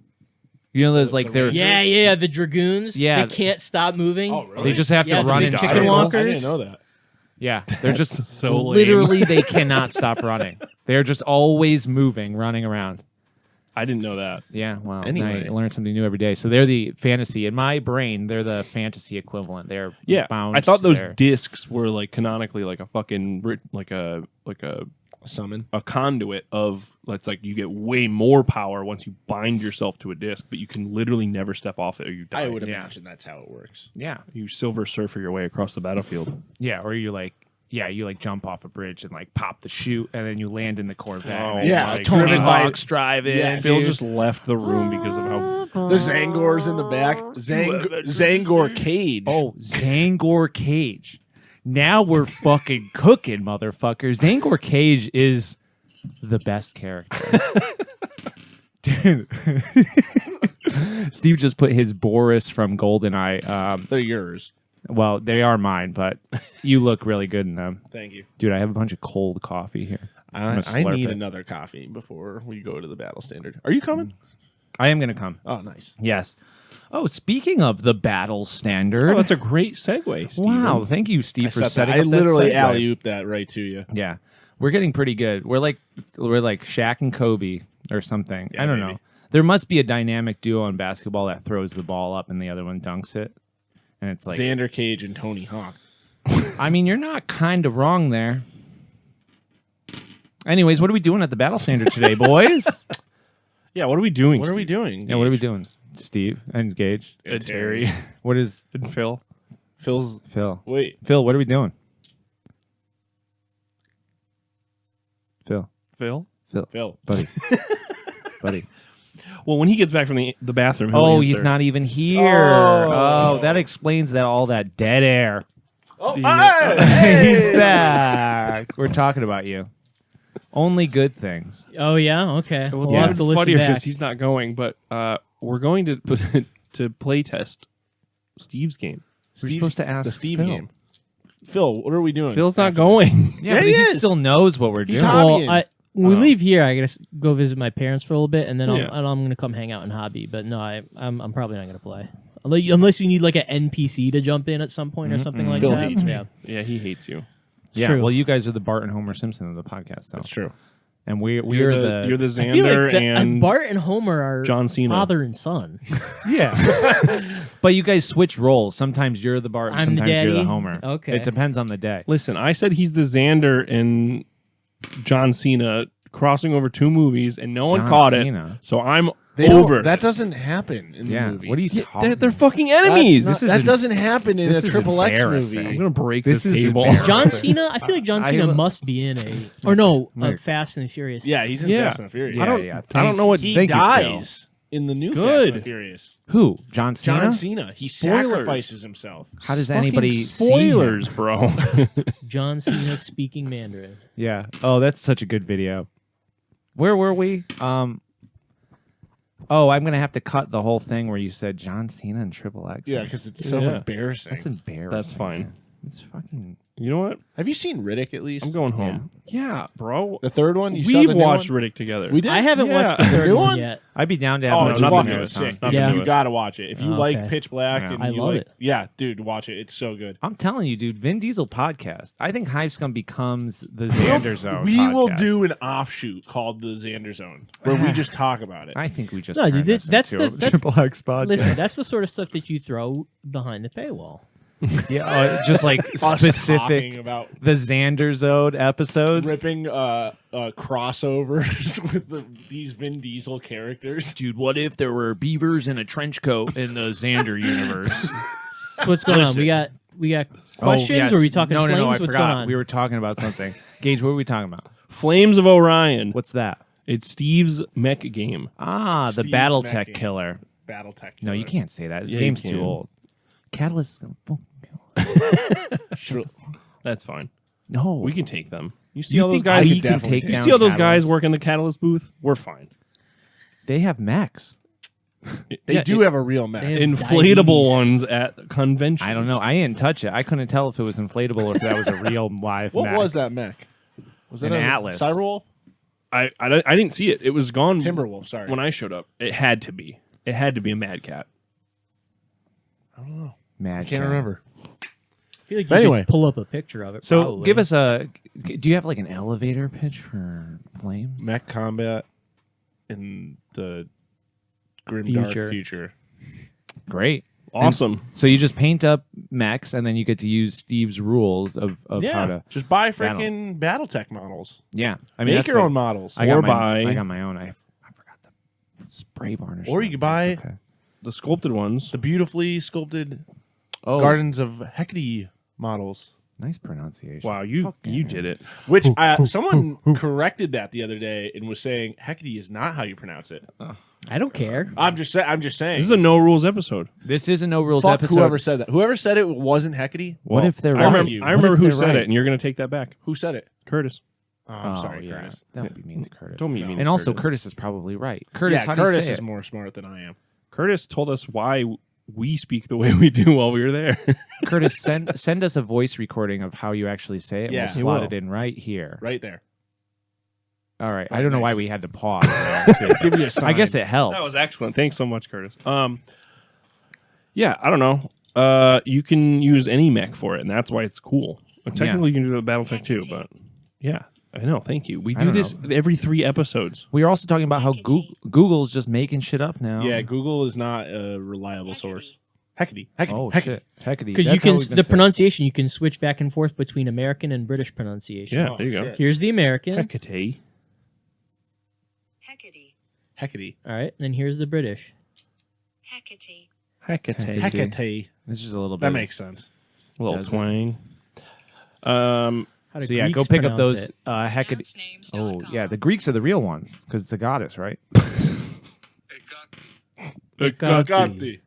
You know, there's like The they're Rangers? Yeah, the dragoons. Yeah. They can't stop moving. Oh, really? they just have to Yeah, the run big in chicken circles. walkers. I didn't know that. Yeah, they're just so lame. literally they cannot stop running. They're just always moving, running around. I didn't know that. Yeah, well, Anyway. I learn something new every day. So they're the fantasy in my brain. They're the fantasy equivalent. They're Yeah, bound. I thought to those their- discs were like canonically like a fucking like a Summon. a conduit of it's like you get way more power once you bind yourself to a disc, but you can literally never step off it or you die. I would Yeah. imagine that's how it works. Yeah, You Silver Surfer your way across the battlefield. yeah, or you like Yeah, you like jump off a bridge and like pop the chute, and then you land in the Corvette. Oh, and yeah, like, Tony Tony Hawk's Hawk's driving. Yeah, Phil dude. just left the room because of how. The Tzaangor's in the back. Tzaangor Cage. Oh, Tzaangor Cage. Now we're fucking cooking, motherfuckers. Tzaangor Cage is the best character. Dude. Steve just put his Boris from GoldenEye. They're yours. Well, they are mine, but you look really good in them. Thank you. Dude, I have a bunch of cold coffee here. I slurp need it. another coffee before we go to the battle standard. Are you coming? I am going to come. Oh, nice. Yes. Oh, speaking of the battle standard. Oh, that's a great segue, Steve. Wow, thank you, Steve, for setting up I that literally segue. alley-ooped that right to you. Yeah. We're getting pretty good. We're like Shaq and Kobe or something. Yeah, I don't maybe. know. There must be a dynamic duo in basketball that throws the ball up and the other one dunks it. And it's like Xander Cage and Tony Hawk. I mean, you're not kind of wrong there. Anyways, what are we doing at the battle standard today, boys? Yeah, what are we doing? What are we doing? Yeah, what are we doing? Steve and Gage. And Terry What is and Phil. Phil's. Phil? Wait. Phil, what are we doing? Phil. Phil. Buddy. Buddy. Well, when he gets back from the bathroom, he'll Oh, he's answer. not even here. Oh, that explains that all that dead air. Oh, He's hey! back. We're talking about you. Only good things. Oh yeah, okay. Well, We'll it's have to listen funnier back. because he's not going, but we're going to play test Steve's game. We're supposed to ask the Steve Phil. game. Phil, what are we doing? Phil's not going. Yeah, Yeah, but he he is. still knows what we're He's doing. hot. Well, hobbying. when we Oh. leave here, I gotta go visit my parents for a little bit, and then Yeah. I'm gonna come hang out in hobby. But no, I'm probably not gonna play unless you need like an NPC to jump in at some point or something like Phil that. hates me. Yeah, Yeah, he hates you. Yeah, true. well, you guys are the Bart and Homer Simpson of the podcast, so. That's true. And we're You're the I feel Xander like and Bart and Homer are John Cena. father and son. yeah. But you guys switch roles. Sometimes you're the Bart, and I'm the sometimes you're the daddy? Homer. Okay. It depends on the day. Listen, I said he's the Xander and John Cena crossing over two movies, and no one John caught Cena. it. So I'm They over don't- That this. doesn't happen in Yeah. the movie. What are you Yeah, talking? they're fucking That's enemies. not- This is that em- doesn't happen in a this is Triple X embarrassing. I'm movie. gonna break This this is table. embarrassing. John Cena, I feel like John Cena must be in a or no, Fast and the Furious. Yeah, he's in Yeah. Fast and the Furious. Yeah, I don't. yeah. I don't know what He Thank you, Phil. dies in the new Fast Good. and the Furious. Who? John Cena? John Cena. He Spoilers. sacrifices himself. How does Fucking anybody spoilers, see him? bro? John Cena speaking Mandarin. Yeah. Oh, that's such a good video. Where were we? Oh, I'm gonna have to cut the whole thing where you said John Cena and Triple X. Yeah, because it's so Yeah. embarrassing. that's embarrassing. That's fine. man. It's fucking. You know what? Have you seen Riddick at least? I'm going home. Yeah, bro. The third one? You saw We've the new watched one? Riddick together. We did? I haven't Yeah. watched the third New one one? yet. I'd be down to have Oh, another it's nothing fucking to it, sick. Tom. Dude. Nothing to You it. gotta watch it. If you Oh, like okay. Pitch Black Yeah. and I you love like, it. yeah, dude, watch it. It's so good. I'm telling you, dude. Vin Diesel podcast. I think Hive Scum becomes the Xander Zone. We will podcast. do an offshoot called the Xander Zone where we just talk about it. I think we just. No, turned dude, this that's into the- a that's- Triple X podcast. Listen, that's the sort of stuff that you throw behind the paywall. Yeah, just like Us specific talking about the Xander Zone episodes. ripping crossovers with these Vin Diesel characters. Dude, what if there were beavers in a trench coat in the Xander universe? So what's going on? We got questions, or are we talking No, flames? no, I What's forgot. going on? We were talking about something. Gage, what were we talking about? Flames of Orion. What's that? It's Steve's mech game. Ah, the Steve's BattleTech Mech game. killer. BattleTech. No, you can't say that. The Yeah, you game's can. too old. Catalyst is gonna fucking kill. That's fine. No, We can take them. You see You all those think guys? we could can definitely take do You down see all those guys Catalyst? work in the Catalyst booth? We're fine. They have mechs. They Yeah, do have a real match. They have inflatable diabetes. ones at conventions. I don't know. I didn't touch it. I couldn't tell if it was inflatable or if that was a real live What mech. was that mech? Was that An a Atlas. Cyberwolf? I didn't see it. It was gone. Timberwolf, sorry. When I showed up, it had to be. It had to be a Mad Cat. I don't know. Mad I can't Cat. remember. I feel like you Anyway. could pull up a picture of it. So probably. give us a. Do you have like an elevator pitch for Flame? Mech combat in the grim Future. dark future. Great. Awesome. And so you just paint up mechs, and then you get to use Steve's rules of how Yeah, to. just buy freaking BattleTech models. Yeah, I mean Make that's your what- own models. I got Or my, buy- I got my own. I forgot the spray varnish. Or you stuff. could buy- It's okay. The sculpted ones. The beautifully sculpted Oh, Gardens of Hecate models. Nice pronunciation. Wow, you did it. Which someone corrected that the other day and was saying Hecate is not how you pronounce it. I don't care. I'm just saying. This is a no rules episode. This is a no rules Fuck episode. whoever said that. Whoever said it wasn't Hecate. What if they're I right? remember who said it, and you're going to take that back. Who said it? Curtis. Oh, I'm sorry, Curtis. That would be mean to Curtis. Don't be mean. And to also, Curtis. Curtis is probably right. Curtis, how do Curtis you say is it? more smart than I am. Curtis told us why we speak the way we do while we were there. Curtis, send us a voice recording of how you actually say it. Yeah, We'll he slot will. it in right here. Right there. All right. Right I don't know why next. we had to pause. Give you a sign. I guess it helps. That was excellent. Thanks so much, Curtis. Yeah, I don't know. You can use any mech for it, and that's why it's cool. Technically, you can do the BattleTech too, but yeah, I know. Thank you. We I do don't this every 3 episodes. We were also talking about how Google's just making shit up now. Yeah, Google is not a reliable source. Hecate. Oh, Hecate. shit. Hecate. Because you That's how can we've been the saying. pronunciation you can switch back and forth between American and British pronunciation. Yeah, there you go. shit. Here's the American. Hecate. Hecate. Hecate. All right, and then here's the British. Hecate. Hecate. Hecate. This is a little bit. That makes sense. A little Does it? twang. How do So yeah, go Greeks pick up pronounce those it? Hecate. Oh yeah, the Greeks are the real ones because it's a goddess, right? Hecate.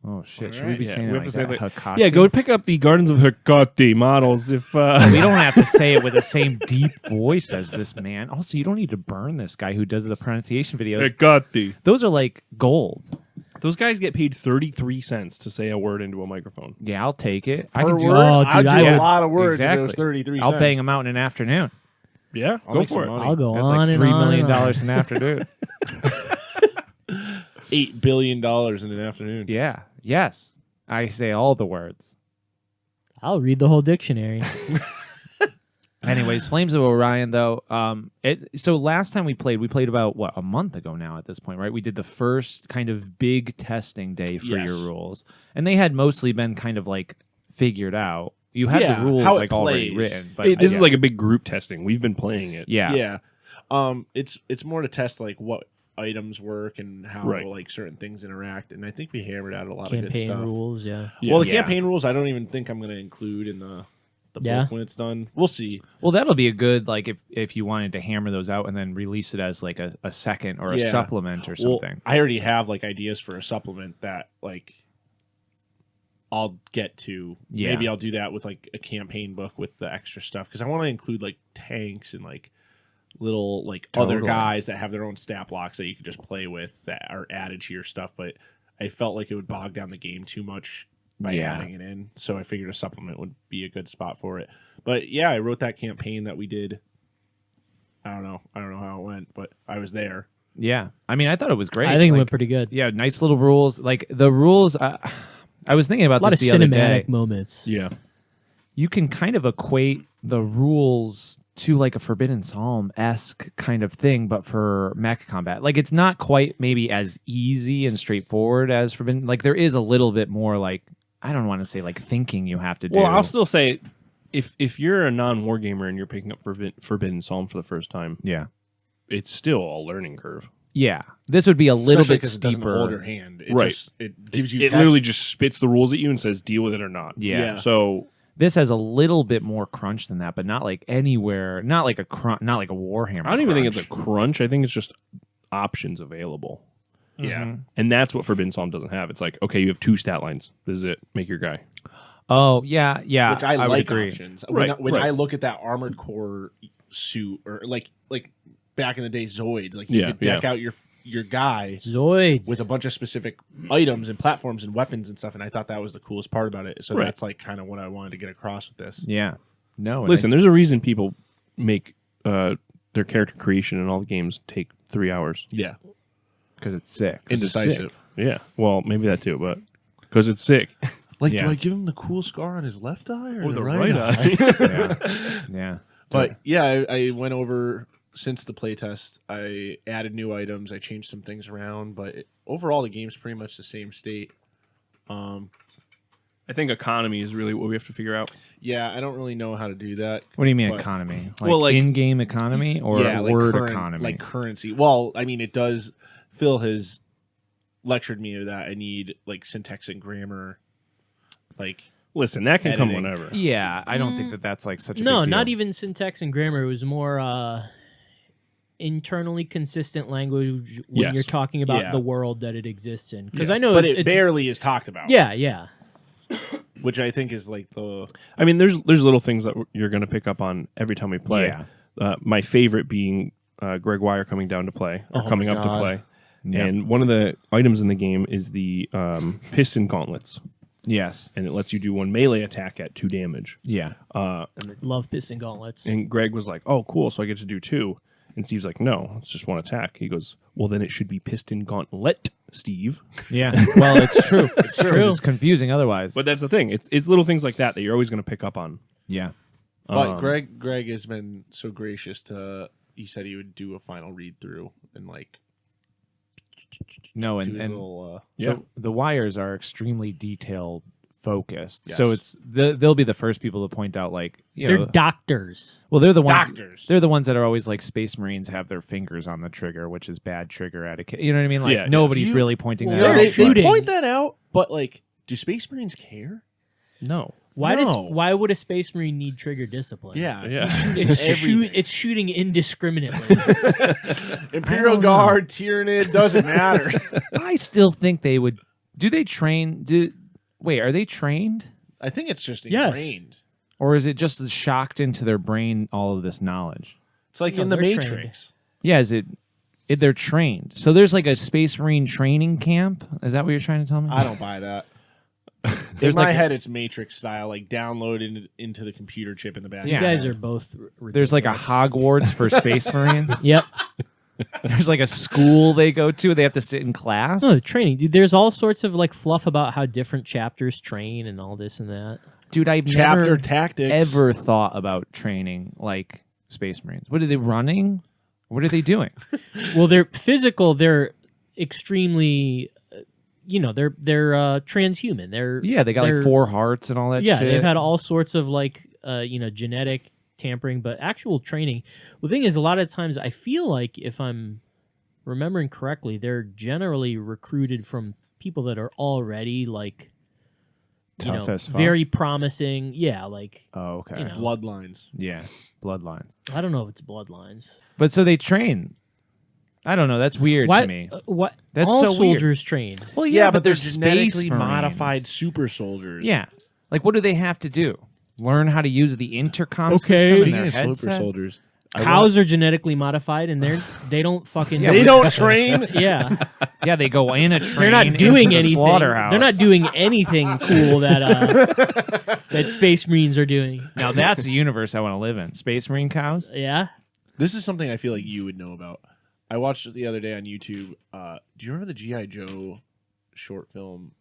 Oh shit, should we Alright, be yeah, saying we it have like to say that? Hecate? Yeah, go pick up the Gardens of Hecate models. If We don't have to say it with the same deep voice as this man. Also, you don't need to burn this guy who does the pronunciation videos. Hecate. Those are like gold. Those guys get paid 33 cents to say a word into a microphone. Yeah, I'll take it. I Per can do word? Oh, I'd dude, do I a would- lot of words if it was Exactly. 33 I'll cents. bang him out in an afternoon. Yeah, I'll go make for some it. money. I'll go That's on like and $3 on million and on. in an afternoon. $8 billion in an afternoon. Yeah. Yes. I say all the words. I'll read the whole dictionary. Anyways, Flames of Orion, though. So last time we played about a month ago now at this point, right? We did the first kind of big testing day for Yes. your rules, and they had mostly been kind of like figured out. You had Yeah, the rules how it like already plays. written, but Hey, this is like a big group testing. We've been playing it. yeah. Yeah. It's more to test like what items work and how Right. like certain things interact, and I think we hammered out a lot of good Campaign stuff. rules, yeah. Well, the Yeah. campaign rules I don't even think I'm going to include in the Yeah. book when it's done. We'll see. Well, that'll be a good like if you wanted to hammer those out and then release it as like a second or a Yeah. supplement or Well, something. I already have like ideas for a supplement that like I'll get to. Yeah. Maybe I'll do that with like a campaign book with the extra stuff because I want to include like tanks and like little like other Totally. guys that have their own stat blocks that you can just play with that are added to your stuff. But I felt like it would bog down the game too much by Yeah. adding it in, so I figured a supplement would be a good spot for it. But yeah, I wrote that campaign that we did. I don't know how it went, but I was there. Yeah, I mean, I thought it was great. I think it Like, went pretty good. yeah, nice little rules. Like the rules, I was thinking about A lot of this the other day. cinematic moments. Yeah. You can kind of equate the rules to like a Forbidden Psalm-esque kind of thing, but for mech combat. Like it's not quite maybe as easy and straightforward as Forbidden. Like there is a little bit more like, I don't want to say like thinking you have to do. Well, I'll still say, if you're a non-wargamer and you're picking up Forbidden Psalm for the first time, yeah. it's still a learning curve. Yeah. This would be a little Especially bit 'cause it doesn't hold your steeper. hand. It Right. just it gives you It text. literally just spits the rules at you and says, deal with it or not. Yeah. Yeah. So, This has a little bit more crunch than that, but not like anywhere, not like a Warhammer. I don't even think crunch. it's a crunch. I think it's just options available. Yeah. Mhm. And that's what Forbidden Psalm doesn't have. It's like, okay, you have 2 stat lines. This is it. Make your guy. Oh, yeah, yeah. Which I would like agree. options. Right, When right. I look at that Armored Core suit, or like back in the day, Zoids, like you Yeah, could deck out your guy Zoids. with a bunch of specific items and platforms and weapons and stuff, and I thought that was the coolest part about it. So Right. that's like kind of what I wanted to get across with this. Yeah. No. Listen, there's a reason people make their character creation in all the games take 3 hours. Yeah, because it's sick. indecisive. Yeah. Well, maybe that too, but because it's sick. Like, Yeah. do I give him the cool scar on his left eye or, Or the right eye? Yeah. Yeah. But yeah, I went over since the playtest. I added new items. I changed some things around, but overall the game's pretty much the same state. I think economy is really what we have to figure out. Yeah, I don't really know how to do that. What do you mean But- economy? Well, like- in-game economy or yeah, like word current- economy? like currency. Well, I mean, it does. Phil has lectured me that I need like syntax and grammar, like Listen, that can come editing. whenever. Yeah, I don't think that's like such a No, big deal. not even syntax and grammar. It was more internally consistent language when Yes. you're talking about Yeah. the world that it exists in. Because Yeah. I know But it's it barely is talked about. yeah. Which I think is like the I mean, there's little things that you're going to pick up on every time we play. Yeah. My favorite being Greg Wire coming down to play, or Oh coming my up to God. play. Yeah. And one of the items in the game is the piston gauntlets. Yes. And it lets you do one melee attack at 2 damage. Yeah. Love piston gauntlets. And Greg was like, oh, cool, so I get to do 2. And Steve's like, no, it's just 1 attack. He goes, well, then it should be piston gauntlet, Steve. Yeah. Well, it's true. It's true. It's confusing otherwise. But that's the thing. It's little things like that you're always going to pick up on. yeah. But Greg has been so gracious to. He said he would do a final read through and like No, do and, his and little. the wires are extremely detail focused. Yes. So they'll be the first people to point out like They're know, doctors. well they're the ones Doctors. they're the ones that are always like Space Marines have their fingers on the trigger, which is bad trigger etiquette. You know what I mean? Like Yeah. nobody's Do you- really pointing Well, that out. they're They shooting. point that out, but like, do Space Marines care? No. Why would a space marine need trigger discipline? Yeah. It's shooting indiscriminately. Imperial I don't Guard, Tyranid, doesn't matter. I still think they would. Do they train? Wait, are they trained? I think it's just Yes. ingrained. Or is it just shocked into their brain all of this knowledge? It's like No, in the they're Matrix. Yeah, they're trained. So there's like a Space Marine training camp. Is that what you're trying to tell me? I don't buy that. There's in my like a- head, it's Matrix style, like downloaded into the computer chip in the back. You Yeah. guys are both ridiculous. There's like a Hogwarts for Space Marines. Yep. There's like a school they go to. They have to sit in class. No, the training. Dude, there's all sorts of like fluff about how different chapters train and all this and that. Dude, I've Chapter never tactics. ever thought about training like Space Marines. What are they running? What are they doing? Well, they're physical. They're extremely, they're transhuman. Yeah, they got they're- like 4 hearts and all that Yeah, shit. they've had all sorts of like, genetic tampering, but actual training. Well, the thing is, a lot of times I feel like if I'm remembering correctly, they're generally recruited from people that are already like, Tough as fuck. very promising. Yeah, like Oh, okay. you know. Bloodlines. Yeah, bloodlines. I don't know if it's bloodlines. But so they train. I don't know. That's weird Why? to me. What? That's all so weird. soldiers train. Well, Yeah, but they're Space genetically Marines. modified super soldiers. Yeah. Like, what do they have to do? Learn how to use the intercom Okay. system in Speaking their of super headset? soldiers, Cows are genetically modified, and they don't fucking. they don't train. Yeah, Yeah, they go in a train. they're not doing into the anything. slaughterhouse. They're not doing anything cool that Space Marines are doing. Now that's a universe I want to live in. Space Marine cows. Yeah. This is something I feel like you would know about. I watched it the other day on YouTube. Do you remember the G.I. Joe short film,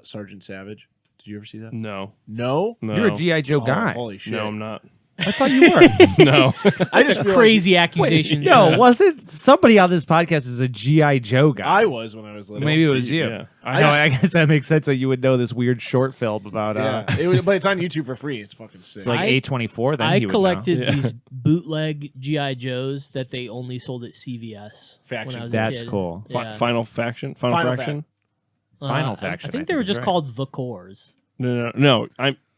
Sergeant Savage? Did you ever see that? No. No? You're a GI Joe Oh, guy. holy shit. No, I'm not. I thought you were. No. I That's just a feel crazy accusation. No, wasn't somebody on this podcast is a GI Joe guy? I was when I was little. Maybe it was you. Yeah. I guess that makes sense that you would know this weird short film about. Yeah, but it's on YouTube for free. It's fucking sick. It's like I- A24. Then I he would know. collected Yeah. these bootleg GI Joes that they only sold at CVS. Faction. when I was That's a kid. cool. Yeah. Final Faction? Final Final Fraction? Final I Faction, think I they were think is just right. called the Cores. No.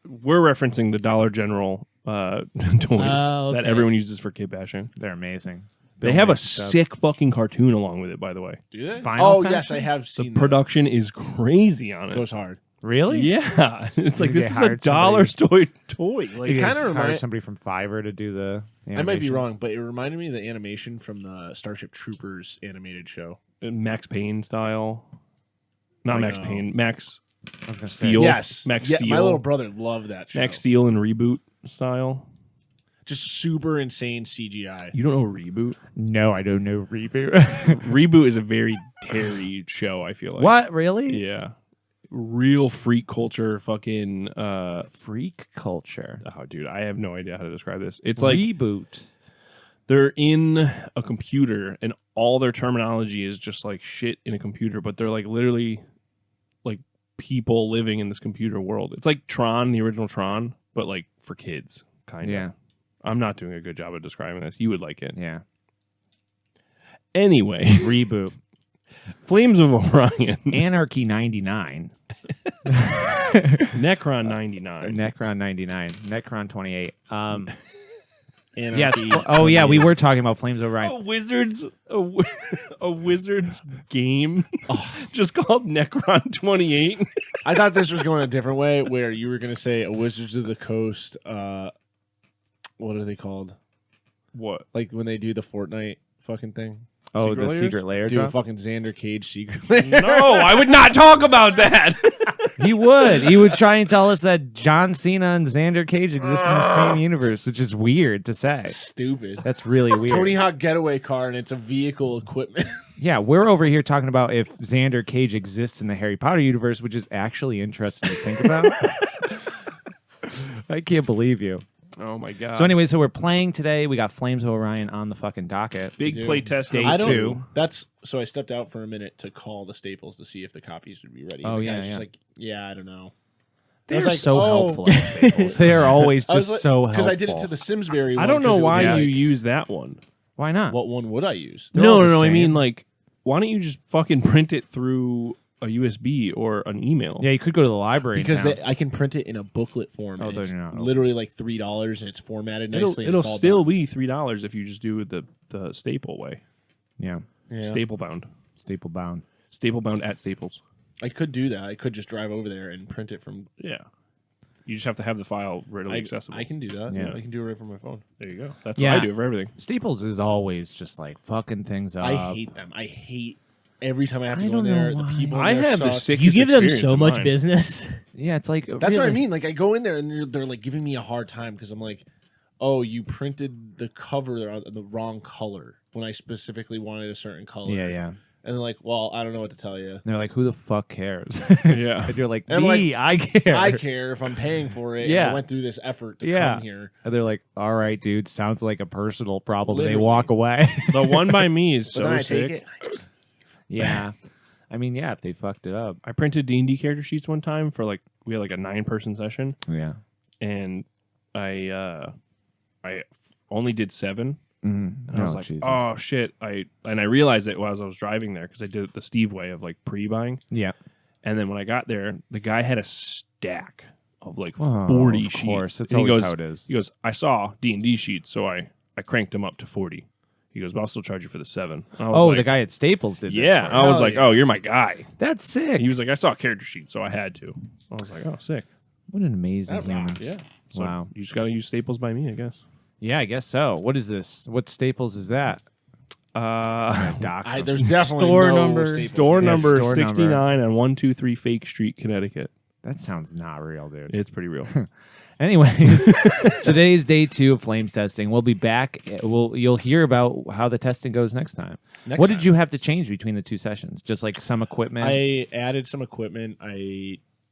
We're referencing the Dollar General toys Oh, that okay. everyone uses for kid bashing. They're amazing. They have a sick fucking cartoon along with it, by the way. Do they? Final Oh, Faction? yes, I have The seen production is crazy on that. it. Goes hard. Really? Yeah. It's like They this is a hired dollar store toy. Like, It You kinda guys hired remind- somebody from Fiverr to do the. I might be animations? wrong, but it reminded me of the animation from the Starship Troopers animated show. Max Payne style. Not I Max know. Payne. Max I was gonna say. Steel. Yes. Max Yeah, Steel. my little brother loved that show. Max Steel and Reboot style. Just super insane CGI. You don't know Reboot? No, I don't know. Reboot. Reboot is a very Terry show, I feel like. What? Really? Yeah. Real freak culture fucking Freak culture. oh dude, I have no idea how to describe this. It's like Reboot. they're in a computer and all their terminology is just like shit in a computer, but they're like literally like people living in this computer world. It's like Tron, the original Tron, but like for kids, kind of. Yeah. I'm not doing a good job of describing this. You would like it. Yeah. Anyway, Reboot. Flames of Orion. Anarchy 99. Necron 99. Necron 99. Necron 28. Anarchy. Yes. Oh, yeah, we were talking about Flames of Orion. A Wizards game just called Necron 28. I thought this was going a different way, where you were going to say a Wizards of the Coast. What are they called? What? Like when they do the Fortnite fucking thing? Oh, Secret the Layers? secret layer Do drop? a fucking Xander Cage secret layer. No, I would not talk about that. He would. He would try and tell us that John Cena and Xander Cage exist in the same universe, which is weird to say. Stupid. That's really weird. Tony Hawk Getaway car, and it's a vehicle equipment. Yeah, we're over here talking about if Xander Cage exists in the Harry Potter universe, which is actually interesting to think about. I can't believe you. Oh my god. So anyway, so we're playing today. We got Flames of Orion on the fucking docket. Big Dude. play test Day I don't. 2. That's so. I stepped out for a minute to call the Staples to see if the copies would be ready. Oh, And the yeah, guy's yeah. just like, yeah, I don't know. They're was like, so oh. helpful. at Staples. They are always I was just like- so helpful. Because I did it to the Simsbury one. I don't 'cause know it would why be you like, use that one. Why not? What one would I use? They're all the No. I same. mean, like, why don't you just fucking print it through a USB or an email? Yeah, you could go to the library in Because town. I can print it in a booklet form. Oh, and they're it's not. literally like $3, and it's formatted It'll, nicely. and it's all still done. be $3 if you just do it the staple way. Yeah, Yeah. Staple bound. staple bound. Staple bound at Staples. I could do that. I could just drive over there and print it from. Yeah. You just have to have the file readily accessible. I can do that. Yeah. I can do it right from my phone. There you go. That's Yeah. what I do for everything. Staples is always just like fucking things up. I hate them. I hate every time I have to I go in don't know there. why. The people. In I there have the suck. sickest You give them experience so in much mine. business. Yeah, it's like That's what I really- mean. Like I go in there and they're like giving me a hard time because I'm like, oh, you printed the cover on the wrong color when I specifically wanted a certain color. Yeah, yeah. And they're like, well, I don't know what to tell you. And they're like, who the fuck cares? Yeah. And you're like, And I'm me, I care. I care if I'm paying for it. Yeah. And I went through this effort to Yeah. come here. And they're like, all right, dude, sounds like a personal problem. And they Literally. walk away. The one by me is But then so I take sick. it. I just, Yeah. I mean, yeah, if they fucked it up. I printed D&D character sheets one time for we had like a 9-person session, Yeah. and I only did 7. Mm-hmm. And I was like, Jesus. oh shit! I realized it as I was driving there because I did it the Steve way of like pre-buying, Yeah. and then when I got there, the guy had a stack of like Oh, 40 of sheets. course. That's And he always goes, how it is. He goes, I saw D&D sheets, so I cranked them up to 40. He goes, but I'll still charge you for the 7. And I was Oh, like, the guy at Staples did this. yeah. for I you. was Oh, like, yeah. oh, you're my guy. That's sick. He was like, I saw a character sheet, so I had to. I was like, oh, sick. What an amazing That human. rocks. Yeah. So Wow. You just got to use Staples by me, I guess. Yeah, I guess so. What is this? What Staples is that? Docs them. there's definitely Store no number. Staples. Store Yeah, number store 69 on 123 Fake Street, Connecticut. That sounds not real, dude. It's pretty real. Anyways, today's day 2 of Flames testing. We'll be back. You'll hear about how the testing goes next time. What did you have to change between the 2 sessions? Just like some equipment? I added some equipment.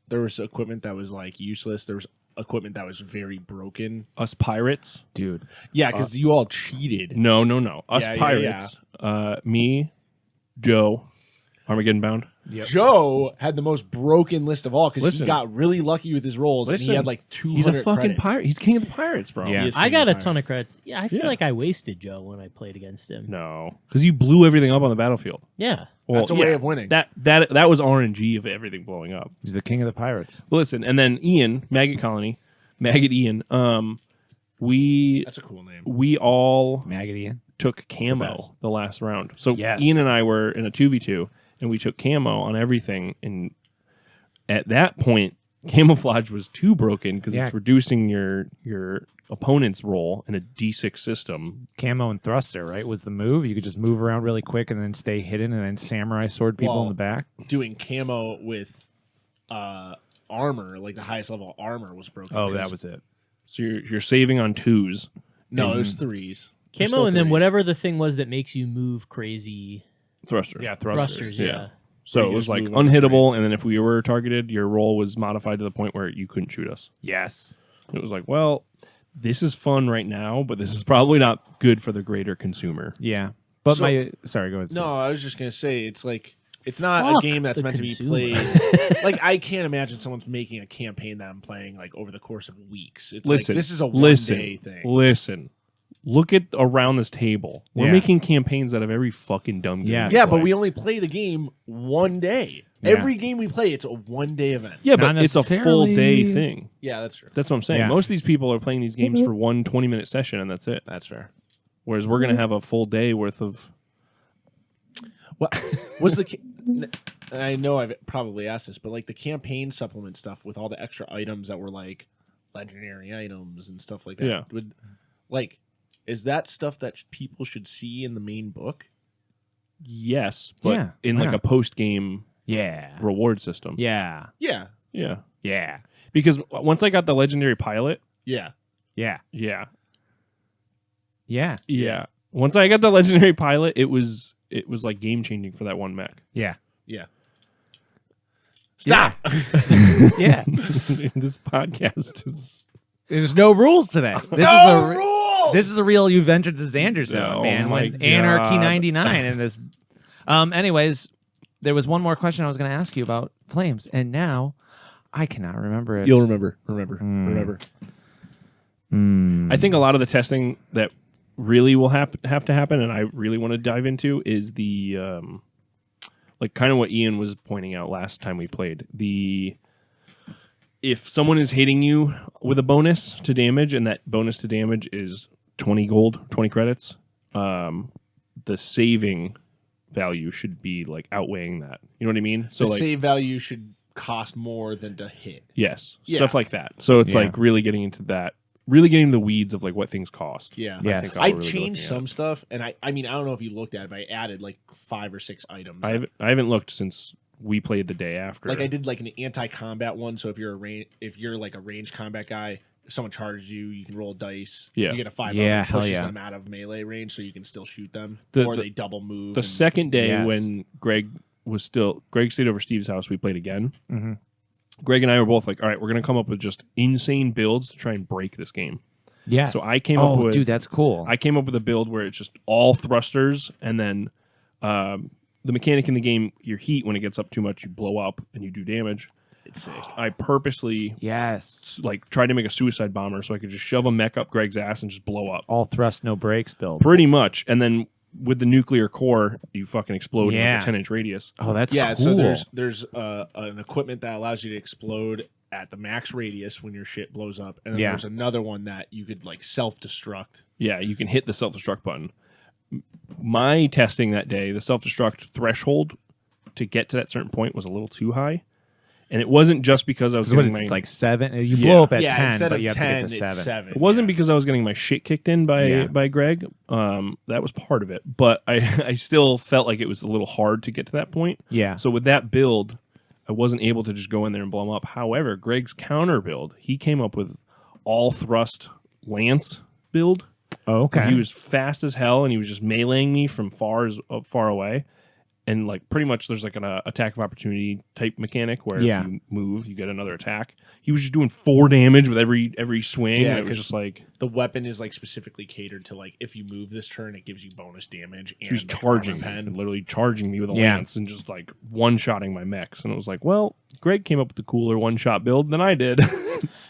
There was equipment that was like useless. There was equipment that was very broken. Us pirates? Dude. Yeah, because you all cheated. No. Us Yeah, pirates. Me, Joe, Armageddon Bound. Joe had the most broken list of all because he Listen. got really lucky with his rolls and he Listen, had like 200 He's a fucking credits. pirate. He's king of the pirates, bro. Yeah. He is I king got of a the ton of pirates. credits. Yeah, I feel Yeah. like I wasted Joe when I played against him. No. Because you blew everything up on the battlefield. Yeah. Well, That's a way of winning. That was RNG of everything blowing up. He's the king of the pirates. Listen, and then Ian, Maggot Ian, That's a cool name. we all Maggot Ian. took the camo best. the last round. So Yes. Ian and I were in a 2v2, and we took camo on everything. And at that point, camouflage was too broken because Yeah. it's reducing your opponent's roll in a D6 system. Camo and thruster, right? Was the move. You could just move around really quick and then stay hidden and then samurai sword people Well, in the back. Doing camo with armor, like the highest level armor, was broken. Oh, 'cause- that was it. So you're saving on 2s. No, it was 3s. They're Camo still and then 3s. whatever the thing was that makes you move crazy Thrusters. Yeah, thrusters. Yeah. Yeah. So Where it you was just like move on the unhittable, and then if we were targeted, your roll was modified to the point where you couldn't shoot us. Yes. It was like, well, this is fun right now, but this is probably not good for the greater consumer. Yeah. But So- sorry, go ahead. Steve. No, I was just gonna say it's like it's not Fuck a game that's the meant to be consumer. played. Like I can't imagine someone's making a campaign that I'm playing like over the course of weeks. It's Listen, like this is a listen, one-day thing. listen. Look at around this table. We're making campaigns out of every fucking dumb game. Yes. Yeah, but we only play the game one day. Yeah. Every game we play, it's a one-day event. Yeah, Not but it's a full day thing. Yeah, that's true. That's what I'm saying. Yeah. Most of these people are playing these games for 1 20-minute session, and that's it. That's fair. Whereas we're going to have a full day worth of... What was the? I know I've probably asked this, but like the campaign supplement stuff with all the extra items that were like legendary items and stuff like that. Yeah. Is that stuff that people should see in the main book? Yes, but in like a post-game reward system. Yeah. Yeah. Yeah. Yeah. Because once I got the legendary pilot... Yeah. Yeah. Yeah. Yeah. Yeah. Once I got the legendary pilot, it was like game-changing for that one mech. Yeah. Yeah. Stop. Yeah. This podcast is... There's no rules today. This is a real you've entered the Xander zone, Oh man. my When Anarchy God. 99 and this. Anyways, there was one more question I was going to ask you about Flames, and now I cannot remember it. You'll remember. Remember. I think a lot of the testing that really will have to happen, and I really want to dive into, is the like kind of what Ian was pointing out last time we played. If someone is hitting you with a bonus to damage, and that bonus to damage is 20 gold, 20 credits, the saving value should be like outweighing that. You know what I mean? So The like save value should cost more than to hit. yes, Yeah. stuff like that. So it's Yeah. like really getting into that, really getting into the weeds of like what things cost. Yeah. Yes. I think I'll I really be changed looking some at stuff, and I mean, I don't know if you looked at it, but I added like 5 or 6 items. it. I haven't looked since we played the day after. Like I did like an anti-combat one, so if you're like a ranged combat guy, if someone charges you, you can roll dice. Yeah. You get a 5 Yeah, it hell pushes yeah. them out of melee range, so you can still shoot them, The- or the- they double move. the and- second day Yes. when Greg stayed over Steve's house, we played again. Mhm. Greg and I were both like, all right, we're going to come up with just insane builds to try and break this game. Yes. So I came up with... dude, that's cool. I came up with a build where it's just all thrusters, and then the mechanic in the game, your heat, when it gets up too much, you blow up and you do damage. It's sick. I purposely yes. like tried to make a suicide bomber so I could just shove a mech up Greg's ass and just blow up. All thrust, no brakes build. Pretty much. And then with the nuclear core, you fucking explode in Yeah. like a 10-inch radius. Oh, that's Yeah, cool. so there's an equipment that allows you to explode at the max radius when your shit blows up, and then Yeah. there's another one that you could like self-destruct. Yeah, you can hit the self-destruct button. My testing that day, the self-destruct threshold to get to that certain point was a little too high. And it wasn't just because I was What getting is my... it, like 7? You Yeah. blow up at yeah, 10, instead but of you have 10, to get to it's 7. 7. It wasn't yeah. because I was getting my shit kicked in by Yeah. Greg. That was part of it. But I still felt like it was a little hard to get to that point. Yeah. So with that build, I wasn't able to just go in there and blow him up. However, Greg's counter build, he came up with all thrust lance build. Oh, okay. He was fast as hell, and he was just meleeing me from far away. And like pretty much there's like an attack of opportunity type mechanic where Yeah. if you move, you get another attack. He was just doing 4 damage with every swing. Yeah, and it was 'cause just like... The weapon is like specifically catered to like if you move this turn, it gives you bonus damage. He was and charging the me, pen. literally charging me with a Yeah. lance and just like one-shotting my mechs. And it was like, well, Greg came up with the cooler one-shot build than I did.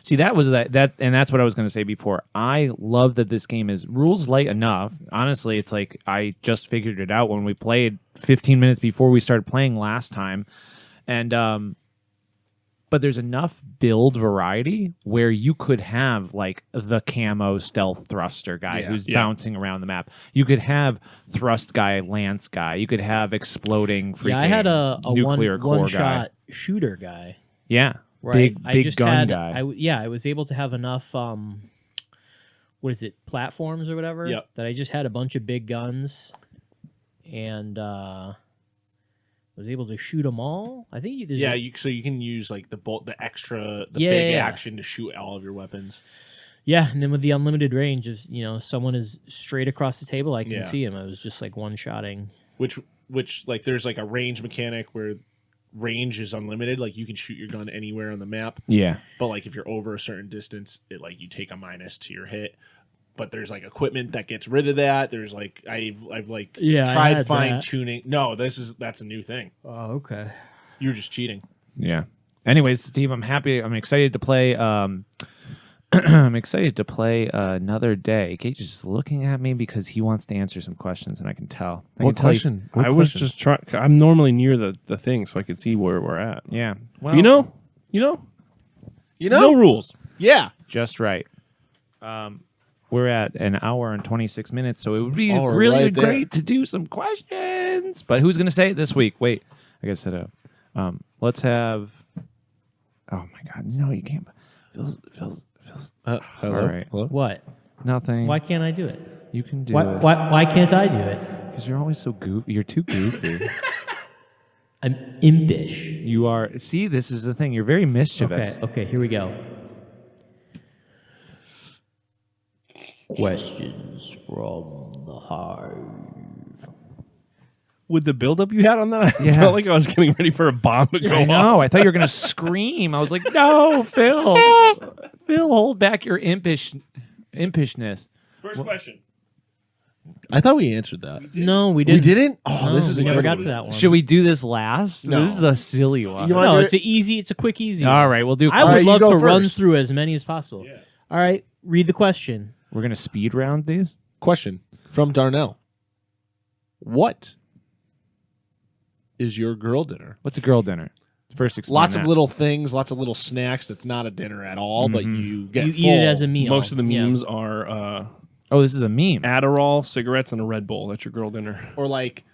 See, that was that, and that's what I was going to say before. I love that this game is rules light enough. Honestly, it's like I just figured it out when we played 15 minutes before we started playing last time, and but there's enough build variety where you could have like the camo stealth thruster guy Yeah. who's Yeah. bouncing around the map. You could have thrust guy, lance guy. You could have exploding freaking Yeah, I had a nuclear core one guy. shot shooter guy. Yeah, Right. big just gun had, guy. I was able to have enough what is it, platforms or whatever, Yep. that I just had a bunch of big guns and was able to shoot them all. I think Yeah, so you can use like the extra, Yeah, big yeah. action to shoot all of your weapons. yeah, and then with the unlimited range, if someone is straight across the table, I can Yeah. see him. I was just like one shotting. Which like there's like a range mechanic where range is unlimited. Like you can shoot your gun anywhere on the map, Yeah. but like if you're over a certain distance, it like you take a minus to your hit. But there's like equipment that gets rid of that. There's like I've like Yeah, I tried had fine tuning. No, that's a new thing. Oh, okay. You're just cheating. Yeah. Anyways, Steve, I'm excited to play I'm excited to play another day. Gage is looking at me because he wants to answer some questions, and I can tell. What question? I was just trying. I'm normally near the thing, so I could see where we're at. Yeah. Well, You know, no rules. Yeah. just right. We're at an hour and 26 minutes, so it would be Oh, really right there. great to do some questions. But who's going to say it this week? Wait, I got to set it up. Let's have. Oh my God! No, you can't. Phil's. Hello? All right. Hello? What? Nothing. Why can't I do it? You can do Why, it. why can't I do it? Because you're always so goofy. You're too goofy. I'm impish. You are. See, this is the thing. You're very mischievous. Okay, here we go. Questions from the hive. With the buildup you had on that, I Yeah. felt like I was getting ready for a bomb to go I off. know. I thought you were gonna scream. I was like, "No, Phil, Phil, hold back your impishness." First question. I thought we answered that. No, we We didn't. didn't? Oh, No, this is we a never good got one. to that one. Should we do this last? No. This is a silly one. You wanna No, do it's it? it's a quick, easy. All right, we'll do. I All would right, you love go to run first. through as many as possible. Yeah. All right, read the question. We're gonna speed round these. Question from Darnell. What is your girl dinner? What's a girl dinner? First, explain Lots that. of little things, lots of little snacks. That's not a dinner at all, but you get You eat it full. as a meal. Most of the Yeah. memes are Oh, this is a meme. Adderall, cigarettes, and a Red Bull. That's your girl dinner. Or like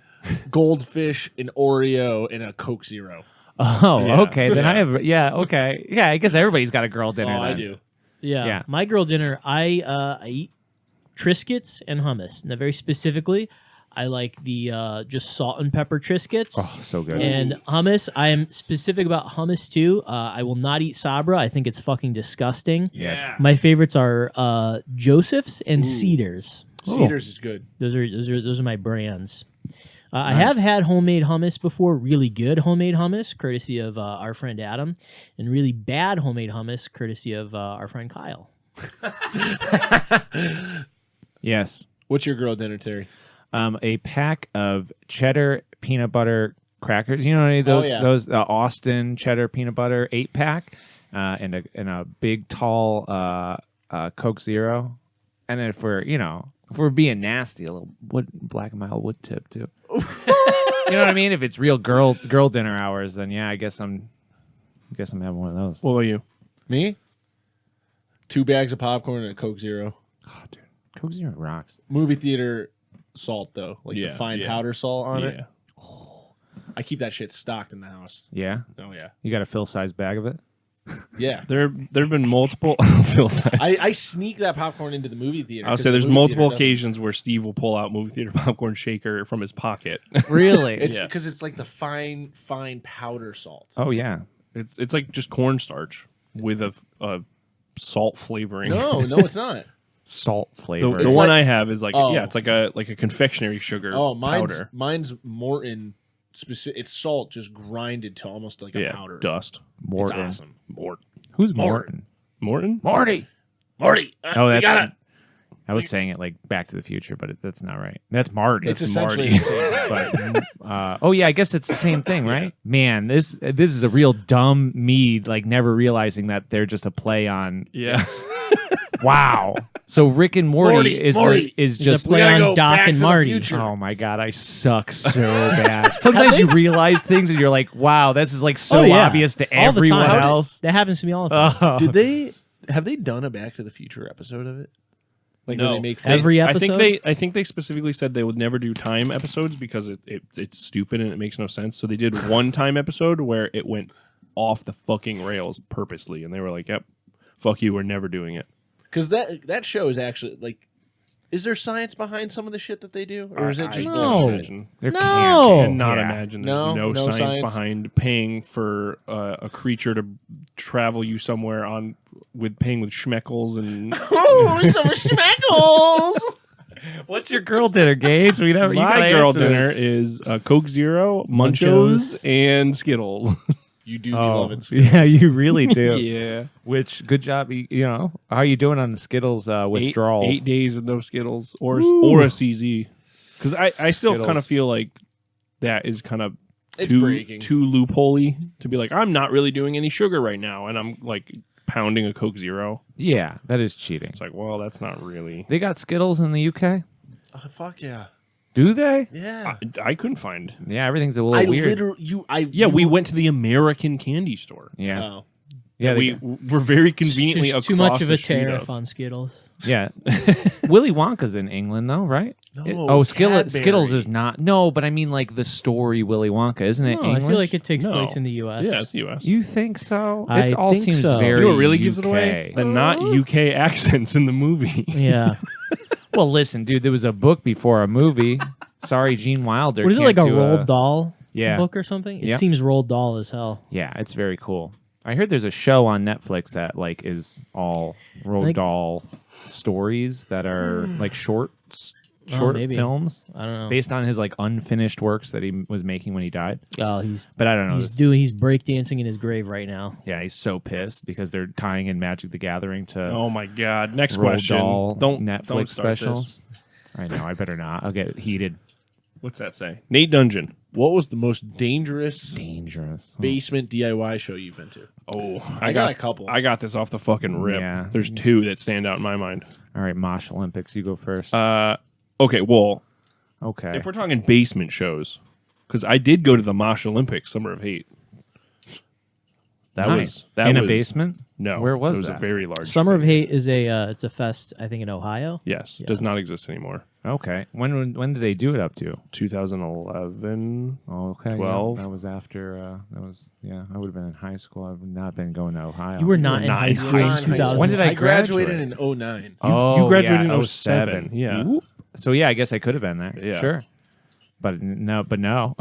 goldfish, an Oreo, and a Coke Zero. Oh, Yeah. okay. Then I have. Yeah, okay. Yeah, I guess everybody's got a girl dinner. I then. do. Yeah. Yeah. My girl dinner, I eat Triscuits and hummus. Now, very specifically, I like the just salt and pepper Triscuits. Oh, so good. And hummus, I am specific about hummus too. I will not eat Sabra. I think it's fucking disgusting. Yes. My favorites are Joseph's and Cedars. Cedars is good. Those are my brands. I have had homemade hummus before, really good homemade hummus, courtesy of our friend Adam, and really bad homemade hummus, courtesy of our friend Kyle. Yes. What's your girl dinner, Terry? A pack of cheddar peanut butter crackers. You know any of those? Oh, yeah. Those Austin cheddar peanut butter 8-pack, and a big tall Coke Zero, and then if we're being nasty, a little black and mild wood tip too. You know what I mean? If it's real girl dinner hours, then yeah, I guess I'm having one of those. What about you? Me? 2 bags of popcorn and a Coke Zero. Oh, dude, Coke Zero rocks. Movie theater salt though, like Yeah, the fine yeah. powder salt on it. Yeah. I keep that shit stocked in the house. Yeah, Oh yeah, you got a Phil-sized bag of it. yeah. There've been multiple. I sneak that popcorn into the movie theater. I'll 'cause say the there's movie multiple theater doesn't- occasions where Steve will pull out movie theater popcorn shaker from his pocket. Really? It's Yeah. because it's like the fine powder salt. Oh yeah. It's like just cornstarch with a salt flavoring. No, it's not. Salt The, flavor. the It's one like- I have is like Oh. it's like a confectionery sugar Oh, powder. mine's Morton. It's salt just grinded to almost like a Yeah, powder. dust. It's Morton. awesome. Who's Morton? Morton? Morty. Marty. Oh, we that's. got it. I was saying it like Back to the Future, but that's not right. That's Marty. It's It's essentially Marty. the same. But oh yeah, I guess it's the same thing, right? Man, this is a real dumb me, like never realizing that they're just a play on. Yeah. Wow. So Rick and Morty is Morty. is It's just. a play gotta on go Doc Back and to the Marty. Future. Oh my god, I suck so bad. Sometimes you realize things and you're like, "Wow, this is like so Oh, yeah. obvious to All the time. everyone else." That happens to me all the time. Oh. Have they done a Back to the Future episode of it? Like No. where they make Every I episode. think they specifically said they would never do time episodes because it's stupid and it makes no sense. So they did one time episode where it went off the fucking rails purposely, and they were like, "Yep, fuck you, we're never doing it." because that show is actually like. Is there science behind some of the shit that they do, or is it just No. bullshit? There No. can't be. Cannot Yeah. imagine No, there's no no science science. behind paying for a creature to travel you somewhere paying with schmeckles and Oh, some schmeckles. What's your girl dinner, Gage? We never. you my gotta girl answer dinner this. is Coke Zero, Munchos, and Skittles. You do be Oh, loving Skittles. yeah, you really do. Yeah, Which good job. How are you doing on the Skittles withdrawal? 8 days with no Skittles or Woo. a CZ. Because I still Skittles. kind of feel like that is kind of It's too breaking. loophole-y to be like, I'm not really doing any sugar right now, and I'm like pounding a Coke Zero. Yeah, that is cheating. It's like, well, that's not really. They got Skittles in the UK? Fuck yeah. Do they? Yeah. I couldn't find. Yeah, everything's a little weird. We went to the American candy store. Yeah. Oh. Yeah, we were very conveniently It's across too much of the a street tariff on Skittles. Yeah. Willy Wonka's in England, though, right? No, Skittles is not. No, but I mean, like, the story Willy Wonka. Isn't it English? I feel like it takes No. place in the U.S. Yeah, it's the U.S. You think so? I It all think seems so. very You know what really UK. gives it away? The not UK accents in the movie. Yeah. Well, listen, dude, there was a book before a movie. Sorry, Gene Wilder. What is it, like a can't do Roald Dahl book or something? It Yep. seems Roald Dahl as hell. Yeah, it's very cool. I heard there's a show on Netflix that like is all Roald Dahl stories that are like short maybe. films I don't know. based on his like unfinished works that he was making when he died. Oh, But I don't know. he's breakdancing in his grave right now. Yeah, he's so pissed because they're tying in Magic the Gathering to Oh my God! Next Roald question. Dahl Don't Netflix start specials. this. I know. I better not. I'll get heated. What's that say? Nate Dungeon. What was the most dangerous Dangerous. basement DIY show you've been to? Oh, I got a couple. I got this off the fucking rip. Yeah. There's two that stand out in my mind. All right, Mosh Olympics. You go first. Okay, well, okay. if we're talking basement shows, because I did go to the Mosh Olympics Summer of Hate. That Nice. was in a basement. No, Where was it was that? a very large. Summer of Hate is it's a fest, I think, in Ohio. Yes, does not exist anymore. Okay. When did they do it up to? 2011. Okay. 12. Yeah, that was after. I would have been in high school. I've not been going to Ohio. You were not in high school in 2000. When did I graduated graduate? in 09. Oh, you graduated yeah, in 07. Yeah. Oop. So yeah, I guess I could have been there. Yeah. Sure. But no. But no.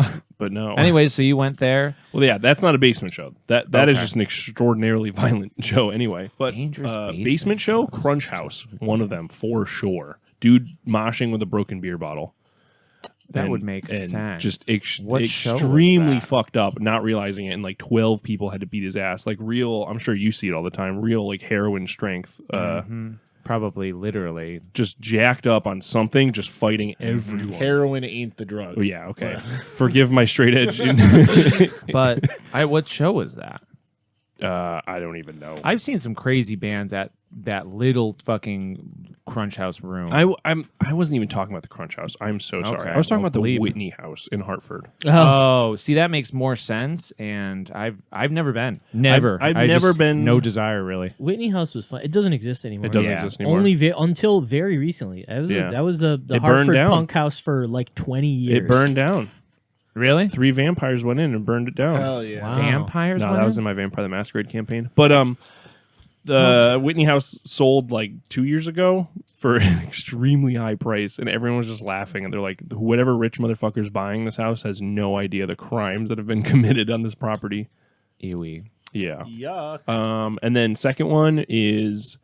Anyways, so you went there. Well, yeah, that's not a basement show. That is Okay. just an extraordinarily violent show anyway. But Dangerous basement show, Crunch House, one of them for sure. Dude moshing with a broken beer bottle. That would make sense. Just What show was extremely that? fucked up, not realizing it, and like 12 people had to beat his ass. Like real, I'm sure you see it all the time. Real like heroin strength. Probably literally. Just jacked up on something, just fighting everyone. Heroin ain't the drug. Oh, yeah, okay. Forgive my straight edge. But what show was that? I don't even know. I've seen some crazy bands at that little fucking Crunch House room. I wasn't even talking about the Crunch House. I'm so sorry. Okay, I was talking well, about the believe- Whitney House in Hartford. Oh, see, that makes more sense. And I've never been. Never. I've I never just- been- No desire, really. Whitney House was fun. It doesn't exist anymore. It doesn't Yeah. exist anymore. Only until very recently. That was the It burned Hartford down. punk house for like 20 years. It burned down. Really? 3 vampires went in and burned it down. Hell yeah. Wow. Vampires? No, went that was in? in my Vampire the Masquerade campaign. But the Whitney House sold like 2 years ago for an extremely high price, and everyone was just laughing. And they're like, whatever rich motherfucker's buying this house has no idea the crimes that have been committed on this property. Ewy. Yeah. Yuck. And then second one is,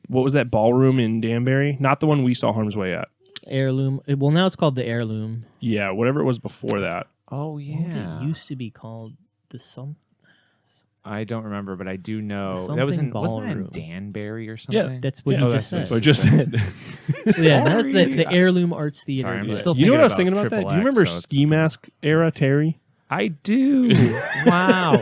what was that ballroom in Danbury? Not the one we saw Harm's Way at. Heirloom. Well, now it's called the Heirloom. Yeah, whatever it was before that. Oh, yeah. It used to be called the some. I don't remember, but I do know. Something that wasn't that in ballroom. Danbury or something? That's what Yeah, you just that's said. what I just said. Yeah, that's the Sorry. Heirloom Arts Theater. Sorry, I'm Yeah. still You know what I was thinking thinking about that? about You remember XXX, so Ski Mask era, Terry? I do. Wow.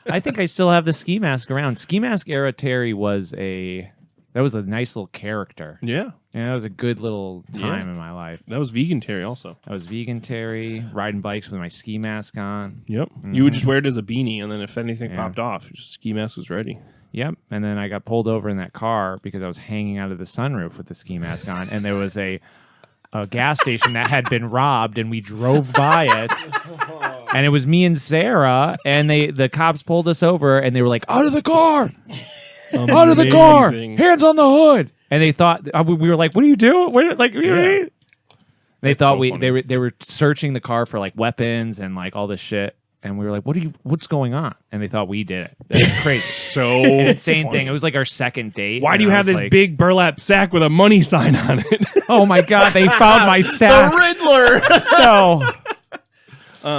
I think I still have the Ski Mask around. Ski Mask era Terry was a nice little character. Yeah. And that was a good little time Yeah. in my life. That was vegan Terry also. I was vegan Terry, riding bikes with my ski mask on. Yep. You would just wear it as a beanie, and then if anything popped off, just Ski Mask was ready. Yep. And then I got pulled over in that car because I was hanging out of the sunroof with the ski mask on, and there was a gas station that had been robbed, and we drove by it. And it was me and Sarah, and the cops pulled us over, and they were like, "Out of the car! Out of the car! Amazing. Hands on the hood!" And they thought we were like, "What are you doing?" They That's thought so funny. they were searching the car for like weapons and like all this shit. And we were like, what's going on? And they thought we did it. That's crazy. So Insane funny. thing. It was like our second date. Why and do you I have was this like, big burlap sack with a money sign on it? Oh my God, they found my sack. Riddler. No.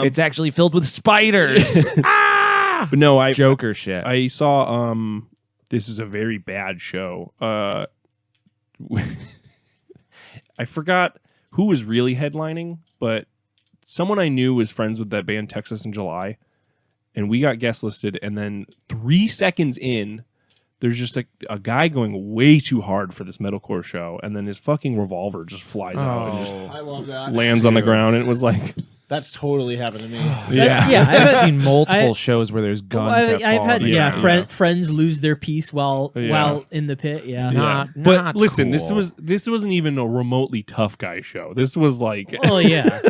It's actually filled with spiders. But no, Joker shit. I saw this is a very bad show. I forgot who was really headlining, but someone I knew was friends with that band Texas in July, and we got guest listed, and then 3 seconds in, there's just a guy going way too hard for this metalcore show, and then his fucking revolver just flies out and just I love that. lands on the ground, and it was like, that's totally happened to me. I've seen multiple shows where there's guns. I've had Yeah. friends lose their piece while in the pit. Yeah, Not listen, cool. this wasn't even a remotely tough guy show. This was like, oh yeah.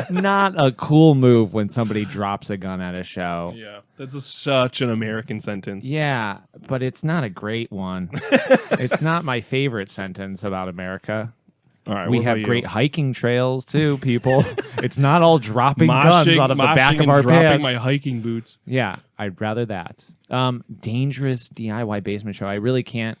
not a cool move when somebody drops a gun at a show. yeah, that's such an American sentence. Yeah, but it's not a great one. It's not my favorite sentence about America. All right, We what have about great you? hiking trails too, people. It's not all dropping guns out of the back Moshing of and our dropping pants. my hiking boots. Yeah, I'd rather that. Dangerous DIY basement show. I really can't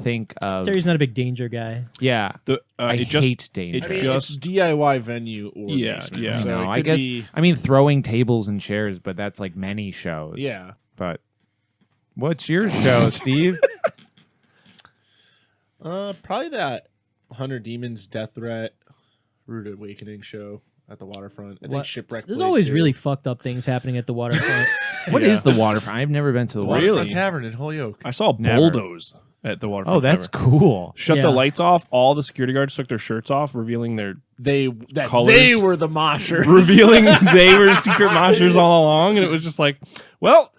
think of. Terry's not a big danger guy. Yeah, I hate danger. It's DIY venue or basement. yeah. So No, it I could guess. be- I mean, throwing tables and chairs, but that's like many shows. yeah. But what's your show, Steve? Probably that 100 Demons Death Threat Rude Awakening show at the waterfront. I think What? Shipwreck. There's played always too. really fucked up things happening at the waterfront. What is the waterfront? I've never been to the Waterfront waterfront. Tavern in Holyoke. I saw Never. bulldoze at the waterfront. Oh, that's Tavern. cool. Shut Yeah. the lights off. All the security guards took their shirts off, revealing They Colors. were the moshers. revealing they were secret moshers all along, and it was just like, well,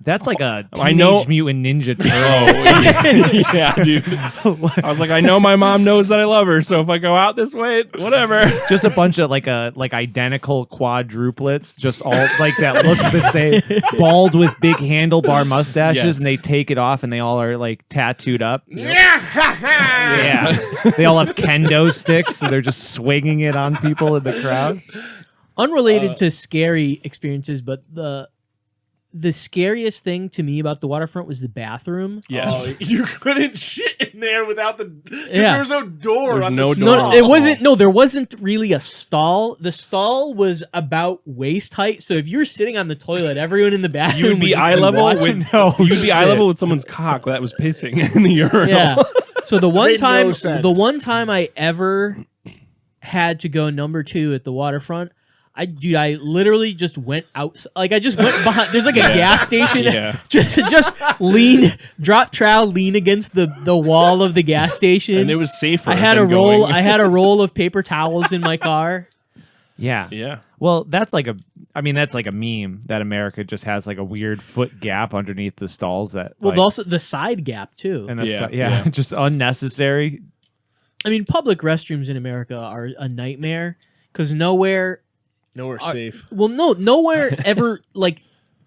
That's like a I Teenage know- Mutant Ninja Turtle. yeah, dude. I was like, I know my mom knows that I love her, so if I go out this way, whatever. Just a bunch of like identical quadruplets, just all like that look the same, bald with big handlebar mustaches, Yes. and they take it off and they all are like tattooed up. Yeah. Yeah, they all have kendo sticks, so they're just swinging it on people in the crowd. Unrelated to scary experiences, but the scariest thing to me about the waterfront was the bathroom. Yes. Oh, you couldn't shit in there without the. Yeah. There was no door. There's on no the door. stall. No, it wasn't. No, there wasn't really a stall. The stall was about waist height. So if you were sitting on the toilet, everyone in the bathroom You would be just eye be level watching. with you'd be eye level with someone's cock that was pissing in the urinal. Yeah. So the one Made no time, sense. the one time I ever had to go number 2 at the waterfront, I literally just went out. Like I just went behind. There's like a gas station. Yeah. Just drop trowel, lean against the wall of the gas station. And it was safer. I had a than roll. going. I had a roll of paper towels in my car. Yeah. Yeah. Well, that's like a meme that America just has like a weird foot gap underneath the stalls that. Well, like, also the side gap too. and the Yeah, yeah, just unnecessary. I mean, public restrooms in America are a nightmare because nowhere safe. Well, nowhere ever like.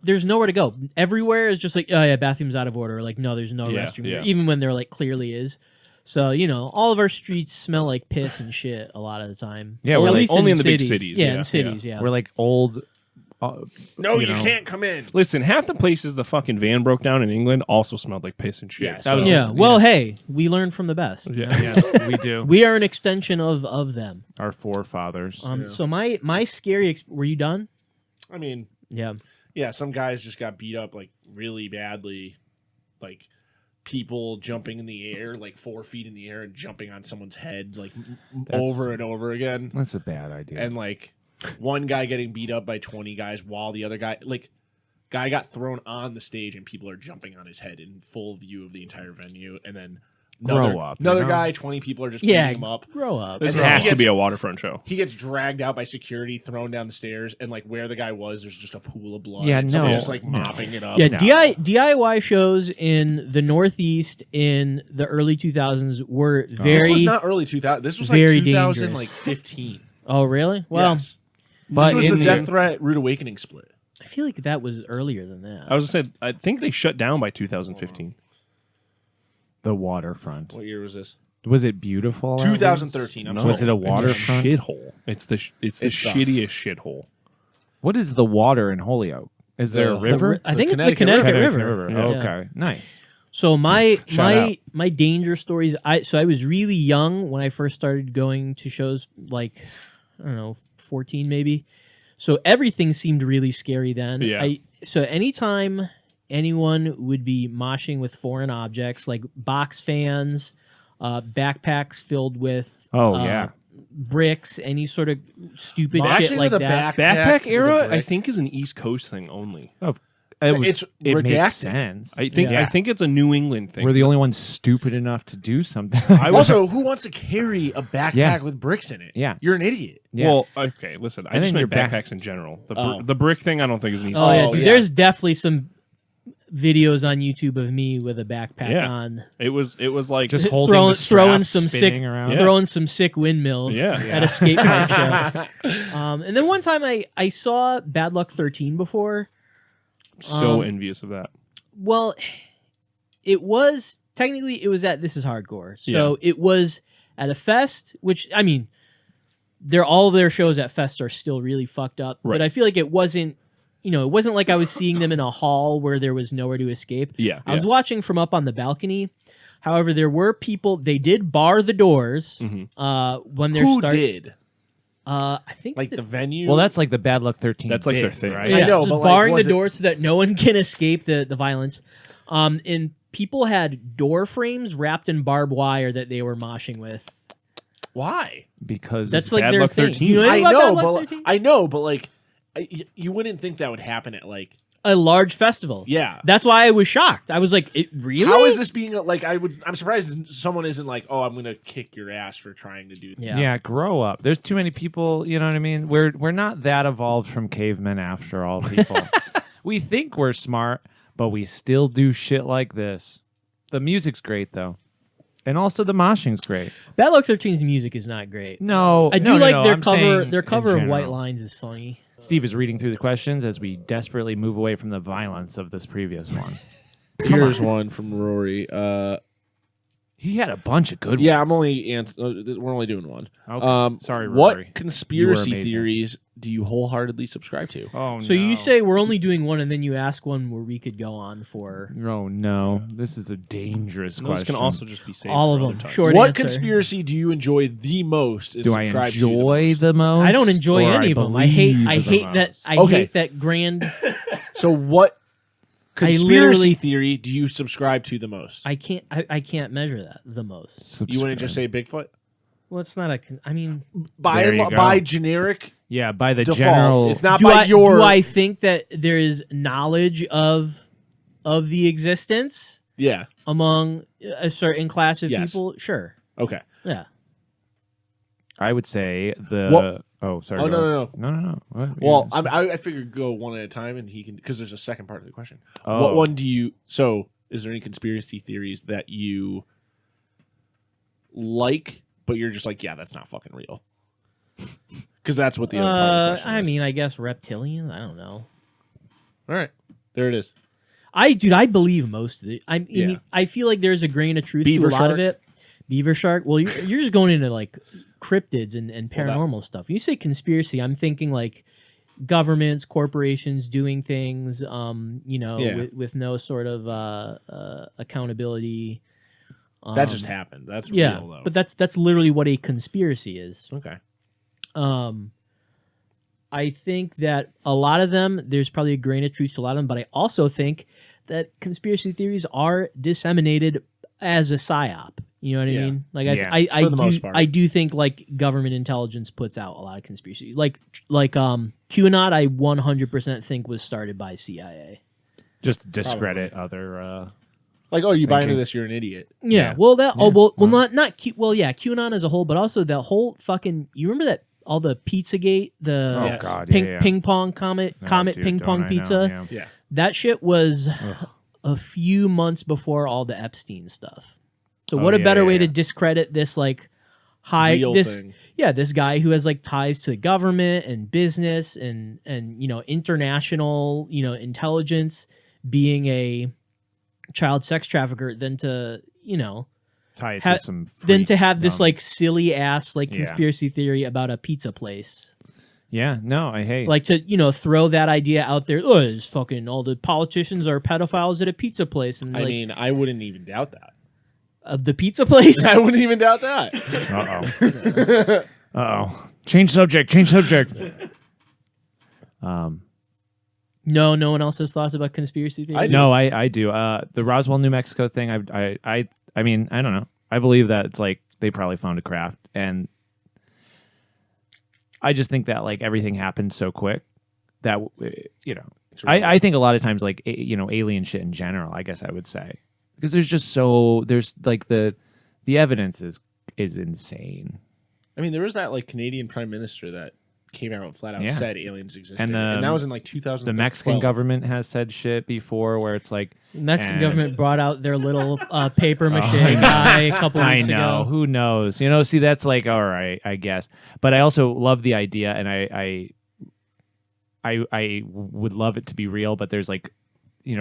There's nowhere to go. Everywhere is just like, oh yeah, bathroom's out of order. Like, no, there's no Yeah, restroom yeah. here, even when there like clearly is. So all of our streets smell like piss and shit a lot of the time. Yeah, or we're at like least only in the cities. big cities, Yeah, yeah, in cities. Yeah, We're like old. No, you know. can't come in. Listen, half the places the fucking van broke down in England also smelled like piss and shit. Yes. So- yeah. Well, hey, we learn from the best. Yeah. Yes, we do. We are an extension of them. Our forefathers. So my scary. Were you done? I mean, Yeah. yeah, some guys just got beat up like really badly, like people jumping in the air, like 4 feet in the air and jumping on someone's head, like over and over again, That's a bad idea. and like one guy getting beat up by 20 guys while the other guy got thrown on the stage and people are jumping on his head in full view of the entire venue, and then Grow up, another you know? guy, 20 people are just Yeah. beating him up. Grow up. This And then has he to be gets- a waterfront show. He gets dragged out by security, thrown down the stairs, and like where the guy was, there's just a pool of blood. Yeah, and someone's no. just like mopping it up. Yeah, No. DIY shows in the Northeast in the early 2000s were This very. was not early 2000. This was like very 2015. Oh, really? Well, Yes. But this was in the the- Death Threat Rude Awakening split. I feel like that was earlier than that. I was gonna say, I think they shut down by 2015. the waterfront. What year was this? Was it beautiful? 2013. I'm No. sorry. Was it a waterfront? It's a shithole. It's the It sucked. shittiest shithole. What is the water in Holyoke? Is there a The river? I think it's the Connecticut Connecticut River. River. Yeah. Okay, nice. So my Shout my danger stories. I was really young when I first started going to shows. Like I don't know, 14 maybe. So everything seemed really scary then. Yeah. So anytime anyone would be moshing with foreign objects like box fans, backpacks filled with Yeah. bricks, any sort of stupid Moshing shit like with a that. backpack Backpack with a era, brick. I think, is an East Coast thing only. It's it redacted. makes sense. I think it's a New England thing. We're the only ones stupid enough to do something. Also, who wants to carry a backpack with bricks in it? Yeah. You're an idiot. Yeah. Well, okay, listen. I just then meant your backpacks in general. The brick thing, I don't think is an easy. Oh yeah, Oh, dude, yeah. there's definitely some videos on YouTube of me with a backpack on, It was like just holding the throwing straps, some sick, spinning around. throwing some sick windmills at a skate park show. And then one time I saw Bad Luck 13 before. so envious of that. Well, it was technically at This Is Hardcore, so it was at a fest. Which I mean, all of their shows at fests are still really fucked up. Right. But I feel like it wasn't. It wasn't like I was seeing them in a hall where there was nowhere to escape. Yeah, I was watching from up on the balcony. However, there were people. They did bar the doors when they're Who starting. did? I think Like the venue? Well, that's like the Bad Luck 13. That's like bit, their thing. right? yeah, I know, just but, like, barring the was it- doors so that no one can escape the violence. And people had door frames wrapped in barbed wire that they were moshing with. Why? Because That's it's like Bad their Luck thing. 13. Do you know I anything about Bad know, Luck but 13? I know, but like, you wouldn't think that would happen at like. A large festival. Yeah. That's why I was shocked. I was like, "It really? How is this being like? I'm surprised someone isn't like, oh, I'm gonna kick your ass for trying to do. Yeah. grow up. There's too many people. You know what I mean? We're not that evolved from cavemen after all. People, we think we're smart, but we still do shit like this. The music's great though, and also the moshing's great. Bad Luck 13's music is not great. No, I do no, like no, their I'm cover. saying Their in cover of White general. Lines is funny. Steve is reading through the questions as we desperately move away from the violence of this previous one. Here's one from Rory. He had a bunch of good Yeah, ones. I'm only we're only doing one. Okay. Sorry, Rory. What You were conspiracy amazing. theories do you wholeheartedly subscribe to? Oh, So you say we're only doing one, and then you ask one where we could go on for Oh no, this is a dangerous Those question. can also just be saved all for of other them. times. Short What answer. conspiracy do you enjoy the most? And Do I subscribe to the enjoy most? the most? I don't enjoy or any of them. I hate believe that. the I most? Okay. hate that grand. So what conspiracy literally- theory do you subscribe to the most? I can't measure that the most. You wouldn't just say Bigfoot? Well, it's not a. I mean, There you go. By generic Yeah, by the default. general. It's not do by your. do I think that there is knowledge of the existence Yeah. among a certain class of Yes. people? Sure. Okay. Yeah. I would say the. What- Oh, sorry. Oh, go no. on. no. What? Well, Yeah, I figured go one at a time, and he can because there's a second part of the question. Oh. What one do you? So, is there any conspiracy theories that you like, but you're just like, yeah, that's not fucking real? Because that's what the other part of the question I is. mean, I guess reptilian. I don't know. All right, there it is. I believe most of it. I mean, Yeah. I feel like there's a grain of truth Beaver to a lot shark? of it. Beaver shark. Well, you're just going into like cryptids and paranormal stuff. When you say conspiracy, I'm thinking like governments, corporations doing things, Yeah. with no sort of accountability. That just happened. That's yeah, real, though. but that's literally what a conspiracy is. Okay. I think that a lot of them, there's probably a grain of truth to a lot of them, but I also think that conspiracy theories are disseminated as a psyop. You know what I Yeah. mean? Like Yeah, I for the most part. I do think like government intelligence puts out a lot of conspiracy. Like QAnon, I 100% think was started by CIA. just to discredit other. Like, oh, you buy into Thinking. this, you're an idiot. Yeah. Yeah. Well, that Yeah. not Q. Well, yeah, QAnon as a whole, but also the whole fucking. You remember that all the Pizzagate, the Oh Yes. God, ping yeah. ping pong comet Oh, dude, ping don't pong I know, pizza. yeah. Yeah. That shit was Ugh. a few months before all the Epstein stuff. So Oh, what a yeah, better yeah, way to yeah. discredit this like high Real this thing. this guy who has like ties to government and business and international intelligence being a child sex trafficker than to Tie it Ha- to some. than to have freak this dumb- like silly ass like Yeah. conspiracy theory about a pizza place. Yeah, no, I hate. Like to throw that idea out there. Oh, it's fucking all the politicians are pedophiles at a pizza place, and I like mean, I wouldn't even doubt that. the pizza place. I wouldn't even doubt that. Uh-oh. Change subject. Change subject. No one else has thoughts about conspiracy theories. No, I do. The Roswell, New Mexico thing. I mean, I don't know. I believe that it's like they probably found a craft, and I just think that like everything happened so quick that I think a lot of times, like, alien shit in general, I guess I would say, because there's like the evidence is insane. I mean, there was that like Canadian Prime Minister that came out and flat out said aliens existed, and that was in like 2000. The Mexican government has said shit before, where it's like Mexican government brought out their little paper mache guy a couple weeks ago. I know. Who knows? See, that's like, all right, I guess. But I also love the idea, and I would love it to be real. But there's like,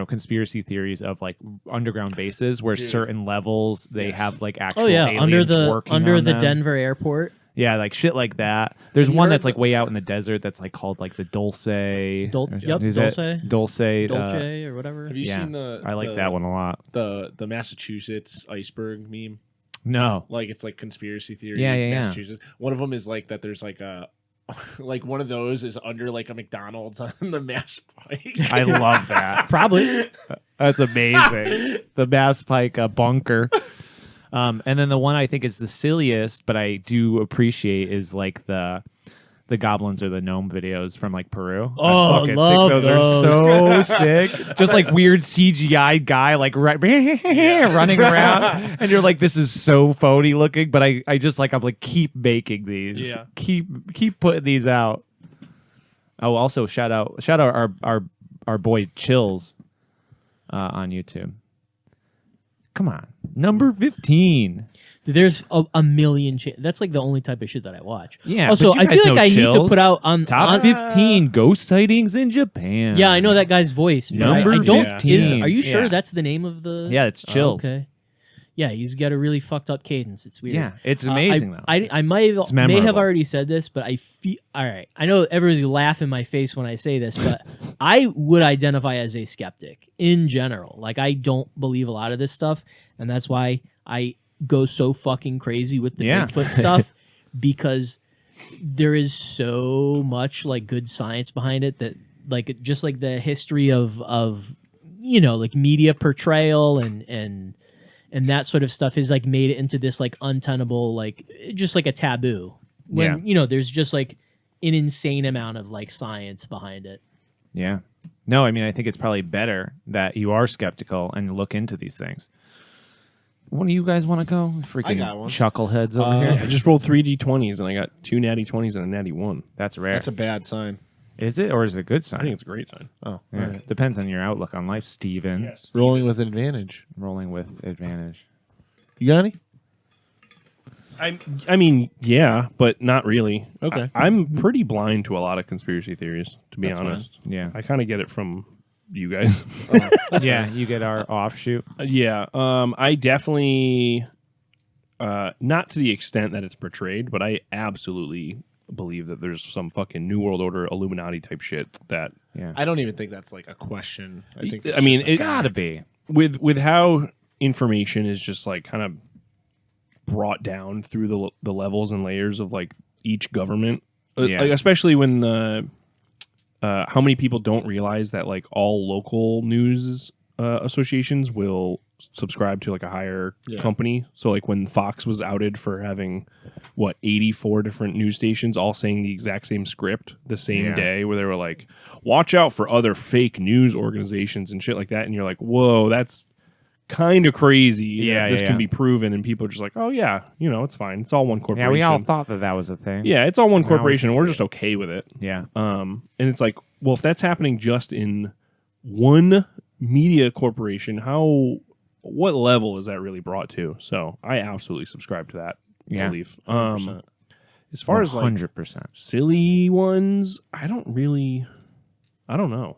conspiracy theories of like underground bases where certain levels they have like actual aliens working under on the them. Denver airport. Yeah, like shit like that. There's one that's like way out in the desert that's like called like the Dulce. Dulce or whatever. Have you seen the? I like that one a lot. The Massachusetts iceberg meme. No, like it's like conspiracy theory. Yeah. Massachusetts. One of them is like that. There's like a. Like one of those is under like a McDonald's on the Mass Pike. I love that. Probably. That's amazing. The Mass Pike bunker. And then the one I think is the silliest, but I do appreciate is like the goblins or the gnome videos from like Peru. Oh, I love those. Are so sick. Just like weird CGI guy like running around, and you're like, this is so phony looking. But I'm like, keep making these. Yeah. Keep putting these out. Oh, also shout out our boy Chills on YouTube. Come on, number 15. Dude, there's a million. That's like the only type of shit that I watch. Yeah. Also, I feel like I need to put out on top 15 ghost sightings in Japan. Yeah, I know that guy's voice. But Number I don't. 15. Are you sure that's the name of the? Yeah, it's Chills. Okay. Yeah, he's got a really fucked up cadence. It's weird. Yeah, it's amazing though. I may have already said this, but I feel all right. I know everybody's laughing in my face when I say this, but I would identify as a skeptic in general. Like, I don't believe a lot of this stuff, and that's why I go so fucking crazy with the Bigfoot stuff, because there is so much like good science behind it that like just like the history of like media portrayal and that sort of stuff has like made it into this like untenable, like just like a taboo when there's just like an insane amount of like science behind it. Yeah. No, I mean, I think it's probably better that you are skeptical and look into these things. One of you guys want to go? Freaking chuckleheads over here. I just rolled 3 D20s and I got 2 natty 20s and a natty 1. That's rare. That's a bad sign. Is it, or is it a good sign? I think it's a great sign. Oh, yeah. Right. Depends on your outlook on life, Steven. Yes, rolling with advantage. Rolling with advantage. You got any? I mean, yeah, but not really. Okay. I'm pretty blind to a lot of conspiracy theories, to be honest. Fine. Yeah. I kind of get it from you guys. Yeah, you get our offshoot. Yeah. I definitely, not to the extent that it's portrayed, but I absolutely believe that there's some fucking New World Order Illuminati type shit that. Yeah. I don't even think that's like a question. I think. I mean, it gotta be with how information is just like kind of brought down through the levels and layers of like each government, like, especially when the how many people don't realize that like all local news associations will subscribe to like a higher company. So like when Fox was outed for having 84 different news stations all saying the exact same script the same day, where they were like, watch out for other fake news organizations and shit like that, and you're like, whoa, that's kind of crazy. This can be proven, and people are just like, oh yeah, it's fine, it's all one corporation. Yeah, we all thought that was a thing. Yeah, it's all one corporation, and we're just okay with it. Yeah. And it's like, well, if that's happening just in one media corporation, what level is that really brought to? So I absolutely subscribe to that belief. As far as like 100% silly ones, I don't know.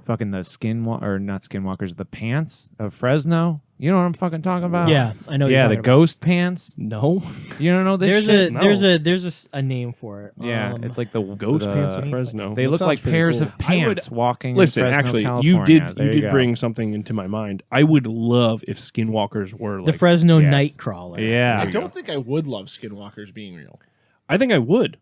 Fucking the not skinwalkers, the pants of Fresno. You know what I'm fucking talking about? Yeah, I know. Yeah, the ghost pants. No, you don't know this. There's a name for it. Yeah, it's like the ghost pants of Fresno. They look like pairs of pants walking. Listen, in Fresno, actually, California. you did bring something into my mind. I would love if skinwalkers were like the Fresno Nightcrawler. Yeah, I don't think I would love skinwalkers being real. I think I would.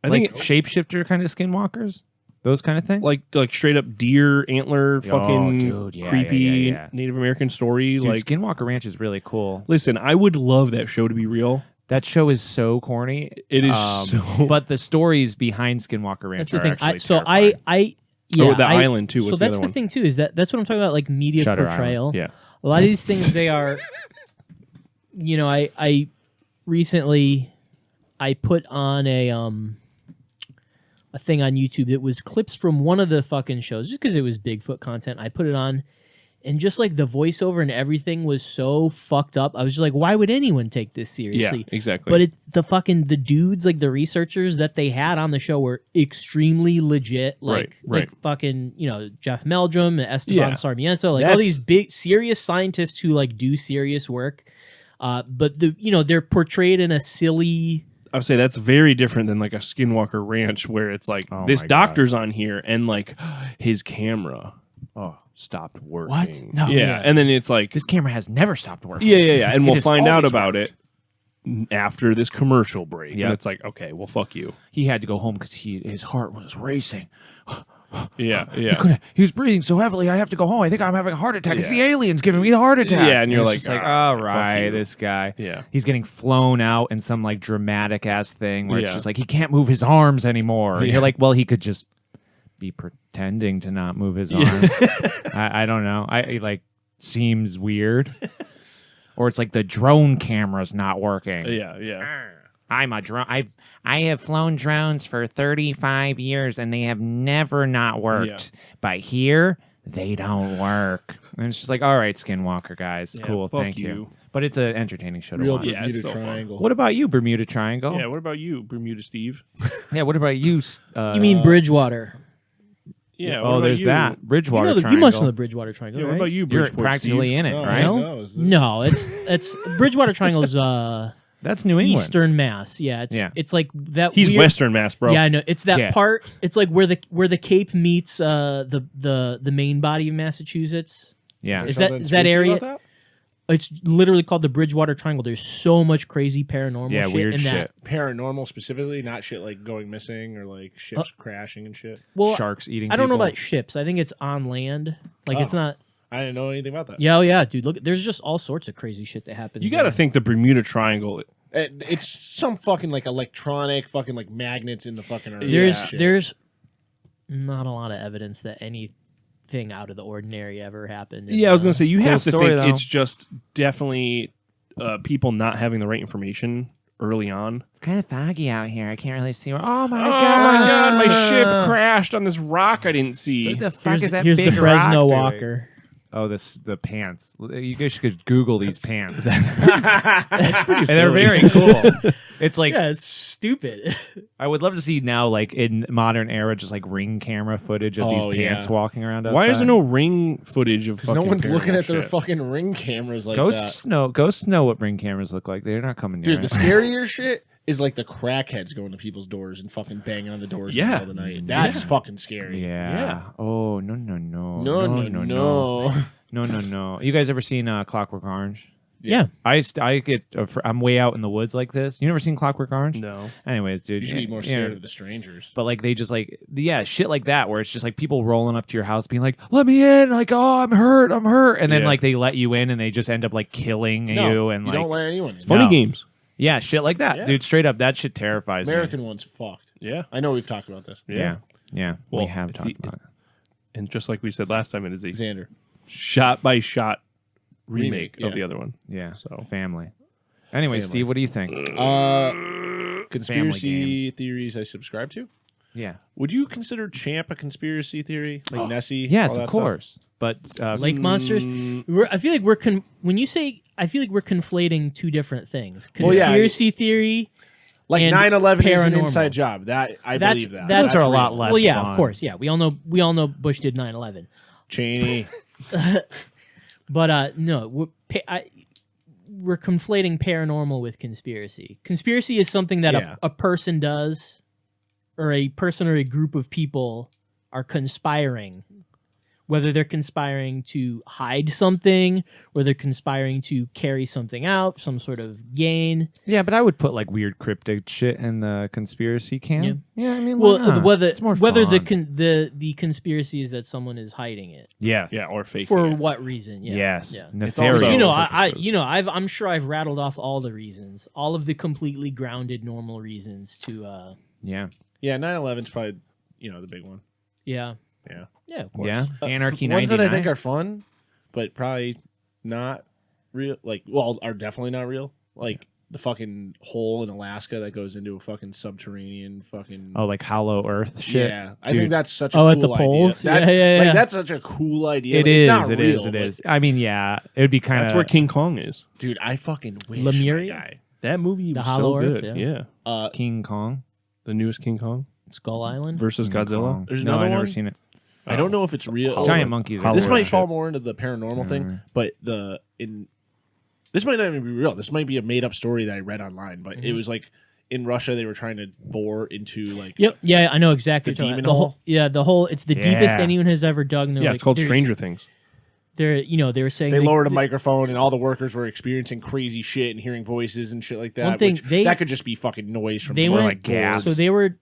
I think shapeshifter kind of skinwalkers. Those kind of things? Like straight up deer, antler, fucking creepy Native American story. Dude, like Skinwalker Ranch is really cool. Listen, I would love that show to be real. That show is so corny. It is so... But the stories behind Skinwalker Ranch are actually terrifying. Yeah, the island too. So What's that's the other one? thing too. Is that's what I'm talking about? Like media Shutter portrayal. Island. Yeah. A lot of these things they are. I recently I put on a thing on YouTube that was clips from one of the fucking shows just because it was Bigfoot content. I put it on, and just like the voiceover and everything was so fucked up. I was just like, why would anyone take this seriously? Yeah, exactly. But it's the dudes, like the researchers that they had on the show were extremely legit. Like fucking, Jeff Meldrum and Esteban Sarmiento, like all these big serious scientists who like do serious work. But they're portrayed in a silly. I would say that's very different than like a Skinwalker Ranch where it's like this doctor's on here and like his camera stopped working. What? No. Yeah, and then it's like This camera has never stopped working. yeah, and we'll has find out always about it after this commercial break. Yeah. And it's like, okay, well, fuck you. He had to go home because his heart was racing. Yeah. He was breathing so heavily. I have to go home. I think I'm having a heart attack. It's the aliens giving me the heart attack. Yeah, and you're it's like, just like, "Ah, all fuck right, you." this guy. Yeah. He's getting flown out in some like dramatic ass thing where it's Yeah. just like he can't move his arms anymore. And Yeah. you're like, well, he could just be pretending to not move his arms. I don't know. I like seems weird. Or it's like the drone camera's not working. Yeah. I'm a drone. I have flown drones for 35 years and they have never not worked. Yeah. But here, they don't work. And it's just like, all right, Skinwalker guys, Yeah, cool, fuck thank you. But it's an entertaining show to Real watch. Yeah, Bermuda it's so fun. Triangle. What about you, Bermuda Triangle? Yeah, what about you, Bermuda Steve? Yeah, what about you? You mean Bridgewater? Yeah. Oh, there's that. Bridgewater You Triangle. must know the Bridgewater Triangle, Yeah, right? what about you, You're Bridgeport practically Steve? in it, No, right? I know. Is it- No, it's Bridgewater Triangle's That's New England. Eastern Mass. Yeah, it's like that. He's weird, Western Mass, bro. Yeah, I know. It's that Yeah. part. It's like where the Cape meets the main body of Massachusetts. Yeah. Is Something that spooky area? about that? It's literally called the Bridgewater Triangle. There's so much crazy paranormal Yeah, shit weird in shit. that. Paranormal specifically, not shit like going missing or like ships crashing and shit. Well, Sharks eating I don't know people. about ships. I think it's on land. Like it's Oh. not. I didn't know anything about that. Yeah, yeah, dude. Look, there's just all sorts of crazy shit that happens. You got to there. think the Bermuda Triangle. It's some fucking like electronic fucking like magnets in the fucking earth. There's not a lot of evidence that anything out of the ordinary ever happened. Yeah, I was going to say, you have to story, think though. it's just definitely people not having the right information early on. It's kind of foggy out here. I can't really see. Oh my Oh my god, my ship crashed on this rock I didn't see. What the fuck Here's, is that here's big the Fresno rock doing? Walker. Oh, the pants. You guys should Google these pants. That's pretty They're silly. very cool. It's like Yeah, it's stupid. I would love to see now, like in modern era, just like ring camera footage of Oh, these pants yeah. walking around outside. Why is there no ring footage of fucking no one's looking paranormal at their shit? fucking ring cameras like ghosts? No, ghosts know what ring cameras look like. They're not coming near that. Dude, the it. scarier shit is like the crackheads going to people's doors and fucking banging on the doors in the middle of the night. That's fucking scary. Yeah. Oh no. No. You guys ever seen Clockwork Orange? Yeah. I get I'm way out in the woods like this. You never seen Clockwork Orange? No. Anyways, dude, You should be more yeah. scared of the strangers. But like they just like shit like that where it's just like people rolling up to your house being like, "Let me in!" Like, "Oh, I'm hurt," and then Yeah. like they let you in and they just end up like killing you and you like don't let anyone in. Funny No. games. yeah, shit like that, Yeah. dude. Straight up, that shit terrifies American one's fucked. Yeah. I know we've talked about this. me. Yeah, Well, we have it's talked about it. And just like we said last time, it is a Xander. shot-by-shot remake yeah. of the other one. Yeah, So. family. Anyway, Family. Steve, what do you think? Conspiracy games. theories I subscribe to. Yeah. Would you consider Champ a conspiracy theory? Like Nessie? Yes, all that of stuff? course. But Lake monsters. I feel like when you say, I feel like we're conflating two different things. Well, yeah, Conspiracy theory. Like and 9/11 is an paranormal. inside job. That I That's- believe that. that's- those are a lot real. less. Well, yeah, fun. of course. Yeah, we all know Bush did 9/11. Cheney. But no, we're conflating paranormal with conspiracy. Conspiracy is something that Yeah. a person does, or a person or a group of people are conspiring. Whether they're conspiring to hide something, or they're conspiring to carry something out, some sort of gain. Yeah, but I would put like weird cryptid shit in the conspiracy camp. Yeah, I mean, Well, why not? whether it's more the fun. the conspiracy is that someone is hiding it. yeah, Yeah, or fake. For what reason? Yeah. yes, Yeah. nefarious. also- You know, purposes. I'm sure I've rattled off all the reasons, all of the completely grounded, normal reasons to, yeah. Yeah, 9/11's probably the big one. yeah. Yeah. Yeah, of course. Yeah, Anarchy ones 99. that I think are fun, but probably not real. Like, well, are definitely not real. Like the fucking hole in Alaska that goes into a fucking subterranean fucking. Oh, like Hollow Earth shit. Yeah, I Dude. think that's such a Oh, cool at the poles? idea. Yeah. Like, that's such a cool idea. It Like, is. It's not It real, is. It but- is. I mean, yeah, it would be kind of. That's where King Kong is. Dude, I fucking wish. Lemuria? my guy. That movie The was Hollow so Earth, good. yeah. Yeah. King Kong The newest King Kong Skull Island. versus King Godzilla. Kong. There's no, another I've never one? seen it. I don't know if it's real. Giant monkeys. Are Hollow This real. might Earth. fall more into the paranormal thing, but this might not even be real. This might be a made up story that I read online, but it was like in Russia they were trying to bore into like Yep. Yeah, I know exactly. The what you're demon talking about. hole? Yeah, the whole. It's the deepest Yeah. anyone has ever dug. And they're Yeah, like, it's called there's- Stranger Things. They're, they were saying they lowered a microphone and all the workers were experiencing crazy shit and hearing voices and shit like that. One thing, which that could just be fucking noise from they the went like gas. So they were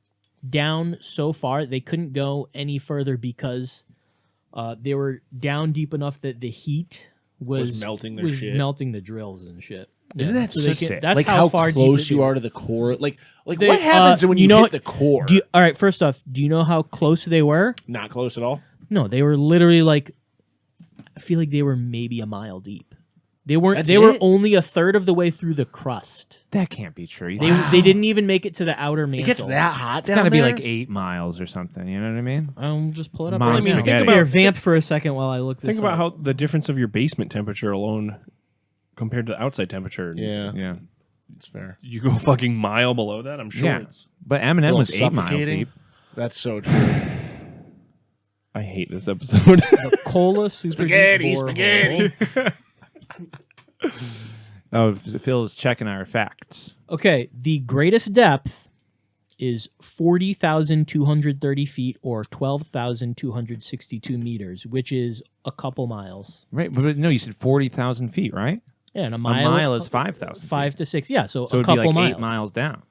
down so far they couldn't go any further because they were down deep enough that the heat was melting their shit. melting the drills and shit. Isn't that so they sick? can, that's like how far close deep you they are to the core. Like They, what happens when you know hit the core? all right, first off, do you know how close they were? Not close at all. No, they were literally like, I feel like they were maybe a mile deep. They weren't. That's they were it? only a third of the way through the crust. That can't be true. They didn't even make it to the outer mantle. It gets that hot. It's got to be like 8 miles or something. You know what I mean? I'll just pull it up Mom, right now. forget Think it. about vamp for a second while I look this Think about up. how the difference of your basement temperature alone compared to the outside temperature. Yeah, Yeah. it's fair. You go a fucking mile below that, I'm sure Yeah. it's... But Eminem was 8 miles suffocating. deep. That's so true. I hate this episode. The Cola Super Spaghetti, Deep spaghetti. Borehole. Oh, Phil's checking our facts. Okay, the greatest depth is 40,230 feet or 12,262 meters, which is a couple miles. Right, but no, you said 40,000 feet, right? Yeah, and a A mile, mile is 5,000. 5 to 6. Yeah, so So a it'd be couple like miles. 8 miles down.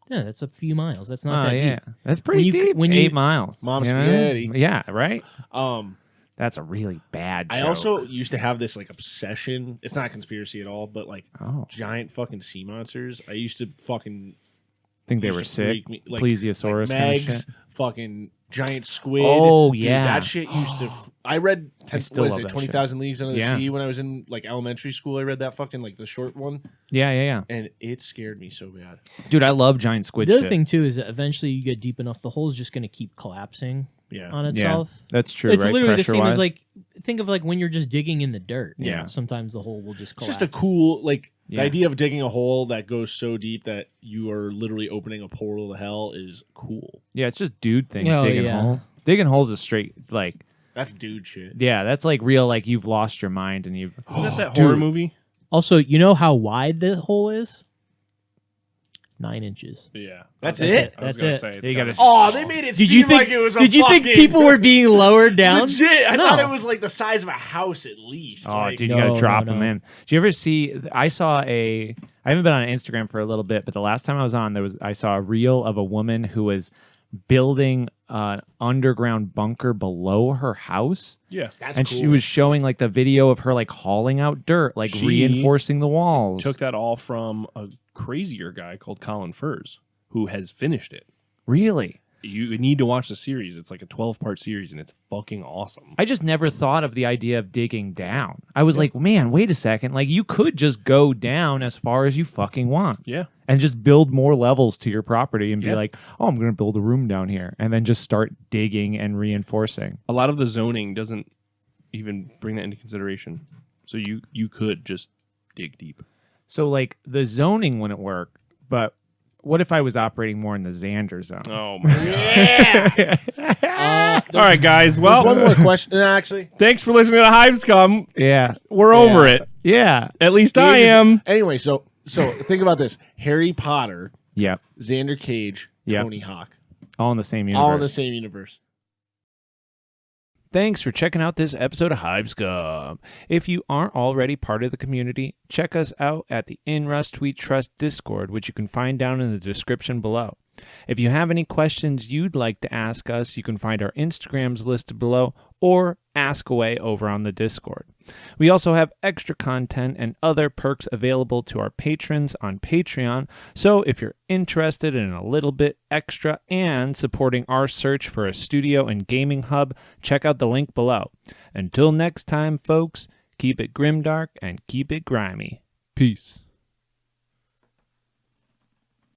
Yeah, that's a few miles. That's not Oh, that yeah. deep. That's pretty When you- deep. when you- 8 miles. Mom you know? spaghetti. Yeah, right? Um, That's a really bad joke. I also used to have this like obsession. It's not a conspiracy at all, but like Oh, giant fucking sea monsters. I used to fucking think they used were to sick. freak me, like, Plesiosaurus like kind of Megs, shit. fucking giant squid. Oh, Dude, yeah. that shit used to. I read still love that 20,000 Leagues Under the Yeah. Sea when I was in like elementary school. I read that fucking like the short one, Yeah. and it scared me so bad. Dude, I love giant squid The other shit. thing, too, is that eventually you get deep enough, the hole's just going to keep collapsing Yeah, on Yeah, itself. that's true, It's right? literally the same as Pressure-wise? like, think of like when you're just digging in the dirt. Yeah. Sometimes the hole will just it's collapse. just a cool like Yeah. the idea of digging a hole that goes so deep that you are literally opening a portal to hell is cool. Yeah, it's just dude things, Oh, digging yeah. holes. Digging holes is straight, like, That's dude shit. yeah, that's like real, like, you've lost your mind and you've... Isn't that Dude. horror movie? Also, you know how wide the hole is? 9 inches. Yeah. That's That's it. it. That's it. You gotta- Oh, they made it Did seem you think? like it was. Did you think people were being lowered down? legit? I No. thought it was like the size of a house at least. Oh, like, dude, you No, gotta drop no, them no. in. Did you ever see? I haven't been on Instagram for a little bit, but the last time I was on, I saw a reel of a woman who was building an underground bunker below her house, Yeah. that's and cool. she was showing like the video of her like hauling out dirt, like She reinforcing the walls. Took that all from a crazier guy called Colin Furze, who has finished it. Really? You need to watch the series. It's like a 12-part series, and it's fucking awesome. I just never thought of the idea of digging down. I was like, man, wait a second. Like, you could just go down as far as you fucking want. Yeah. And just build more levels to your property and be Yeah. like, oh, I'm going to build a room down here. And then just start digging and reinforcing. A lot of the zoning doesn't even bring that into consideration. So you could just dig deep. So, like, the zoning wouldn't work, but what if I was operating more in the Xander zone? Oh my god. All right, guys. There's Well, one more question. Actually, thanks for listening to Hivescom. Yeah. We're over it. Yeah. At least I Gage is- am. Anyway, so think about this: Harry Potter, Yep. Xander Cage, Yep. Tony Hawk, All in the same universe. all in the same universe. Thanks for checking out this episode of Hivescom. If you aren't already part of the community, check us out at the Inrust Tweet Trust Discord, which you can find down in the description below. If you have any questions you'd like to ask us, you can find our Instagrams listed below, or ask away over on the Discord. We also have extra content and other perks available to our patrons on Patreon, so if you're interested in a little bit extra and supporting our search for a studio and gaming hub, check out the link below. Until next time, folks, keep it grimdark and keep it grimy. Peace.